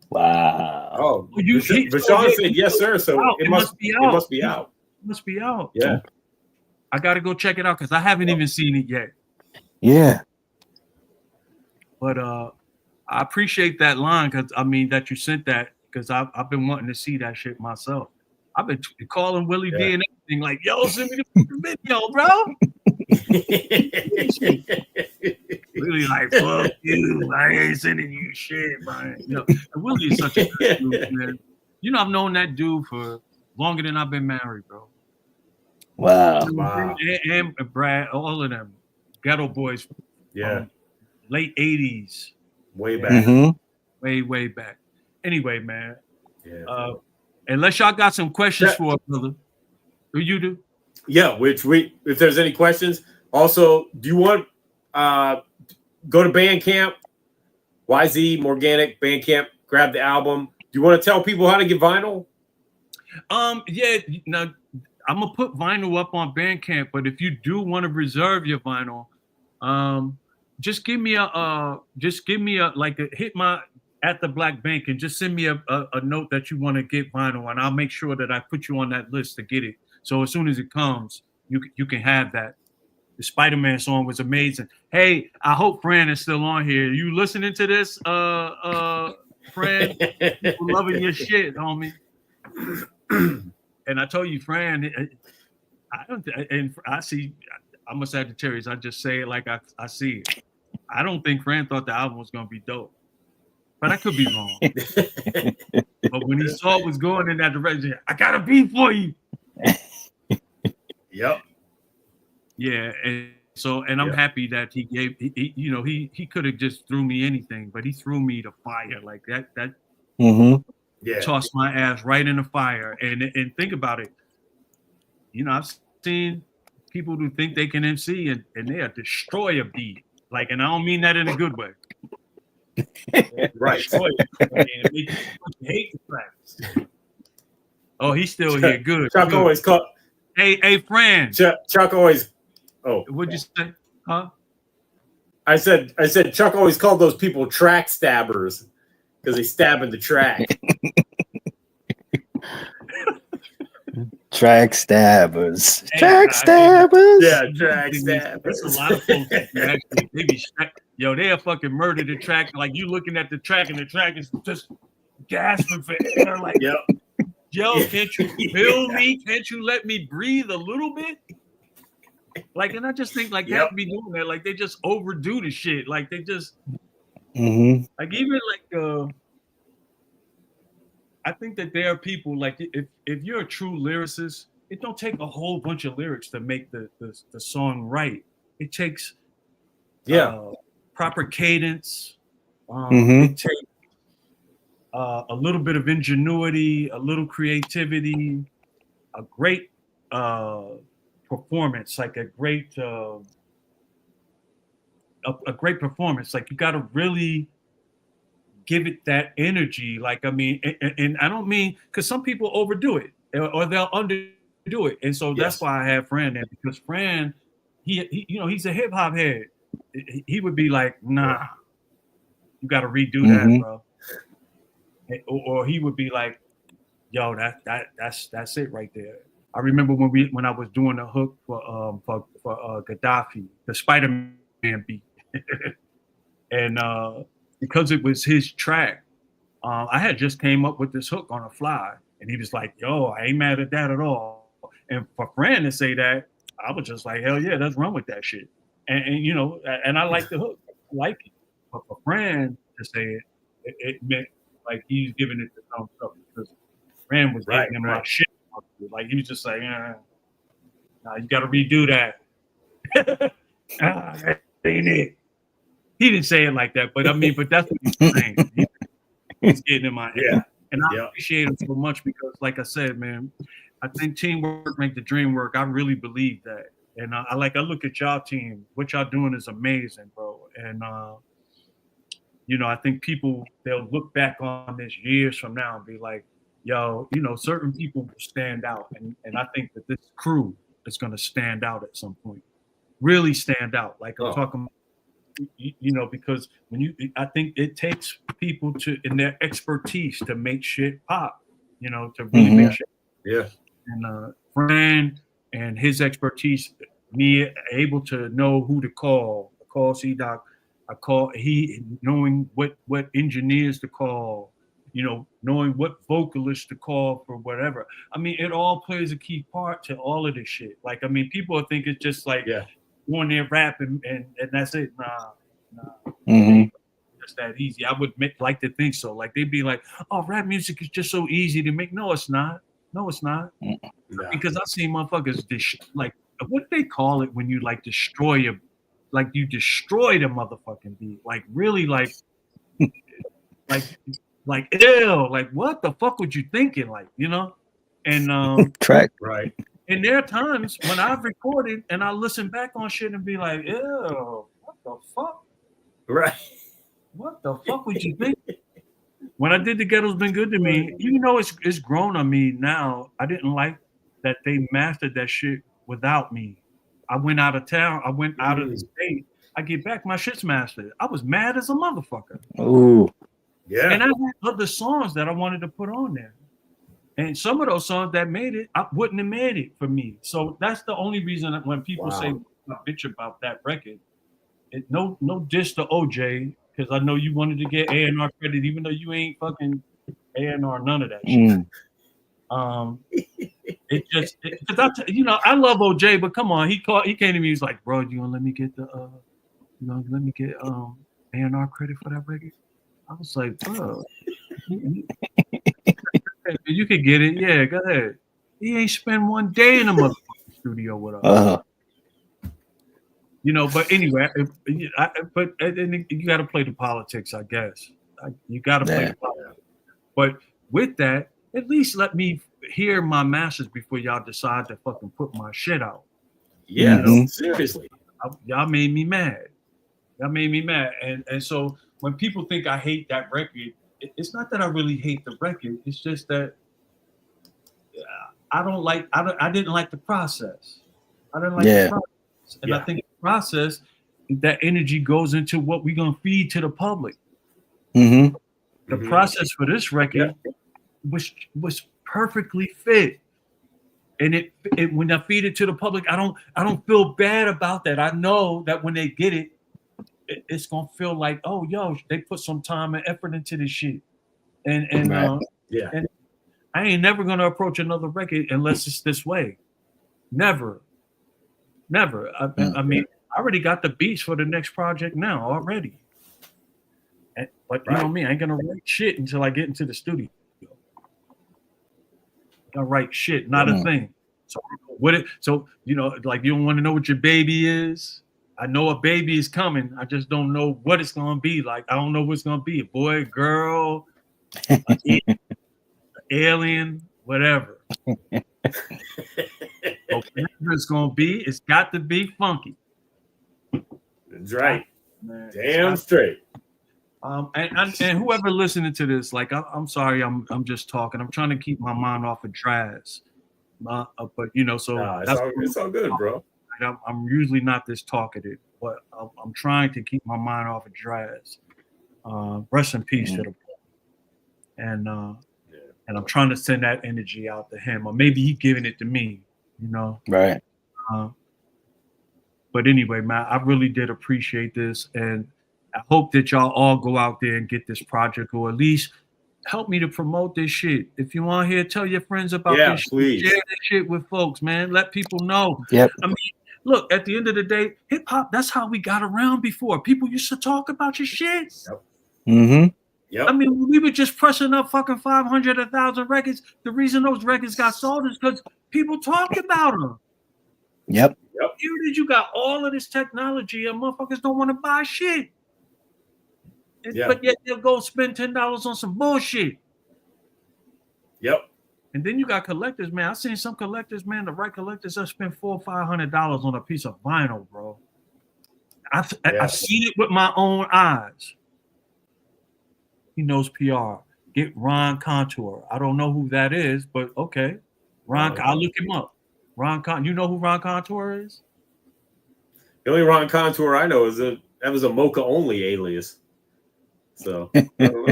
Wow. Oh, Rashawn said yes, sir. So it must be out. It must be out. It must be out. Yeah. I got to go check it out because I haven't even seen it yet. Yeah. But I appreciate that line that you sent that because I've been wanting to see that shit myself. I've been calling Willie D and everything like, yo, send me the video, bro. Really like, fuck you. I ain't sending you shit, man. Willie is such a good dude, man. I've known that dude for longer than I've been married, bro. Wow. And Brad, all of them. Ghetto Boys. Yeah. Late 80s. Way back. Mm-hmm. Way back. Anyway, man. Yeah. Unless y'all got some questions for us, brother. What you do? Yeah, if there's any questions. Also, do you want go to Bandcamp, YZ, Moorganic, Bandcamp, grab the album. Do you want to tell people how to get vinyl? Yeah, now I'm gonna put vinyl up on Bandcamp, but if you do want to reserve your vinyl, just give me hit my at the Black Bank and just send me a note that you want to get vinyl, and I'll make sure that I put you on that list to get it. So as soon as it comes, you can have that. The Spider-Man song was amazing. Hey, I hope Fran is still on here. You listening to this, Fran? Loving your shit, homie. And I told you, Fran, I see. I'm a Sagittarius. I just say it like I see it. I don't think Fran thought the album was gonna be dope, but I could be wrong. But when he saw it was going in that direction, I got a beat for you. Yep. Yeah, and I'm happy that he gave. He could have just threw me anything, but he threw me the fire like that. Mm-hmm. Yeah. Tossed my ass right in the fire. And think about it. I've seen people who think they can MC and they destroy a beat. Like, and I don't mean that in a good way. Right. Destroy it. Hate the tracks. Oh, he's still here. Good. Chuck always called. Hey, Fran. Chuck always. Oh, what'd you say? Huh? I said Chuck always called those people track stabbers because they stab in the track. Track stabbers. Track stabbers. Yeah, track stabbers. There's a lot of folks that actually they be they'll fucking murder the track. Like you looking at the track and the track is just gasping for air. Like, yo, can't you feel me? Can't you let me breathe a little bit? Like, and I just think like that be doing that. Like they just overdo the shit. Like they just like even like I think that there are people like if you're a true lyricist, it don't take a whole bunch of lyrics to make the song right. It takes proper cadence. It takes a little bit of ingenuity, a little creativity, a great performance, like a great performance. Like you got to really give it that energy. Like I mean, and I don't mean because some people overdo it or they'll underdo it, and so that's why I have Fran there because Fran, he you know he's a hip hop head. He would be like, nah, you got to redo that, bro. Or he would be like, yo, that's it right there. I remember when I was doing a hook for Gaddafi, the Spider-Man beat, and because it was his track, I had just came up with this hook on a fly, and he was like, yo, I ain't mad at that at all. And for Fran to say that, I was just like, hell yeah, let's run with that shit. And you know, and I like the hook, I like it. But for Fran to say it meant like he's giving it the thumbs up because Fran was getting him my shit. Like he was just like, nah, you got to redo that. That ain't it. He didn't say it like that, but I mean, but that's what he's saying. He's getting in my head, and I appreciate him so much because, like I said, man, I think teamwork make the dream work. I really believe that, and I look at y'all team. What y'all doing is amazing, bro. And you know, I think people they'll look back on this years from now and be like, yo, you know, certain people will stand out, and I think that this crew is going to stand out at some point, really stand out. Like I'm talking. You know, because I think it takes people in their expertise to make shit pop, you know, to really make shit. Yeah. And Fran and his expertise, me able to know who to call C-Doc, knowing what engineers to call, you know, knowing what vocalists to call for whatever. I mean, it all plays a key part to all of this shit. Like, I mean, people think it's just like, going there rapping and that's it. Nah. Just that easy. I would like to think so. Like they'd be like, oh, rap music is just so easy to make. No, it's not. Because I've seen motherfuckers like what do they call it when you like destroy the motherfucking beat. Like really like ew, like what the fuck would you thinking? Like, you know? And track. Right. And there are times when I've recorded and I listen back on shit and be like, ew, what the fuck? Right. What the fuck would you think? When I did The Ghetto's Been Good to Me, even though it's grown on me now, I didn't like that they mastered that shit without me. I went out of town. I went out of the state. I get back, my shit's mastered. I was mad as a motherfucker. Ooh. Yeah. And I had other songs that I wanted to put on there. And some of those songs that made it, I wouldn't have made it for me. So that's the only reason that when people say bitch about that record, no diss to OJ, because I know you wanted to get A&R credit, even though you ain't fucking A&R none of that shit. It just because I love OJ, but come on, he came to me, he's like, bro, you gonna let me get A&R credit for that record? I was like, bro. You could get it, yeah. Go ahead. He ain't spent one day in a motherfucking studio with us. You know, but anyway, you got to play the politics, I guess. You got to play the politics. But with that, at least let me hear my masters before y'all decide to fucking put my shit out. Yeah, you know? Seriously. Y'all made me mad. And so when people think I hate that record, it's not that I really hate the record. It's just that I didn't like the process. I didn't like the process. And I think the process, that energy goes into what we're going to feed to the public. The process for this record was perfectly fit. And it when I feed it to the public, I don't feel bad about that. I know that when they get it, it's gonna feel like, oh, yo, they put some time and effort into this shit. And Yeah. and I ain't never gonna approach another record unless it's this way. Never. I mean, I already got the beats for the next project now already. But you know me, I ain't gonna write shit until I get into the studio. I write shit, not a thing. So you know, like you don't want to know what your baby is. I know a baby is coming. I just don't know what it's gonna be. Like I don't know what's gonna be. A boy, girl, alien, whatever. Whatever it's gonna be, it's got to be funky. That's right. Man, damn straight. And whoever listening to this, like I'm sorry, I'm just talking. I'm trying to keep my mind off of Draz, but you know, so it's all good, bro. I'm usually not this talkative, but I'm trying to keep my mind off of Draz. Rest in peace to the boy. And I'm trying to send that energy out to him, or maybe he giving it to me, you know. Right. But anyway, man, I really did appreciate this, and I hope that y'all all go out there and get this project, or at least help me to promote this shit. If you want to hear, tell your friends about this shit. Please. Share this shit with folks, man. Let people know. Yep. I mean, look, at the end of the day, hip hop, that's how we got around before. People used to talk about your shit. Yep. Mm-hmm. Yep. I mean, we were just pressing up fucking 500, 1,000 records. The reason those records got sold is because people talked about them. Yep. Here it is, you got all of this technology and motherfuckers don't want to buy shit. But yet they'll go spend $10 on some bullshit. Yep. And then you got collectors, man. I've seen some collectors, man. The right collectors have spent $400 or $500 on a piece of vinyl, bro. I've seen it with my own eyes. He knows PR. Get Ron Contour. I don't know who that is, but okay. I'll look him up. You know who Ron Contour is? The only Ron Contour I know is that was a Mocha only alias. So I don't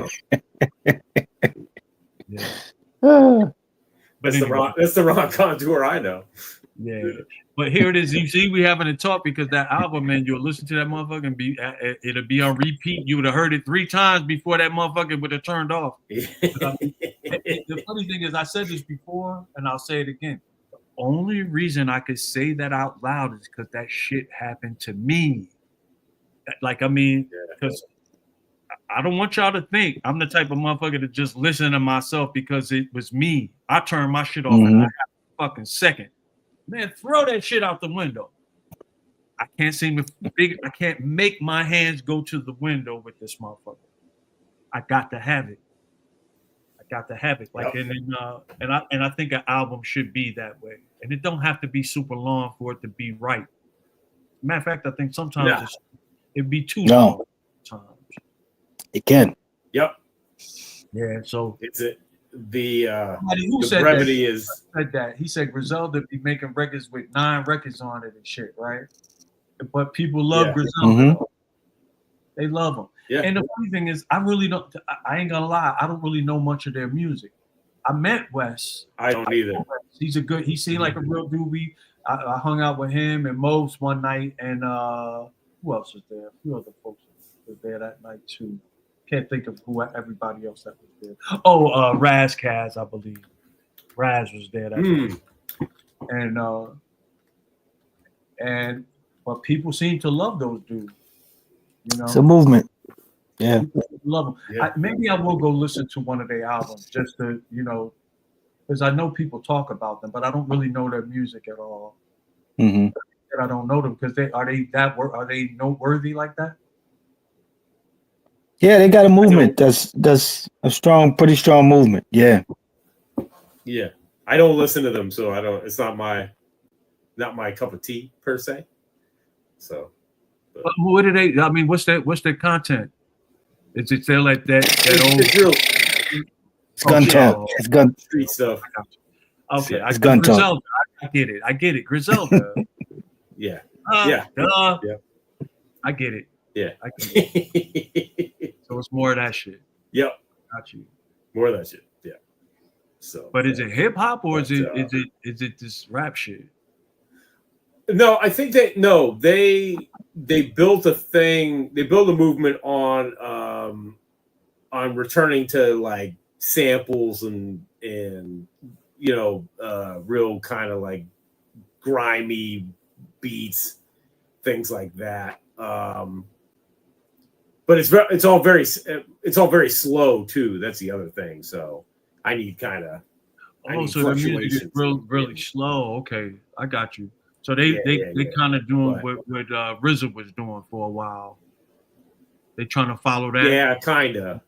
know. But that's the Ron Contour I know. Yeah. But here it is. You see, we having a talk because that album, man, you'll listen to that motherfucker and it'll be on repeat. You would have heard it 3 times before that motherfucker would have turned off. The funny thing is, I said this before and I'll say it again. The only reason I could say that out loud is because that shit happened to me. Like, I mean, because I don't want y'all to think I'm the type of motherfucker to just listen to myself because it was me. I turned my shit off in a fucking second. Man, throw that shit out the window. I can't I can't make my hands go to the window with this motherfucker. I got to have it. Like, and I think an album should be that way. And it don't have to be super long for it to be right. Matter of fact, I think sometimes it'd be too long. Sometimes. It can. Yep. Yeah. So it's the brevity is like that. He said Griselda be making records with 9 records on it and shit, right? But people love Griselda. They love him. Yeah. And the funny thing is, I ain't gonna lie, I don't really know much of their music. I met Wes. I don't either. He seemed like a real dude. I hung out with him and Mose one night, and who else was there? A few other folks was there that night too. Can't think of who everybody else that was there. Oh, Raz Kaz, I believe. Raz was there that night. But people seem to love those dudes. You know, it's a movement. Yeah, love them. Yeah. Maybe I will go listen to one of their albums just to, you know, because I know people talk about them, but I don't really know their music at all. I don't know them because are they noteworthy like that? Yeah, they got a movement. That's a pretty strong movement. Yeah. Yeah, I don't listen to them, so I don't. It's not my cup of tea per se. So, but what do they? I mean, what's their content? Is it still like that old? It's gun talk. It's gun street stuff. Okay, it's gun talk. I get it. Griselda. Yeah. I get it. Yeah. I get it. So it's more of that shit. Yep. Got you. More of that shit. Yeah. So, but is it hip hop or but, is it this rap shit? No, I think they built a thing. They built a movement on returning to like samples and real kind of like grimy beats, things like that. But it's all very slow too. That's the other thing. So I need kind of so the music is really slow. Okay, I got you. So they kind of doing what RZA was doing for a while. They trying to follow that. Yeah, kind of.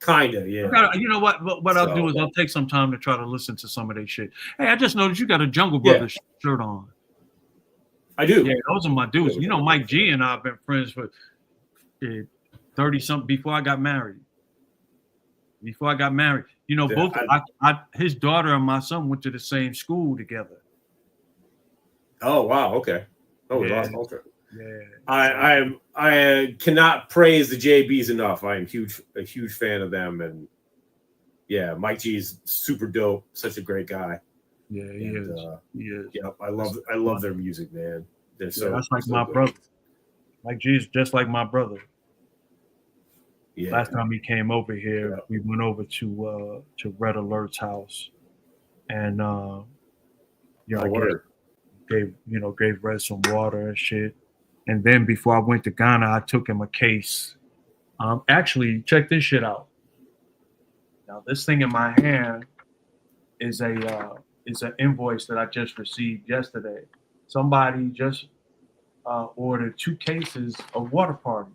Yeah. You know what I'll do is I'll take some time to try to listen to some of their shit. Hey, I just noticed you got a Jungle Brothers shirt on. I do. Yeah, those are my dudes. You know, Mike G and I have been friends for 30-something before I got married. You know, both his daughter and my son went to the same school together. Oh wow, okay. Oh, yeah. Okay. Yeah. I cannot praise the JBs enough. I am a huge fan of them, and yeah, Mike G is super dope. Such a great guy. Yeah, he is. Yeah, I love their music, man. They're that's like my brother. Mike G is just like my brother. Yeah. Last time he came over here, we went over to Red Alert's house, and gave Red some water and shit. And then before I went to Ghana, I took him a case. Actually, check this shit out. Now, this thing in my hand is an invoice that I just received yesterday. Somebody just ordered 2 cases of Water Party.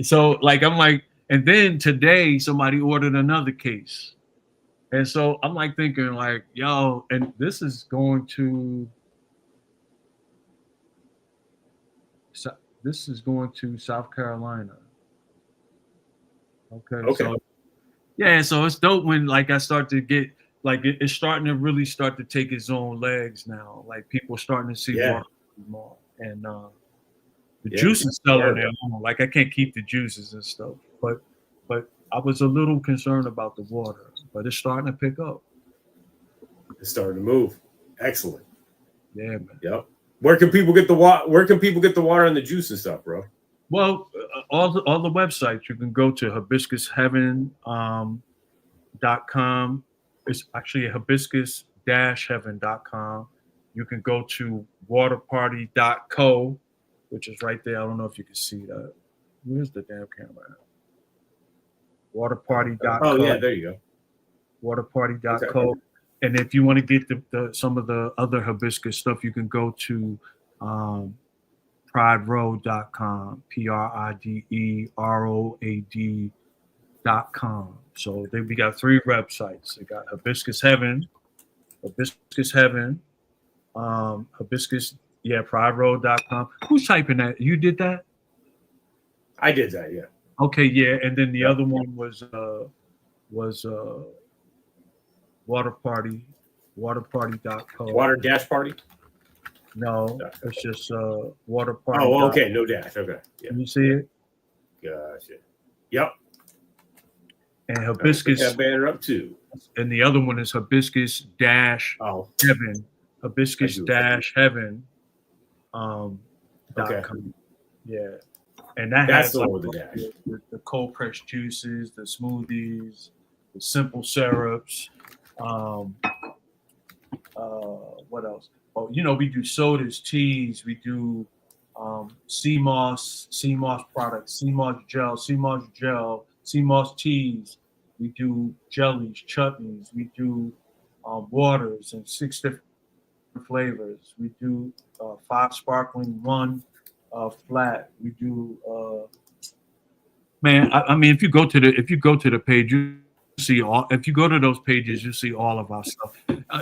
So, like, I'm like, and then today somebody ordered another case. And so I'm like thinking, like, yo, and this is going to South Carolina. Okay. So, yeah, so it's dope when like I start to get like it's starting to really start to take its own legs now. Like people starting to see more, and the juice is selling their own. Like I can't keep the juices and stuff, but I was a little concerned about the water, but it's starting to pick up. It's starting to move. Excellent. Yeah, man. Yep. Where can people get the water? Where can people get the water and the juice and stuff, bro? Well, all the websites you can go to hibiscusheaven.com. It's actually hibiscus-heaven.com. You can go to waterparty.co, which is right there. I don't know if you can see that. Where's the damn camera? Waterparty.co. Oh yeah, there you go. Waterparty.co. Okay. And if you want to get some of the other hibiscus stuff, you can go to prideroad.com, prideroad.com. So we got 3 websites. They got Hibiscus Heaven, prideroad.com. Who's typing that? You did that? I did that, yeah. Okay, yeah. And then the other one was waterparty.co. Water dash party? No, it's just water party. Oh, okay, no dash. Okay. Yeah. Can you see it? Gotcha. Yep. And hibiscus. That banner up too. And the other one is hibiscus-heaven. Hibiscus-heaven. .com. Yeah. And that's has the one with the dash. The cold pressed juices, the smoothies, the simple syrups. What else? Oh, we do sodas, teas, we do sea moss products, sea moss gel, sea moss teas. We do jellies, chutneys. We do waters in 6 different flavors. We do 5 sparkling, 1 flat. We do. Man, I mean, if you go to the page, you see all. If you go to those pages, you see all of our stuff.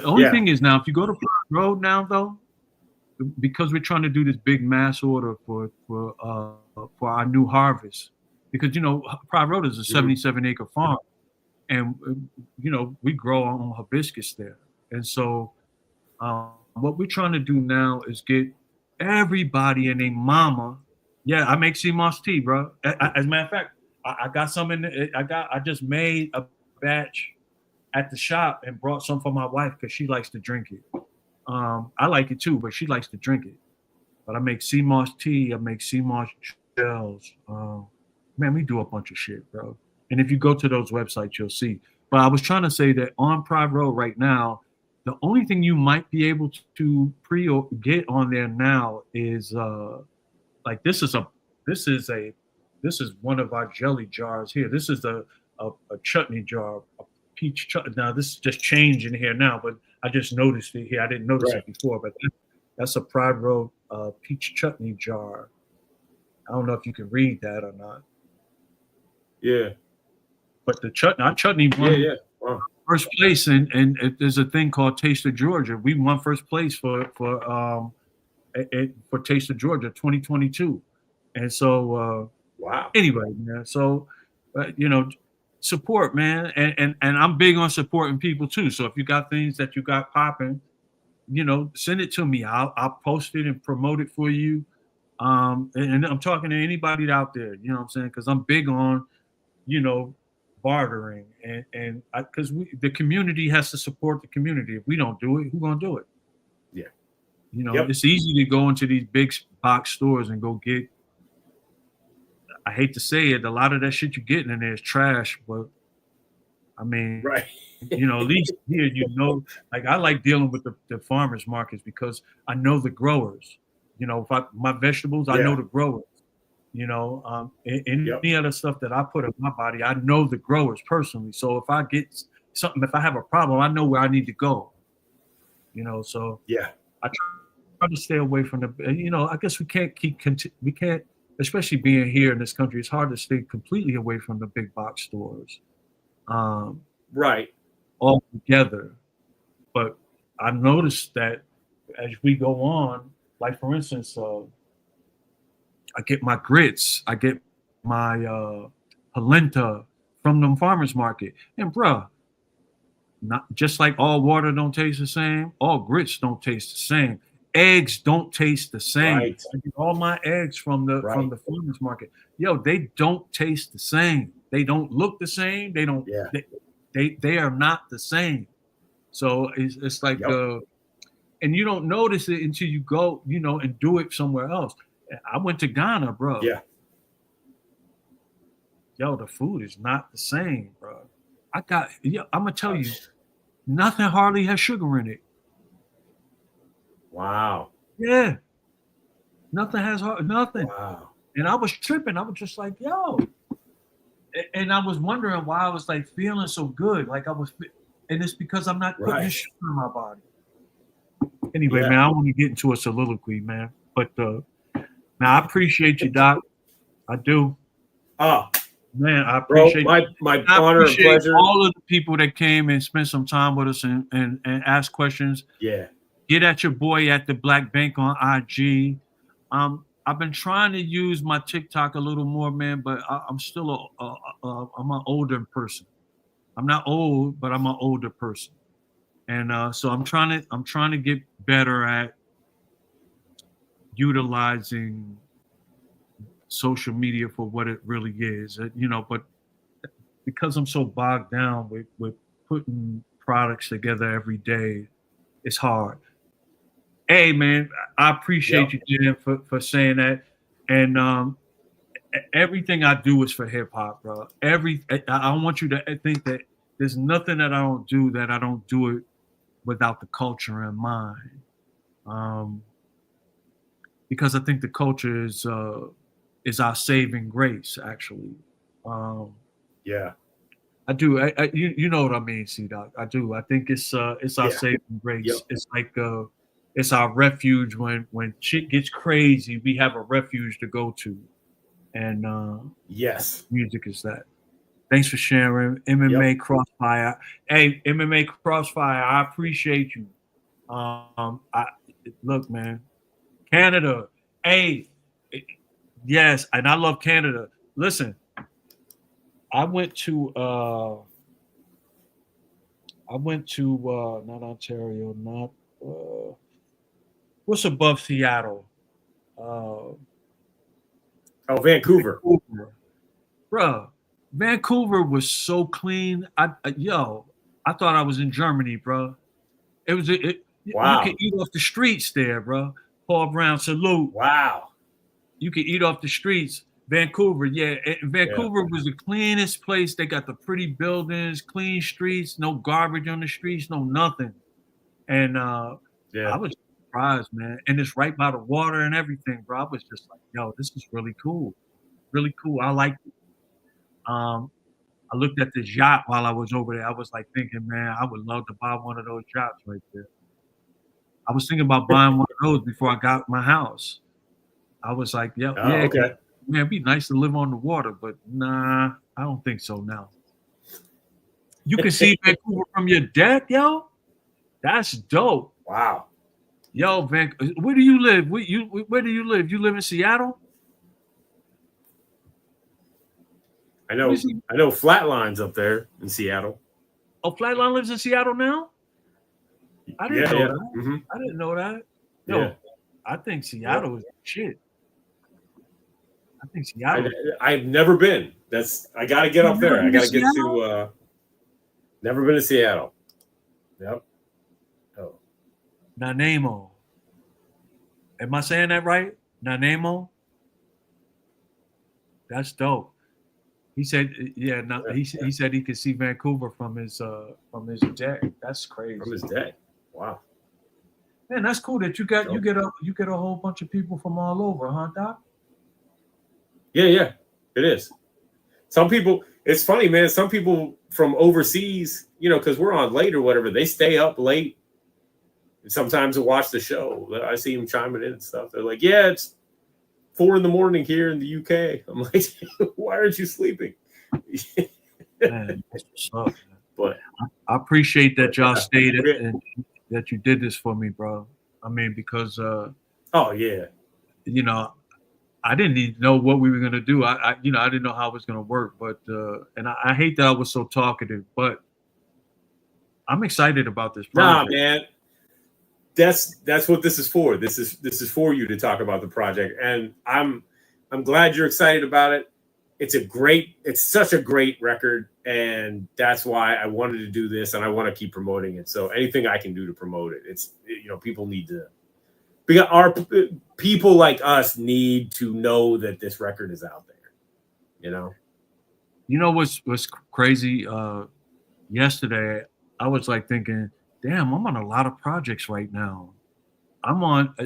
Only thing is now, if you go to Pride Road now, though, because we're trying to do this big mass order for our new harvest, because Pride Road is a 77-acre farm, and we grow our own hibiscus there, and so what we're trying to do now is get everybody and their mama. Yeah, I make sea moss tea, bro. As a matter of fact, I got some in. I just made a batch at the shop and brought some for my wife because she likes to drink it. I like it too, but she likes to drink it. But I make sea moss tea. I make sea moss gels. Man, we do a bunch of shit, bro. And if you go to those websites, you'll see. But I was trying to say that on Pride Road right now, the only thing you might be able to get on there now is like this is one of our jelly jars here. This is a chutney jar, a peach chutney. Now this is just changing here now, but I just noticed it here. I didn't notice it before, but that's a Pride Road peach chutney jar. I don't know if you can read that or not. Yeah. But the chutney won Wow. first place, and there's a thing called Taste of Georgia. We won first place for Taste of Georgia 2022, and so wow. Anyway, man. So support, man, and I'm big on supporting people too. So if you got things that you got popping, send it to me. I'll post it and promote it for you. And I'm talking to anybody out there. You know what I'm saying? Because I'm big on, bartering and because the community has to support the community. If we don't do it, who's gonna do it? Yeah. It's easy to go into these big box stores and go get. I hate to say it, a lot of that shit you're getting in there is trash, but I mean, right. At least here, like I like dealing with the farmers markets because I know the growers. If my vegetables, I know the growers. Any other stuff that I put in my body, I know the growers personally. So if I get something, if I have a problem, I know where I need to go. So I try to stay away from the. I guess we can't, especially being here in this country. It's hard to stay completely away from the big box stores. Right. All together, but I noticed that as we go on, like for instance, I get my grits, I get my polenta from the farmers market, and bruh, not just like all water don't taste the same, all grits don't taste the same, eggs don't taste the same. Right. I get all my eggs from the farmers market. Yo, they don't taste the same. They don't look the same. They don't. Yeah. They are not the same. So it's like and you don't notice it until you go, and do it somewhere else. I went to Ghana, bro. Yeah. Yo, the food is not the same, bro. I'm gonna tell you, nothing hardly has sugar in it. Wow. Yeah. Nothing has nothing. Wow. And I was tripping. I was just like, yo. And I was wondering why I was like feeling so good. Like and it's because I'm not putting this sugar in my body. Anyway, man, I want to get into a soliloquy, man. But now I appreciate you, Doc. I do. Oh, man, I appreciate my honor and pleasure. All of the people that came and spent some time with us and asked questions. Yeah. Get at your boy at the Black Bank on IG. I've been trying to use my TikTok a little more, man, but I'm still I'm an older person. I'm not old, but I'm an older person. And so I'm trying to get better at utilizing social media for what it really is, but because I'm so bogged down with putting products together every day, it's hard. Hey, man, I appreciate you, Dan, for saying that. And everything I do is for hip hop, bro. I want you to think that there's nothing that I don't do it without the culture in mind. Because I think the culture is our saving grace, actually. Yeah. I do. You know what I mean, C-Doc. I do. I think it's our saving grace. Yep. It's like it's our refuge when shit gets crazy. We have a refuge to go to, and yes, music is that. Thanks for sharing, MMA Crossfire. Hey, MMA Crossfire, I appreciate you. Look, man, Canada. Hey, yes, and I love Canada. Listen, I went to not Ontario, not what's above Seattle? Vancouver. Bruh, Vancouver was so clean. I thought I was in Germany, bro. It was Wow. You can eat off the streets there, bro. Paul Brown, salute. Wow. You can eat off the streets. Vancouver, yeah. Vancouver was the cleanest place. They got the pretty buildings, clean streets, no garbage on the streets, no nothing. And I was surprised, man. And it's right by the water and everything, bro. I was just like, yo, this is really cool. Really cool. I liked it. I looked at this yacht while I was over there. I was like thinking, man, I would love to buy one of those yachts right there. I was thinking about buying one of those before I got my house. I was like, okay. Man, it'd be nice to live on the water, but nah, I don't think so now. You can see Vancouver from your deck, yo. That's dope. Wow. Yo, where do you live? Where do you live? You live in Seattle? I know Flatline's up there in Seattle. Oh, Flatline lives in Seattle now? I didn't know that. Mm-hmm. I didn't know that. Yo, I think Seattle is shit. I think Seattle. I've never been. I got to get up there. I got to get to. Never been to Seattle. Yep. Oh. Nanaimo. Am I saying that right? Nanaimo. That's dope. He said, he said he could see Vancouver from his deck. That's crazy. From his deck. Wow. Man, that's cool that you get a whole bunch of people from all over, huh, Doc? Yeah, it is. Some people, it's funny, man. Some people from overseas, because we're on late or whatever, they stay up late sometimes to watch the show. I see them chiming in and stuff. They're like, yeah, it's 4 a.m. here in the UK. I'm like, why aren't you sleeping? Man, that's what's up, man. But I appreciate that y'all stayed and that you did this for me, bro. I mean, because I didn't even know what we were gonna do. I didn't know how it was gonna work, but and I hate that I was so talkative, but I'm excited about this project. Nah, man. That's what this is for. This is for you to talk about the project, and I'm glad you're excited about it. It's such a great record, and that's why I wanted to do this, and I want to keep promoting it. So anything I can do to promote it, people need to. Because our people like us need to know that this record is out there. You know what's crazy? Yesterday, I was like thinking, damn, I'm on a lot of projects right now.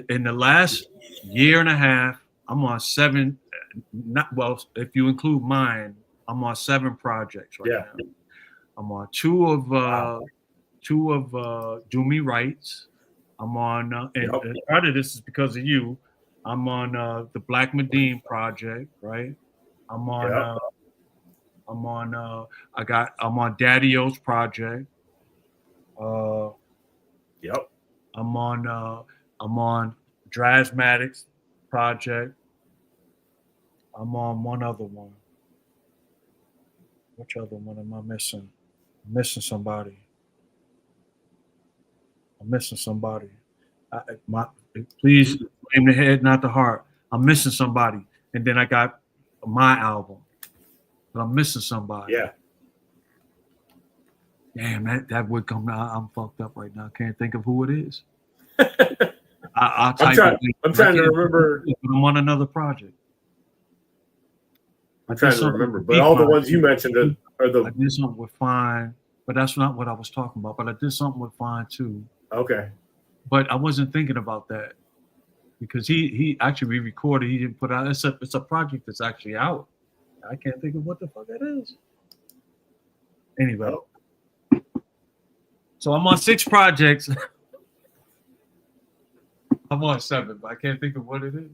In the last year and a half, I'm on 7. If you include mine, I'm on 7 projects right now. I'm on 2 of Do Me Rights. I'm on, and part of this is because of you. I'm on the Black Medine project, right? I'm on Daddy-O's project. I'm on Dragmatic's project. I'm on one other one. Which other one am I missing? I'm missing somebody. Please aim the head, not the heart. I'm missing somebody. And then I got my album. But I'm missing somebody. Yeah. Damn, that would come out. I'm fucked up right now. Can't think of who it is. I'm trying to remember. I'm on another project. I'm trying to remember. But all the ones you mentioned are the. I did something with Fine, but that's not what I was talking about. But I did something with Fine too. Okay. But I wasn't thinking about that because he actually re-recorded. He didn't put out. It's a project that's actually out. I can't think of what the fuck that is. Anyway. So I'm on 6 projects. I'm on 7, but I can't think of what it is.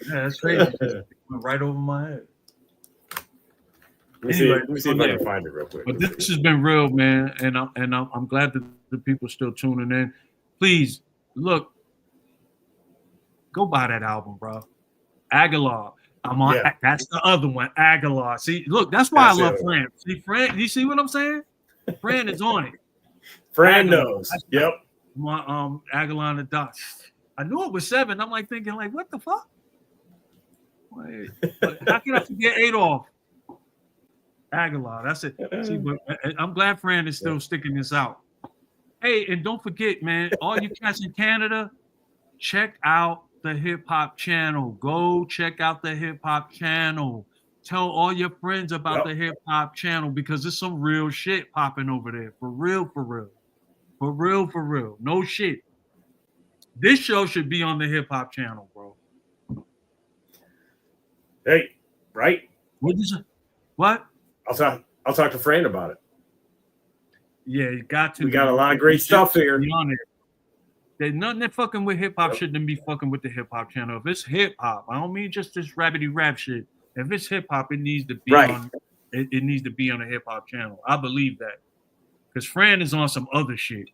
Yeah, that's crazy. It went right over my head. Let me see if I can find it real quick. But this has been real, man, and I'm glad that the people are still tuning in. Please, look, go buy that album, bro. Aguilar. I'm on. Yeah. That's the other one, Aguilar. See, look, that's why I love Fran. See, Fran, you see what I'm saying? Fran is on it. Fran knows. Yep. My Aguilar and the Dust. I knew it was 7. I'm like thinking, like, what the fuck? Wait, how can I forget Adolf Aguilar? That's it. See, but I'm glad Fran is still sticking this out. Hey, and don't forget, man, all you cats in Canada, check out the hip hop channel. Go check out the hip hop channel. Tell all your friends about the hip hop channel because there's some real shit popping over there. For real, for real. For real, for real. No shit. This show should be on the hip hop channel, bro. Hey, right? What? I'll talk to Fran about it. Yeah, you got to. We got a lot of great stuff here. There's nothing that fucking with hip hop shouldn't be fucking with the hip hop channel. If it's hip hop, I don't mean just this rabbity rap shit. If it's hip hop, it needs to be on. It needs to be on a hip hop channel. I believe that because Fran is on some other shit,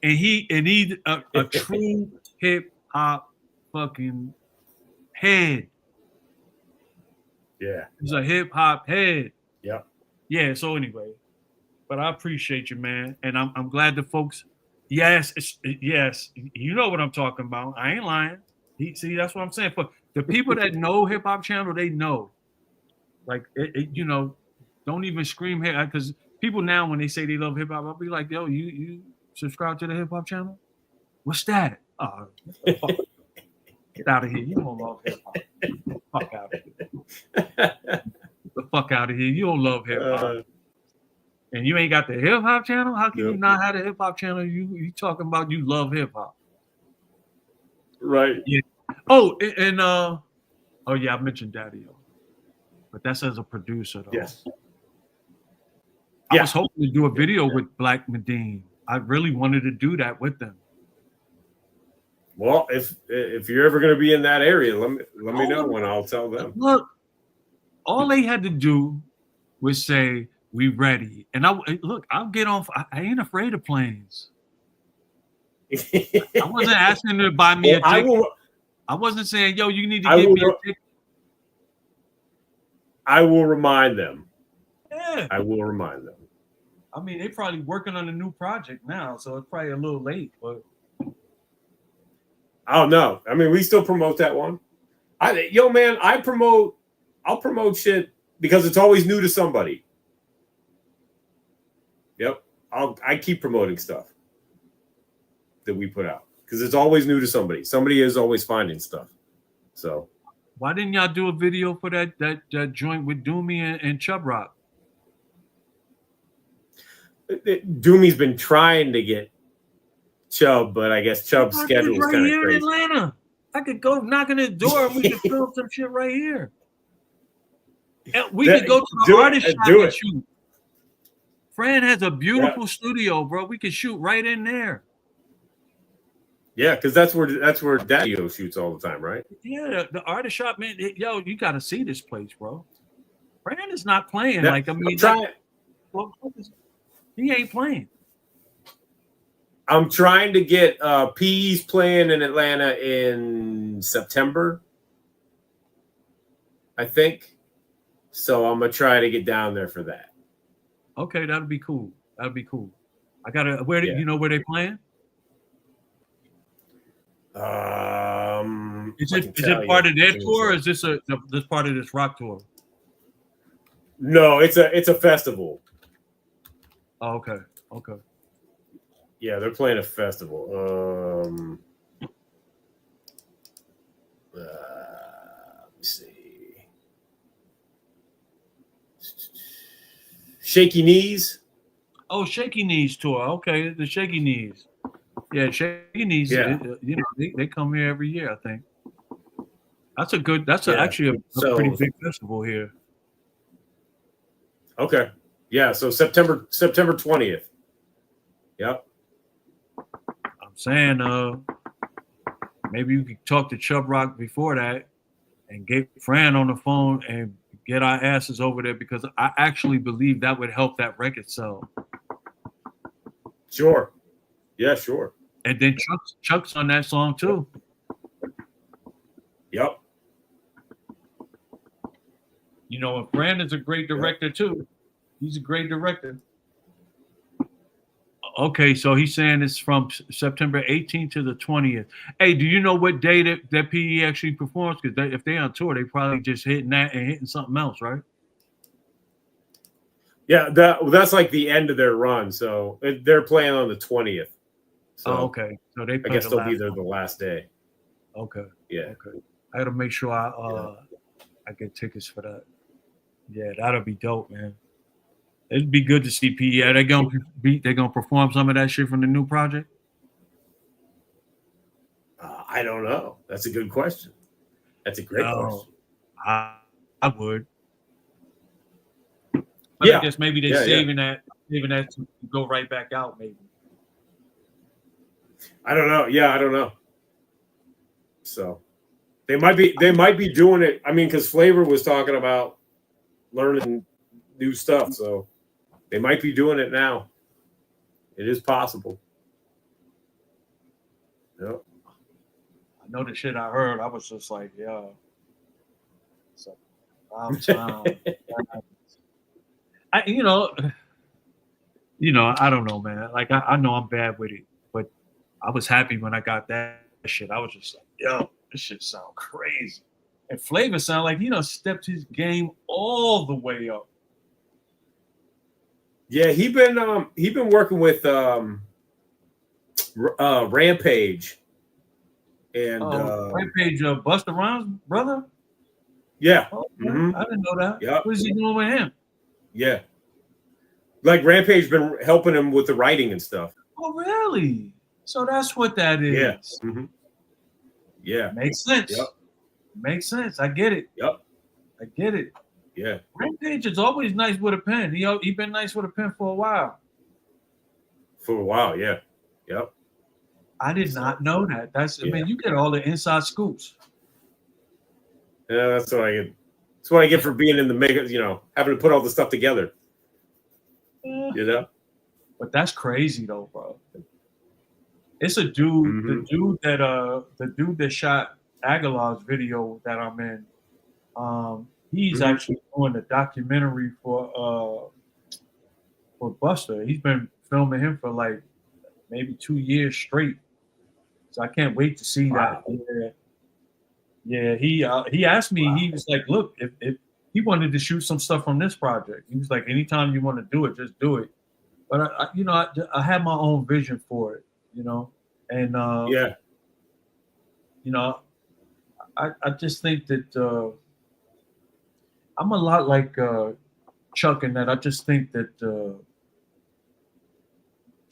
and he's a true hip hop fucking head. Yeah, he's a hip hop head. Yeah. Yeah. So anyway, but I appreciate you, man, and I'm glad the folks. Yes, yes, you know what I'm talking about. I ain't lying. See, that's what I'm saying. For the people that know hip hop channel, they know. Like, you know, don't even scream here because people now when they say they love hip hop, I'll be like, yo, you subscribe to the hip hop channel? What's that? Oh, get out of here! You don't love hip hop. Fuck out of here! Get the fuck out of here! You don't love hip hop. And you ain't got the hip hop channel? How can you not have the hip hop channel? You talking about you love hip hop. Right. Yeah. Oh, and oh yeah, I mentioned Daddy-O. But that's as a producer though. Yes. I was hoping to do a video with Black Medine. I really wanted to do that with them. Well, if you're ever going to be in that area, let me know when I'll tell them. Look, all they had to do was say, "We ready," and I'll get on. I ain't afraid of planes. I wasn't asking them to buy me a ticket. I wasn't saying, "Yo, you need to give me a ticket." I will remind them. Yeah, I will remind them. I mean, they're probably working on a new project now, so it's probably a little late. But oh no, I mean, we still promote that one. Man, I'll promote shit because it's always new to somebody. Yep, I keep promoting stuff that we put out because it's always new to somebody. Somebody is always finding stuff. So why didn't y'all do a video for that joint with Doomy and Chubb Rock? Doomy's been trying to get Chubb, but I guess Chubb's schedule is kind of crazy. In Atlanta, I could go knock on his door and we could film some shit right here. And we could go to the artist shop and shoot. Fran has a beautiful studio, bro. We could shoot right in there. Yeah, because that's where Daddy-O shoots all the time, right? Yeah, the artist shop, man. Yo, you got to see this place, bro. Fran is not playing. Like, I mean, he ain't playing. I'm trying to get P's playing in Atlanta in September, I think. So I'm gonna try to get down there for that. Okay, that'll be cool. That'll be cool. I gotta. You know where they playing? Is it part of their tour, or is this this part of this rock tour? No, it's a festival. Oh, okay. Yeah, they're playing a festival. Let me see. Shaky Knees. Oh, Shaky Knees tour. Okay, the Shaky Knees. Yeah, Shaky Knees. Yeah. You know, they come here every year, I think. That's actually a pretty big festival here. Okay. Yeah, so September 20th. Yep. I'm saying maybe you could talk to Chubb Rock before that and get Fran on the phone and get our asses over there because I actually believe that would help that record sell. Sure. Yeah, sure. And then Chuck's on that song too. Yep. You know, and Fran is a great director too. He's a great director. Okay, so he's saying it's from September 18th to the 20th. Hey, do you know what day that PE actually performs? Because if they're on tour, they probably just hitting that and hitting something else, right? Yeah, that's like the end of their run. So they're playing on the 20th. So okay. So they I guess they'll be there the last day. Okay. Yeah. Okay. I got to make sure I get tickets for that. Yeah, that'll be dope, man. It'd be good to see PE. Are they gonna perform some of that shit from the new project? I don't know. That's a good question. That's a great question. I would. But Yeah. I guess maybe they're saving that to go right back out, maybe. I don't know. Yeah, I don't know. So they might be doing it. I mean, because Flavor was talking about learning new stuff, so they might be doing it now. It is possible. Yep. I know the shit I heard. I was just like, yeah. So I'm trying. I don't know, man. Like I know I'm bad with it, but I was happy when I got that shit. I was just like, yo, this shit sound crazy. And Flavor sound like stepped his game all the way up. Yeah, he been working with Rampage and Rampage, Busta Rhymes' brother. Yeah, I didn't know that. Yeah, what is he doing with him? Yeah, like Rampage been helping him with the writing and stuff. Oh, really? So that's what that is. Yeah. Mm-hmm. Yeah. Makes sense. Yep. Makes sense. I get it. Yep. I get it. Yeah. Rampage is always nice with a pen. He been nice with a pen for a while. For a while, yeah. Yep. I did not know that. I mean, you get all the inside scoops. Yeah, that's what I get. That's what I get for being in the mega, having to put all the stuff together. But that's crazy though, bro. It's a dude, the dude that shot Aguilar's video that I'm in. He's actually doing a documentary for Buster. He's been filming him for like maybe 2 years straight. So I can't wait to see that. Yeah. He asked me. He was like, "Look, if he wanted to shoot some stuff from this project, he was like, anytime you want to do it, just do it." But I have my own vision for it, and I just think that I'm a lot like Chuck in that I just think that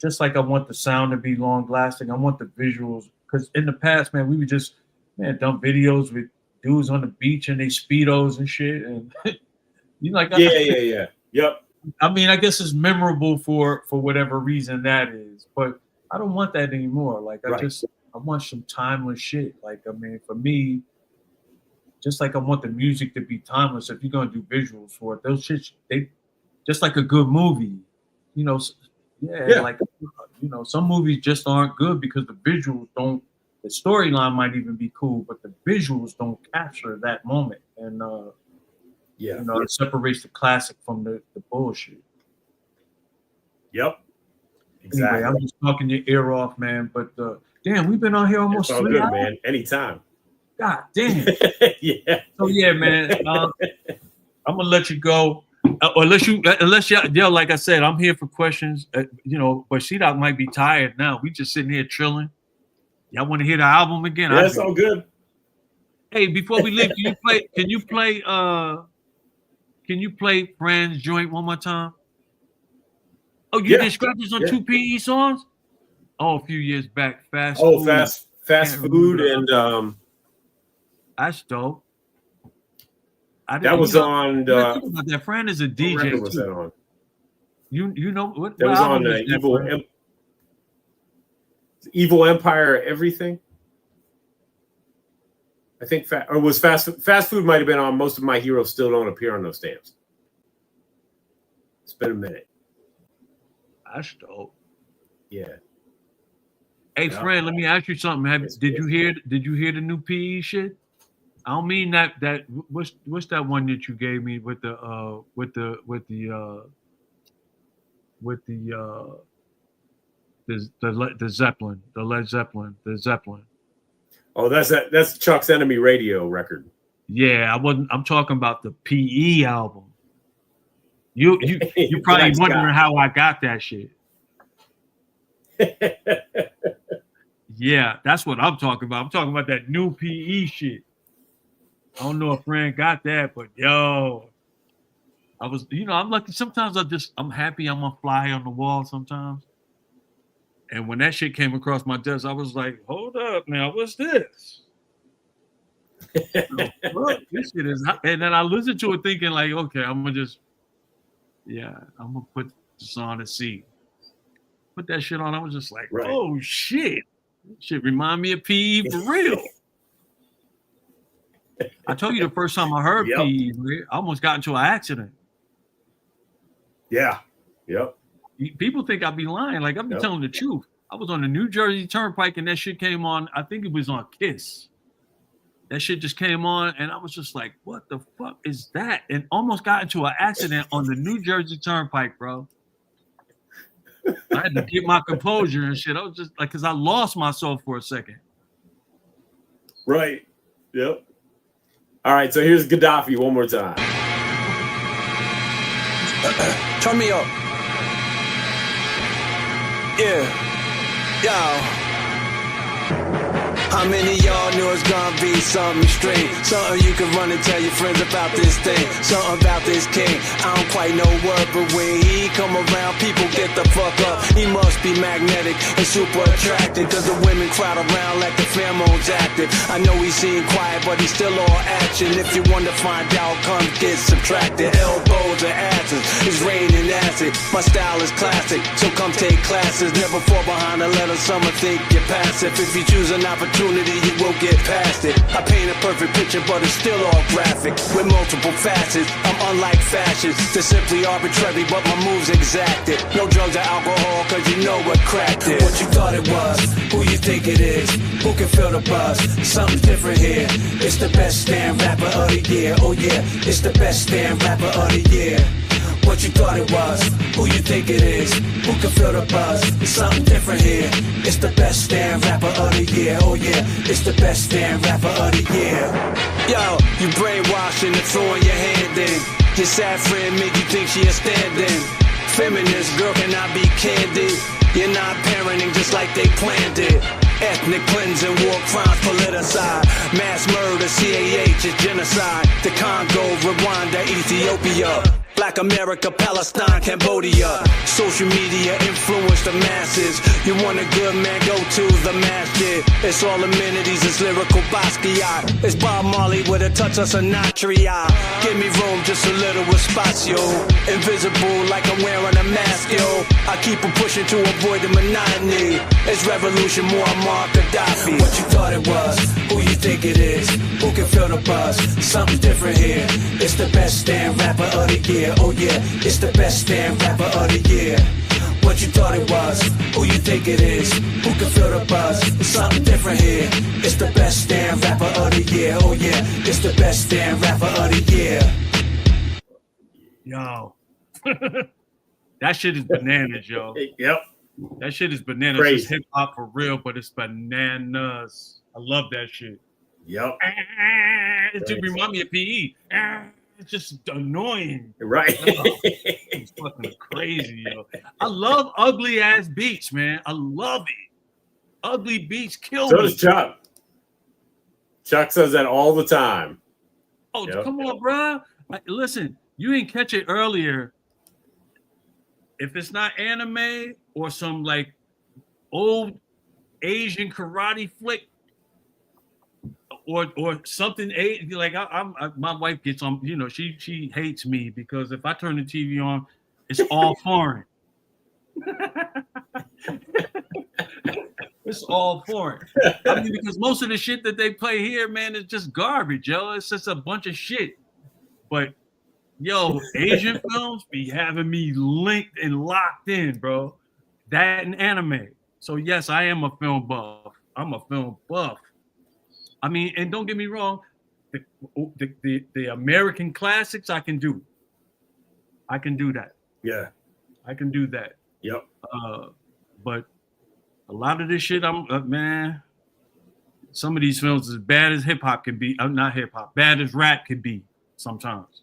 just like I want the sound to be long lasting, I want the visuals, because in the past, man, we would just dump videos with dudes on the beach and they speedos and shit, and yeah. Yep. I mean, I guess it's memorable for whatever reason that is, but I don't want that anymore. Like I want some timeless shit. Like, I mean, for me, just like I want the music to be timeless. If you're gonna do visuals for it, those shit, they just like a good movie, like some movies just aren't good because the visuals don't. The storyline might even be cool, but the visuals don't capture that moment, and it separates the classic from the bullshit. Yep. Exactly. Anyway, I'm just talking your ear off, man. But damn, we've been on here almost 3 hours. Man. Anytime. God damn. Yeah. So yeah, man. I'm gonna let you go. Unless y'all, like I said, I'm here for questions. But C-Doc might be tired now. We just sitting here chilling. Y'all want to hear the album again? Yeah, that's all good. Hey, before we leave, can you play Fran's joint one more time? Oh, you did scratches on 2 PE songs? Oh, a few years back. Fast food and that's dope. That was on that Fran is a DJ. What was that on? You know what? That was on Evil Empire Everything. I think Fast Food might have been on. Most of My Heroes Still Don't Appear on those stamps. It's been a minute. That's dope. Yeah. Hey, Fran, let me ask you something. Did you hear the new PE shit? I don't mean that what's that one that you gave me with the the Zeppelin, the Led Zeppelin, the Zeppelin. Oh, that's Chuck's Enemy Radio record. Yeah, I'm talking about the PE album. You probably Nice wondering guy. how I got that shit. Yeah, that's what I'm talking about. I'm talking about that new PE shit. I don't know if Fran got that, but yo, I was, I'm lucky. Sometimes I'm happy I'm a fly on the wall sometimes. And when that shit came across my desk, I was like, hold up now, what's this? Look, this shit is hot. And then I listened to it thinking like, okay, I'm gonna put this on and see. Put that shit on. I was just like, Right. Oh shit. Shit remind me of PE for real. I told you the first time I heard Yep. PE, man, I almost got into an accident. Yeah. Yep. People think I be lying. Like I be telling the truth. I was on the New Jersey Turnpike and that shit came on. I think it was on Kiss. That shit just came on and I was just like, what the fuck is that? And almost got into an accident on the New Jersey Turnpike, bro. I had to get my composure and shit. I was just like, because I lost myself for a second. Right. Yep. All right. So here's Gaddafi one more time. Turn me up. Yeah. Yo. How many of y'all knew it's gonna be something straight? Something you can run and tell your friends about this thing. Something about this king. I don't quite know what, but when he come around, people get the fuck up. He must be magnetic and super attractive, cause the women crowd around like the pheromones active. I know he seem quiet, but he's still all action. If you want to find out, come get subtracted. Elbows and asses, it's raining acid. My style is classic, so come take classes. Never fall behind a letter, some think you're passive. If you choose an opportunity, you won't get past it. I paint a perfect picture, but it's still all graphic with multiple facets. I'm unlike fashions, they're simply arbitrary, but my moves exacted. No drugs or alcohol, cause you know what cracked it. What you thought it was, who you think it is, who can feel the buzz? Something's different here. It's the best damn rapper of the year. Oh yeah, it's the best damn rapper of the year. What you thought it was, who you think it is, who can feel the buzz? It's something different here. It's the best damn rapper of the year. Oh yeah, it's the best damn rapper of the year. Yo, you brainwashing and throwing your hand in. Your sad friend make you think she a stand-in. Feminist girl cannot be candid. You're not parenting just like they planned it. Ethnic cleansing, war crimes politicized. Mass murder, CAH is genocide. The Congo, Rwanda, Ethiopia. Black America, Palestine, Cambodia. Social media influence the masses. You want a good man, go to the masjid. It's all amenities, it's lyrical Basquiat. It's Bob Marley with a touch of Sinatra. Give me room, just a little espacio. Invisible like I'm wearing a mask, yo. I keep on pushing to avoid the monotony. It's revolution, Muammar Gaddafi. What you thought it was, who you think it is, who can feel the buzz? Something different here. It's the best damn rapper of the year. Oh yeah, it's the best damn rapper of the year. What you thought it was, who you think it is, who can feel the buzz? It's something different here. It's the best damn rapper of the year. Oh yeah, it's the best damn rapper of the year. Yo. That shit is bananas, yo. Yep. That shit is bananas. Crazy. It's hip hop for real, but it's bananas. I love that shit. Yep. It just remind me of PE. It's just annoying. Right. It's fucking crazy, yo. I love ugly ass beats, man. I love it. Ugly beats kill So me. does Chuck. Chuck says that all the time. Oh, Yep. come on, bro. Listen, you didn't catch it earlier. If it's not anime or some like old Asian karate flick or something, like my wife gets on, she hates me because if I turn the TV on, it's all foreign. It's all foreign. I mean, because most of the shit that they play here, man, is just garbage, yo. It's just a bunch of shit. But yo, Asian films be having me linked and locked in, bro. That and anime. So yes, I am a film buff. I'm a film buff. I mean, and don't get me wrong, the American classics I can do. I can do that. Yeah. I can do that. Yep. But a lot of this shit, man. Some of these films as bad as hip hop can be. Not hip hop, bad as rap can be sometimes.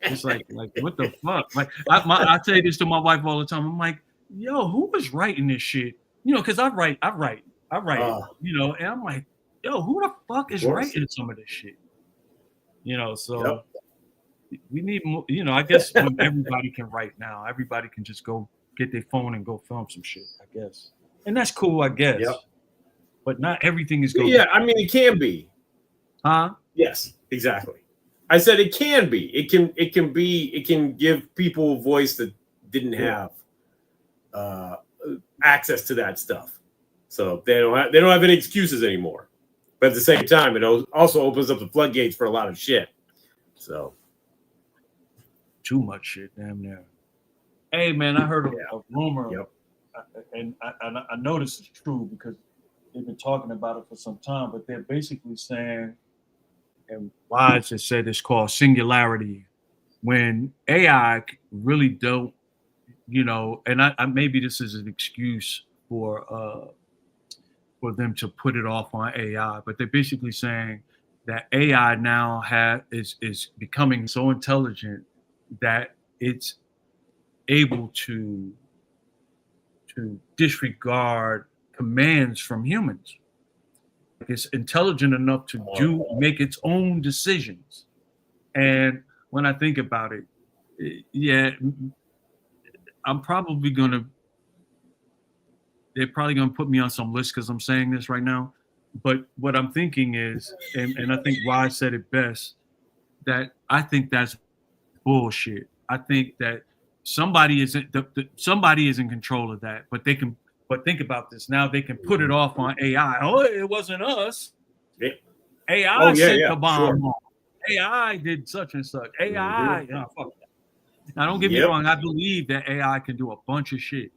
It's like what the fuck? Like I say this to my wife all the time. I'm like, yo, who was writing this shit? You know, because I write. You know, and I'm like, yo, who the fuck is writing some of this shit? You know, so we need more. You know, I guess when everybody can write now, everybody can just go get their phone and go film some shit. I guess, and that's cool. I guess, but not everything is going. Yeah, I mean, it can be. Huh? Yes, exactly. I said it can be. It can give people a voice that didn't have access to that stuff. So they don't have any excuses anymore. But at the same time, it also opens up the floodgates for a lot of shit. So too much shit, damn near. Hey man, I heard a rumor, and I know this is true because they've been talking about it for some time. But they're basically saying, and Wise has said it's called singularity, when AI really don't, you know, and I maybe this is an excuse for them to put it off on AI, but they're basically saying that AI now is becoming so intelligent that it's able to disregard commands from humans. It's intelligent enough to make its own decisions. And when I think about it, I'm probably they're probably gonna put me on some list because I'm saying this right now. But what I'm thinking is, and I think Wise said it best, that I think that's bullshit. I think that somebody is in control of that, but they can. But think about this. Now they can put it off on AI. Oh, it wasn't us. AI sent the bomb. Sure. AI did such and such. AI. Fuck that. Now, don't get me wrong. I believe that AI can do a bunch of shit.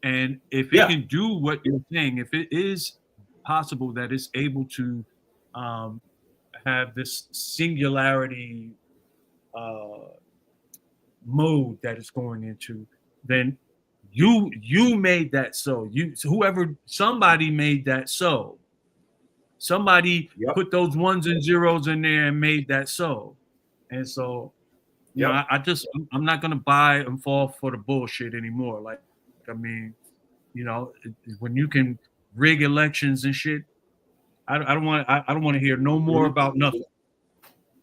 And if it can do what you're saying, if it is possible that it's able to have this singularity mode that it's going into, then you made that so. Somebody made that so. Somebody put those ones and zeros in there and made that so. And so, you know, I'm not gonna buy and fall for the bullshit anymore. Like, I mean, you know, when you can rig elections and shit, I don't want to hear no more about nothing.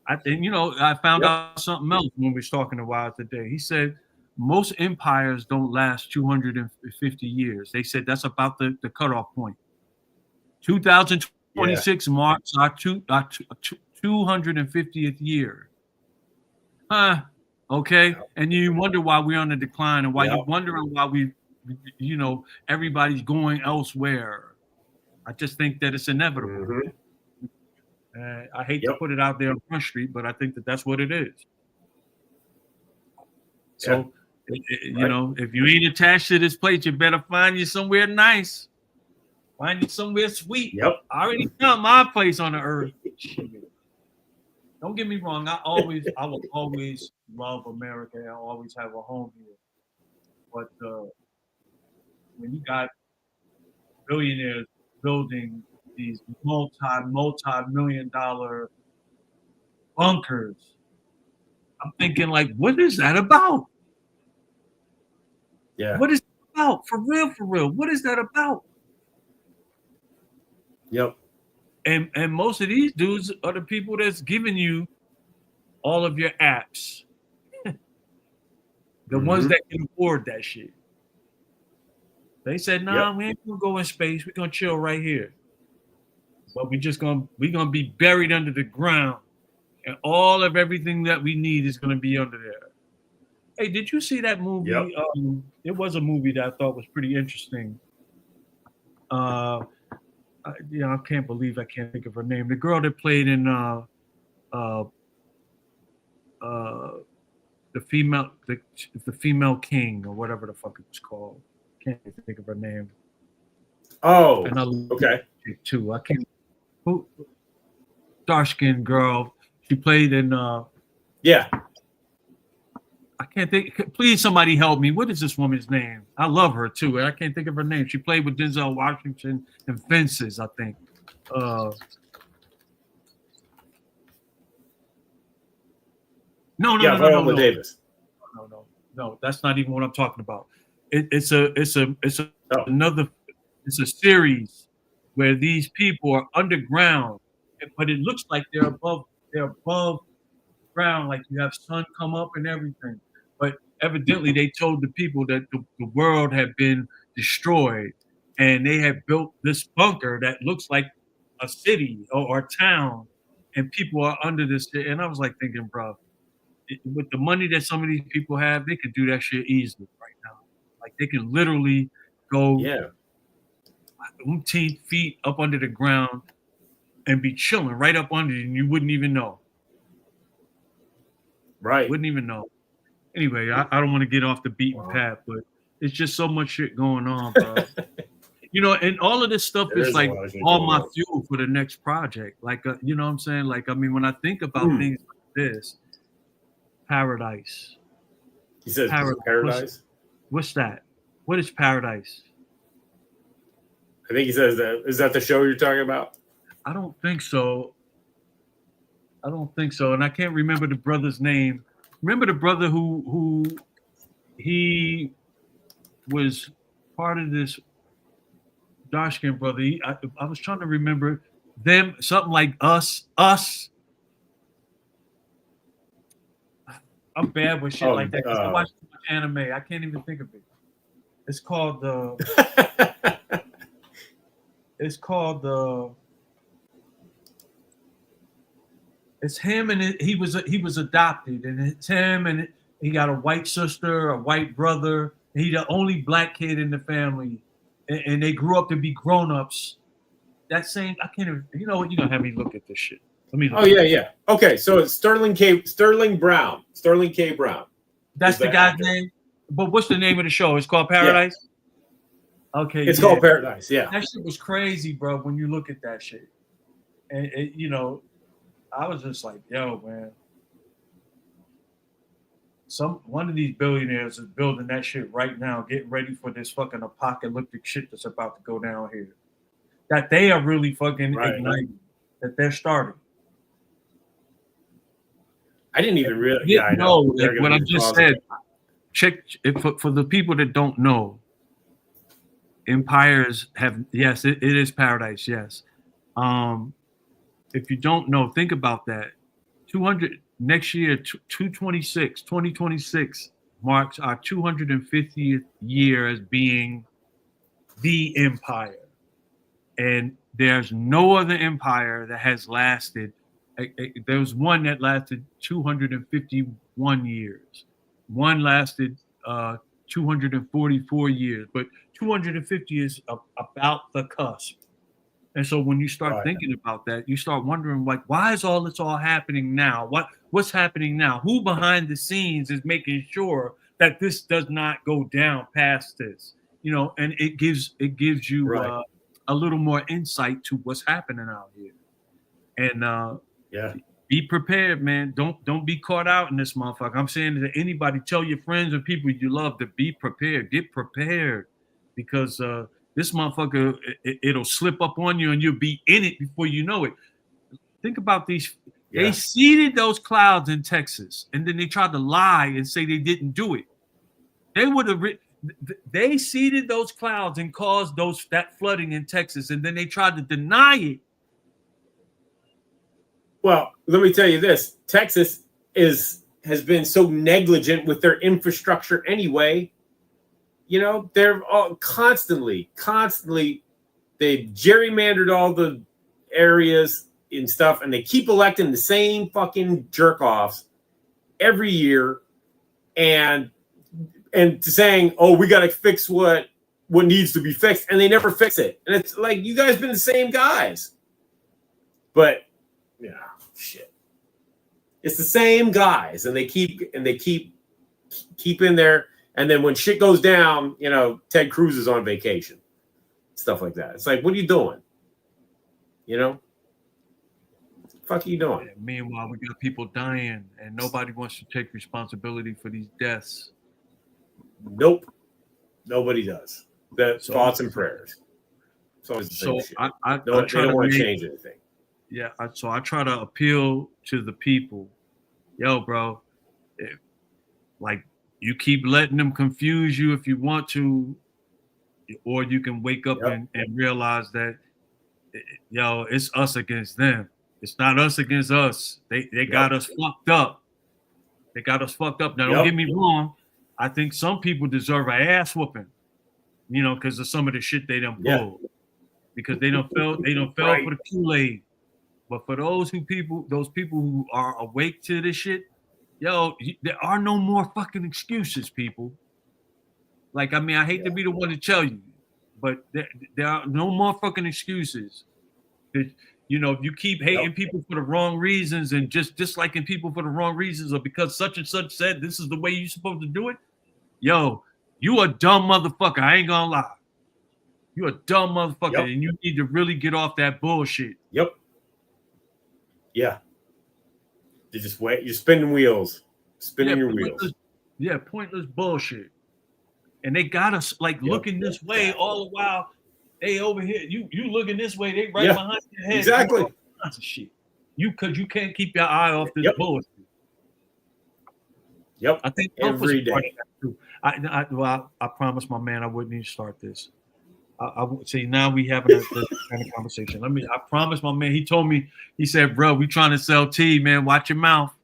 And you know, I found out something else when we was talking to Wild today. He said most empires don't last 250 years. They said that's about the cutoff point. 2026 marks our 250th year. Okay. And you wonder why we're on the decline and why you're wondering why you know, everybody's going elsewhere. I just think that it's inevitable. I hate to put it out there on Front Street, but I think that that's what it is. So, you know, if you ain't attached to this place, you better find you somewhere nice. Find you somewhere sweet. I already found my place on the earth. Don't get me wrong. I will always love America. I always have a home here. But when you got billionaires building these multi-million-dollar bunkers, I'm thinking, like, what is that about? What is it about? For real. What is that about? And most of these dudes are the people that's giving you all of your apps. The ones that can afford that shit. They said, nah, we ain't gonna go in space. We're gonna chill right here. But we're gonna be buried under the ground. And all of everything that we need is gonna be under there. Hey, did you see that movie? It was a movie that I thought was pretty interesting. I can't believe I can't think of her name. The girl that played in the female king or whatever the fuck it was called. Can't think of her name. Oh, and I okay. Too. I can't. Who? Dark-skinned girl. She played in. I I can't think. Please, somebody help me. What is this woman's name? I love her too, and I can't think of her name. She played with Denzel Washington in Fences, I think. No, Viola Davis. No. That's not even what I'm talking about. It's another. It's a series where these people are underground, but it looks like they're above ground, like you have sun come up and everything. But evidently, they told the people that the world had been destroyed, and they had built this bunker that looks like a city or a town, and people are under this. And I was like thinking, bro, with the money that some of these people have, they could do that shit easily right now. Like they can literally go 18 feet up under the ground and be chilling right up under it, and you wouldn't even know. Right. Wouldn't even know. Anyway, I don't want to get off the beaten path, but it's just so much shit going on, bro. You know, and all of this stuff is like all my fuel for the next project. Like, you know what I'm saying? Like, I mean, when I think about things like this, paradise. He says paradise? What's that? What is paradise? I think he says that. Is that the show you're talking about? I don't think so. And I can't remember the brother's name. Remember the brother who he was part of this dark-skinned brother. I was trying to remember them, something like us. I'm bad with shit like that because I watch too much anime. I can't even think of it. It's called It's him, and he was adopted, and it's him, and he got a white sister, a white brother. He's the only black kid in the family, and they grew up to be grown-ups. That same, I can't even. You know what? You're gonna have me look at this shit. Let me. Look yeah. Okay, so it's Sterling K. Brown. That's the guy's name. But what's the name of the show? It's called Paradise. Yeah. Okay, it's called Paradise. Yeah, that shit was crazy, bro. When you look at that shit, and you know. I was just like, yo, man. One of these billionaires is building that shit right now, getting ready for this fucking apocalyptic shit that's about to go down here. That they are really fucking igniting, that they're starting. I didn't even realize. Yeah, I know. What I just said. Check for the people that don't know. Empires have, yes, it is paradise, yes. If you don't know, think about that. 200 next year, 2026 marks our 250th year as being the empire. And there's no other empire that has lasted. There was one that lasted 251 years. One lasted 244 years, but 250 is about the cusp. And so when you start thinking about that, you start wondering, like, why is all this happening now? What's happening now? Who behind the scenes is making sure that this does not go down past this? You know, and it gives you a little more insight to what's happening out here. And be prepared, man. Don't be caught out in this motherfucker. I'm saying to anybody, tell your friends and people you love to be prepared. Get prepared, because this motherfucker, it'll slip up on you and you'll be in it before you know it. Think about these. Yeah. They seeded those clouds in Texas, and then they tried to lie and say they didn't do it. They would have. They seeded those clouds and caused that flooding in Texas, and then they tried to deny it. Well, let me tell you this: Texas has been so negligent with their infrastructure anyway. You know, they're all constantly, they've gerrymandered all the areas and stuff, and they keep electing the same fucking jerk-offs every year and saying, oh, we got to fix what needs to be fixed, and they never fix it. And it's like, you guys been the same guys. But, yeah, shit. It's the same guys, and they keep in there. And then when shit goes down, you know, Ted Cruz is on vacation, stuff like that. It's like, what are you doing? You know? fuck are you doing? And meanwhile, we got people dying, and nobody wants to take responsibility for these deaths. Nope, nobody does. Thoughts and prayers. So I they don't try to want to change anything. Yeah, so I try to appeal to the people. Yo, bro, like you keep letting them confuse you if you want to, or you can wake up and realize that, yo, it's us against them. It's not us against us. They got us fucked up. They got us fucked up. Now, don't get me wrong. I think some people deserve an ass whooping, you know, because of some of the shit they done pulled. Because they done fell for the Kool-Aid. But for those people who are awake to this shit, yo, there are no more fucking excuses, people. Like, I mean, I hate to be the one to tell you, but there are no more fucking excuses. You know, if you keep hating people for the wrong reasons and just disliking people for the wrong reasons, or because such and such said this is the way you're supposed to do it, yo, you a dumb motherfucker. I ain't gonna lie. You a dumb motherfucker, and you need to really get off that bullshit. Yep. Yeah. You just wait. You're spinning wheels. Spinning your wheels. Yeah, pointless bullshit. And they got us like looking this way all the while. They over here. You looking this way. They right behind your head. Exactly. Lots of shit. You can't keep your eye off this bullshit. Yep. I think every day. I promised my man I wouldn't even start this. I see now we having a kind of conversation. I promised my man. He told me. He said, "Bro, we trying to sell tea, man. Watch your mouth."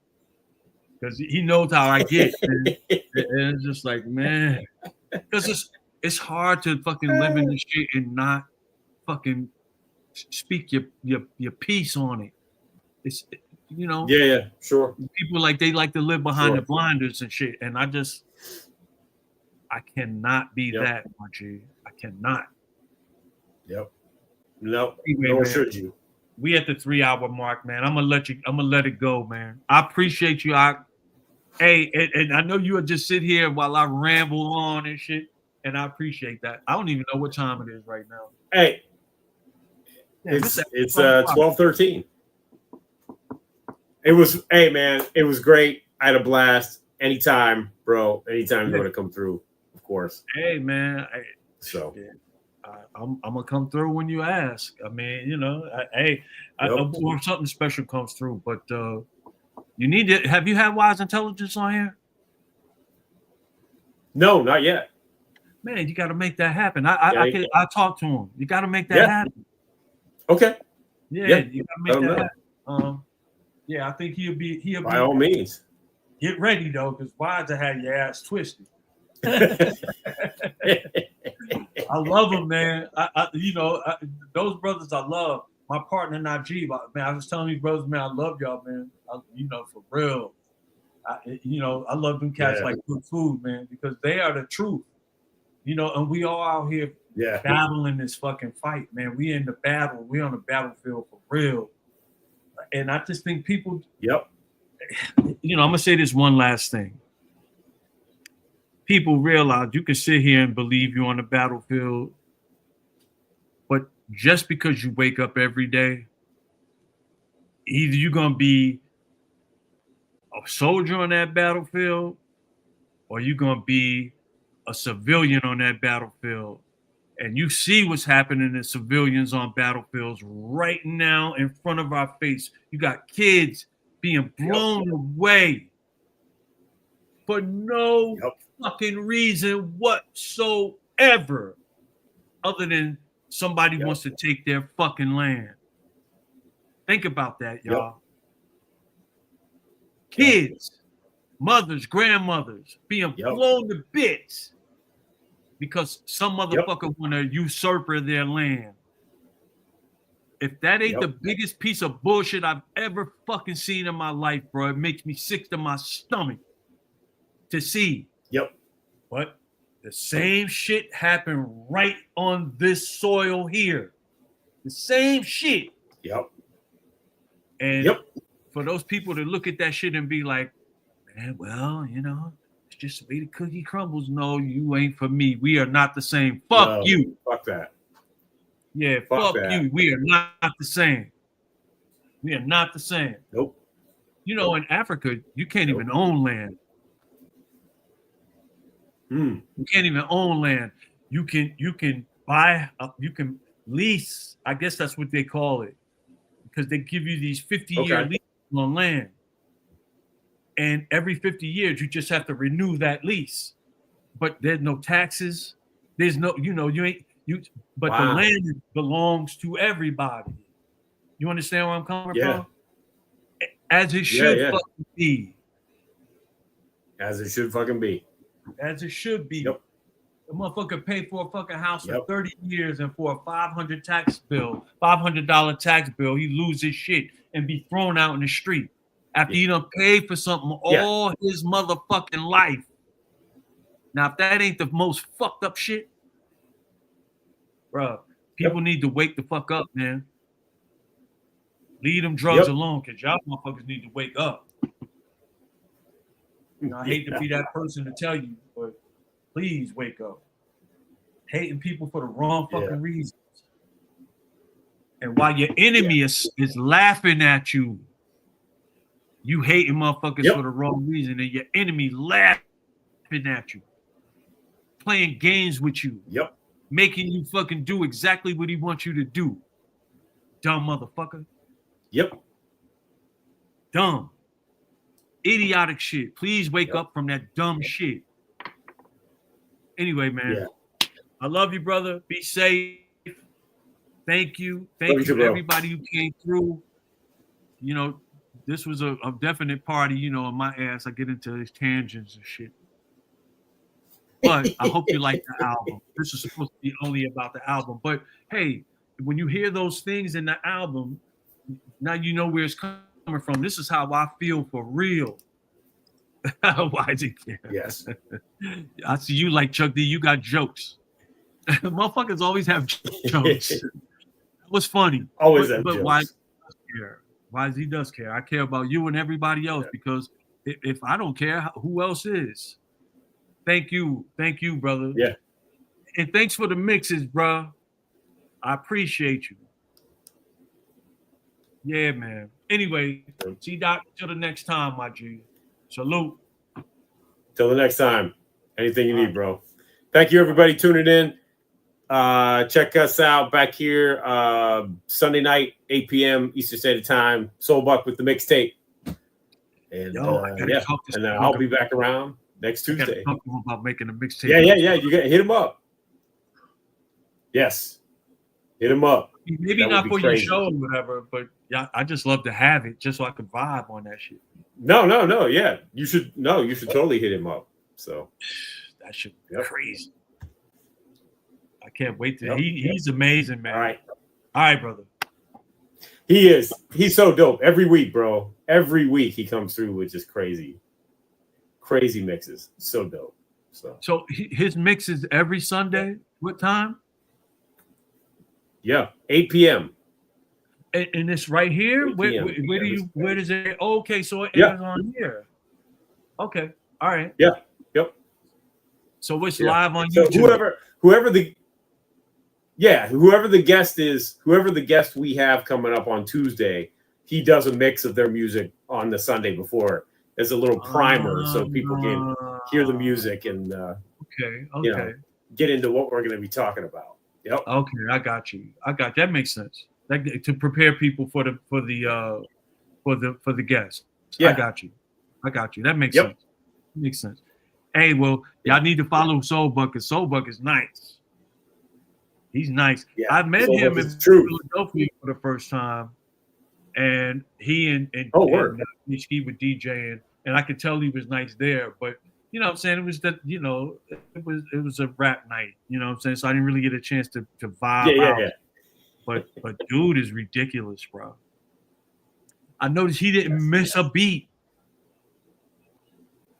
Because he knows how I get. And it's just like, man, because it's hard to fucking live in this shit and not fucking speak your piece on it. It's, you know. Yeah, sure. People they like to live behind the blinders and shit, and I cannot be that, my G. I cannot. Yep. No, nor should you. We at the 3-hour mark, man. I'm gonna let it go, man. I appreciate you. Hey, and I know you would just sit here while I ramble on and shit, and I appreciate that. I don't even know what time it is right now. Hey, it's 12:13. It was, hey man, it was great. I had a blast. Anytime, bro. Anytime you want to come through, of course. Hey man, I'm gonna come through when you ask. I mean, you know, or something special comes through. But you need to. Have you had Wise Intelligence on here? No, not yet. Man, you got to make that happen. I talk to him. You got to make that happen. Okay. Yeah, you got to make that happen. Yeah, I think he'll be by all means. Get ready though, because Wise had your ass twisted. I love them, man. Those brothers I love. My partner Najib, man, I was telling these brothers, man, I love y'all, man. For real. I love them cats like good food, man, because they are the truth. And we all out here battling this fucking fight, man. We in the battle. We on the battlefield for real. And I just think people. Yep. I'm gonna say this one last thing. People realize you can sit here and believe you're on the battlefield, but just because you wake up every day, either you're gonna be a soldier on that battlefield, or you're gonna be a civilian on that battlefield. And you see what's happening to civilians on battlefields right now in front of our face. You got kids being blown away for no fucking reason whatsoever, other than somebody wants to take their fucking land. Think about that, y'all. Kids, mothers, grandmothers being blown to bits because some motherfucker want to usurp their land. If that ain't the biggest piece of bullshit I've ever fucking seen in my life, bro, it makes me sick to my stomach to see. But the same shit happened right on this soil here. The same shit. And for those people to look at that shit and be like, man, well, it's just the way the cookie crumbles. No, you ain't for me. We are not the same. Fuck you. Fuck that. Yeah, fuck you. We are not the same. We are not the same. Nope. You know, in Africa, you can't even own land. You can't even own land. You can buy, you can lease. I guess that's what they call it, because they give you these 50-year leases on land, and every 50 years you just have to renew that lease. But there's no taxes. There's no, you ain't you. But the land belongs to everybody. You understand where I'm coming from? As it should fucking be. As it should fucking be. As it should be. Yep. The motherfucker paid for a fucking house for 30 years, and for a $500 tax bill, $500 tax bill, he lose his shit and be thrown out in the street after he done paid for something all his motherfucking life. Now, if that ain't the most fucked up shit, bro, people need to wake the fuck up, man. Leave them drugs alone, because y'all motherfuckers need to wake up. I hate to be that person to tell you, but please wake up. Hating people for the wrong fucking reasons. And while your enemy is laughing at you, you hating motherfuckers for the wrong reason, and your enemy laughing at you, playing games with you, making you fucking do exactly what he wants you to do. Dumb motherfucker. Dumb. Idiotic shit. Please wake up from that dumb shit. Anyway, man. I love you, brother. Be safe. Thank you. Thank you to everybody who came through. You know, this was a definite party, you know, on my ass. I get into these tangents and shit. But I hope you like the album. This is supposed to be only about the album. But hey, when you hear those things in the album, now you know where it's coming from. This is how I feel for real. Why did you care? Yes. I see you like Chuck D. You got jokes. Motherfuckers always have jokes. It was funny. Always have but jokes. Why does he care? Why he does care? I care about you and everybody else, because if I don't care, who else is? Thank you, brother. Yeah. And thanks for the mixes, bro. I appreciate you. Yeah, man. Anyway, T-Dot, till the next time, my G. Salute. Till the next time. Anything you need, bro. Thank you, everybody, tuning in. Check us out back here Sunday night, 8 p.m. Eastern Standard Time. Soul Buck with the mixtape. And and I'll be back around next Tuesday. Talk to him about making a mixtape. Yeah. You got hit him up. Yes, hit him up. Maybe not for your show or whatever, but yeah, I just love to have it just so I can vibe on that shit. No. Yeah, you should totally hit him up. So that should be crazy. I can't wait to. He's amazing, man. All right, brother. He is. He's so dope. Every week, bro. Every week he comes through with just crazy mixes. So dope. So his mix is every Sunday. What time? Yeah, 8 p.m. And it's right here. Where does it? Oh, okay, so it airs on here. Okay, all right. Yeah. Yep. So it's live on YouTube. Whoever the guest is, whoever the guest we have coming up on Tuesday, he does a mix of their music on the Sunday before. There's a little primer so people can hear the music and get into what we're going to be talking about. Yep. Okay, I got you. That makes sense. To prepare people for the guest. Yeah. I got you. That makes sense. Hey, well, y'all need to follow Soul Buck, because Soul Buck is nice. He's nice. Yeah. I met him in Philadelphia for the first time, and he and Nishki were DJing, and I could tell he was nice there. But you know what I'm saying? It was that, you know, it was a rap night, you know what I'm saying? So I didn't really get a chance to vibe out. Yeah. But dude is ridiculous, bro. I noticed he didn't miss a beat.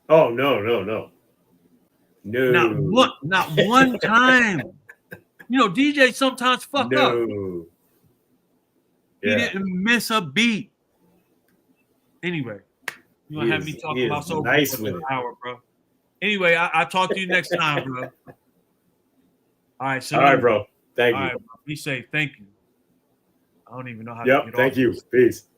Oh, no. Not one time. You know, DJ sometimes fuck up. He didn't miss a beat. Anyway, you gonna have me talk about so nice for an hour, bro. Anyway, I'll talk to you next time, bro. All right, so all right, bro. Thank you. All right, bro. Be safe. Thank you. I don't even know how to get off. Thank you. Peace.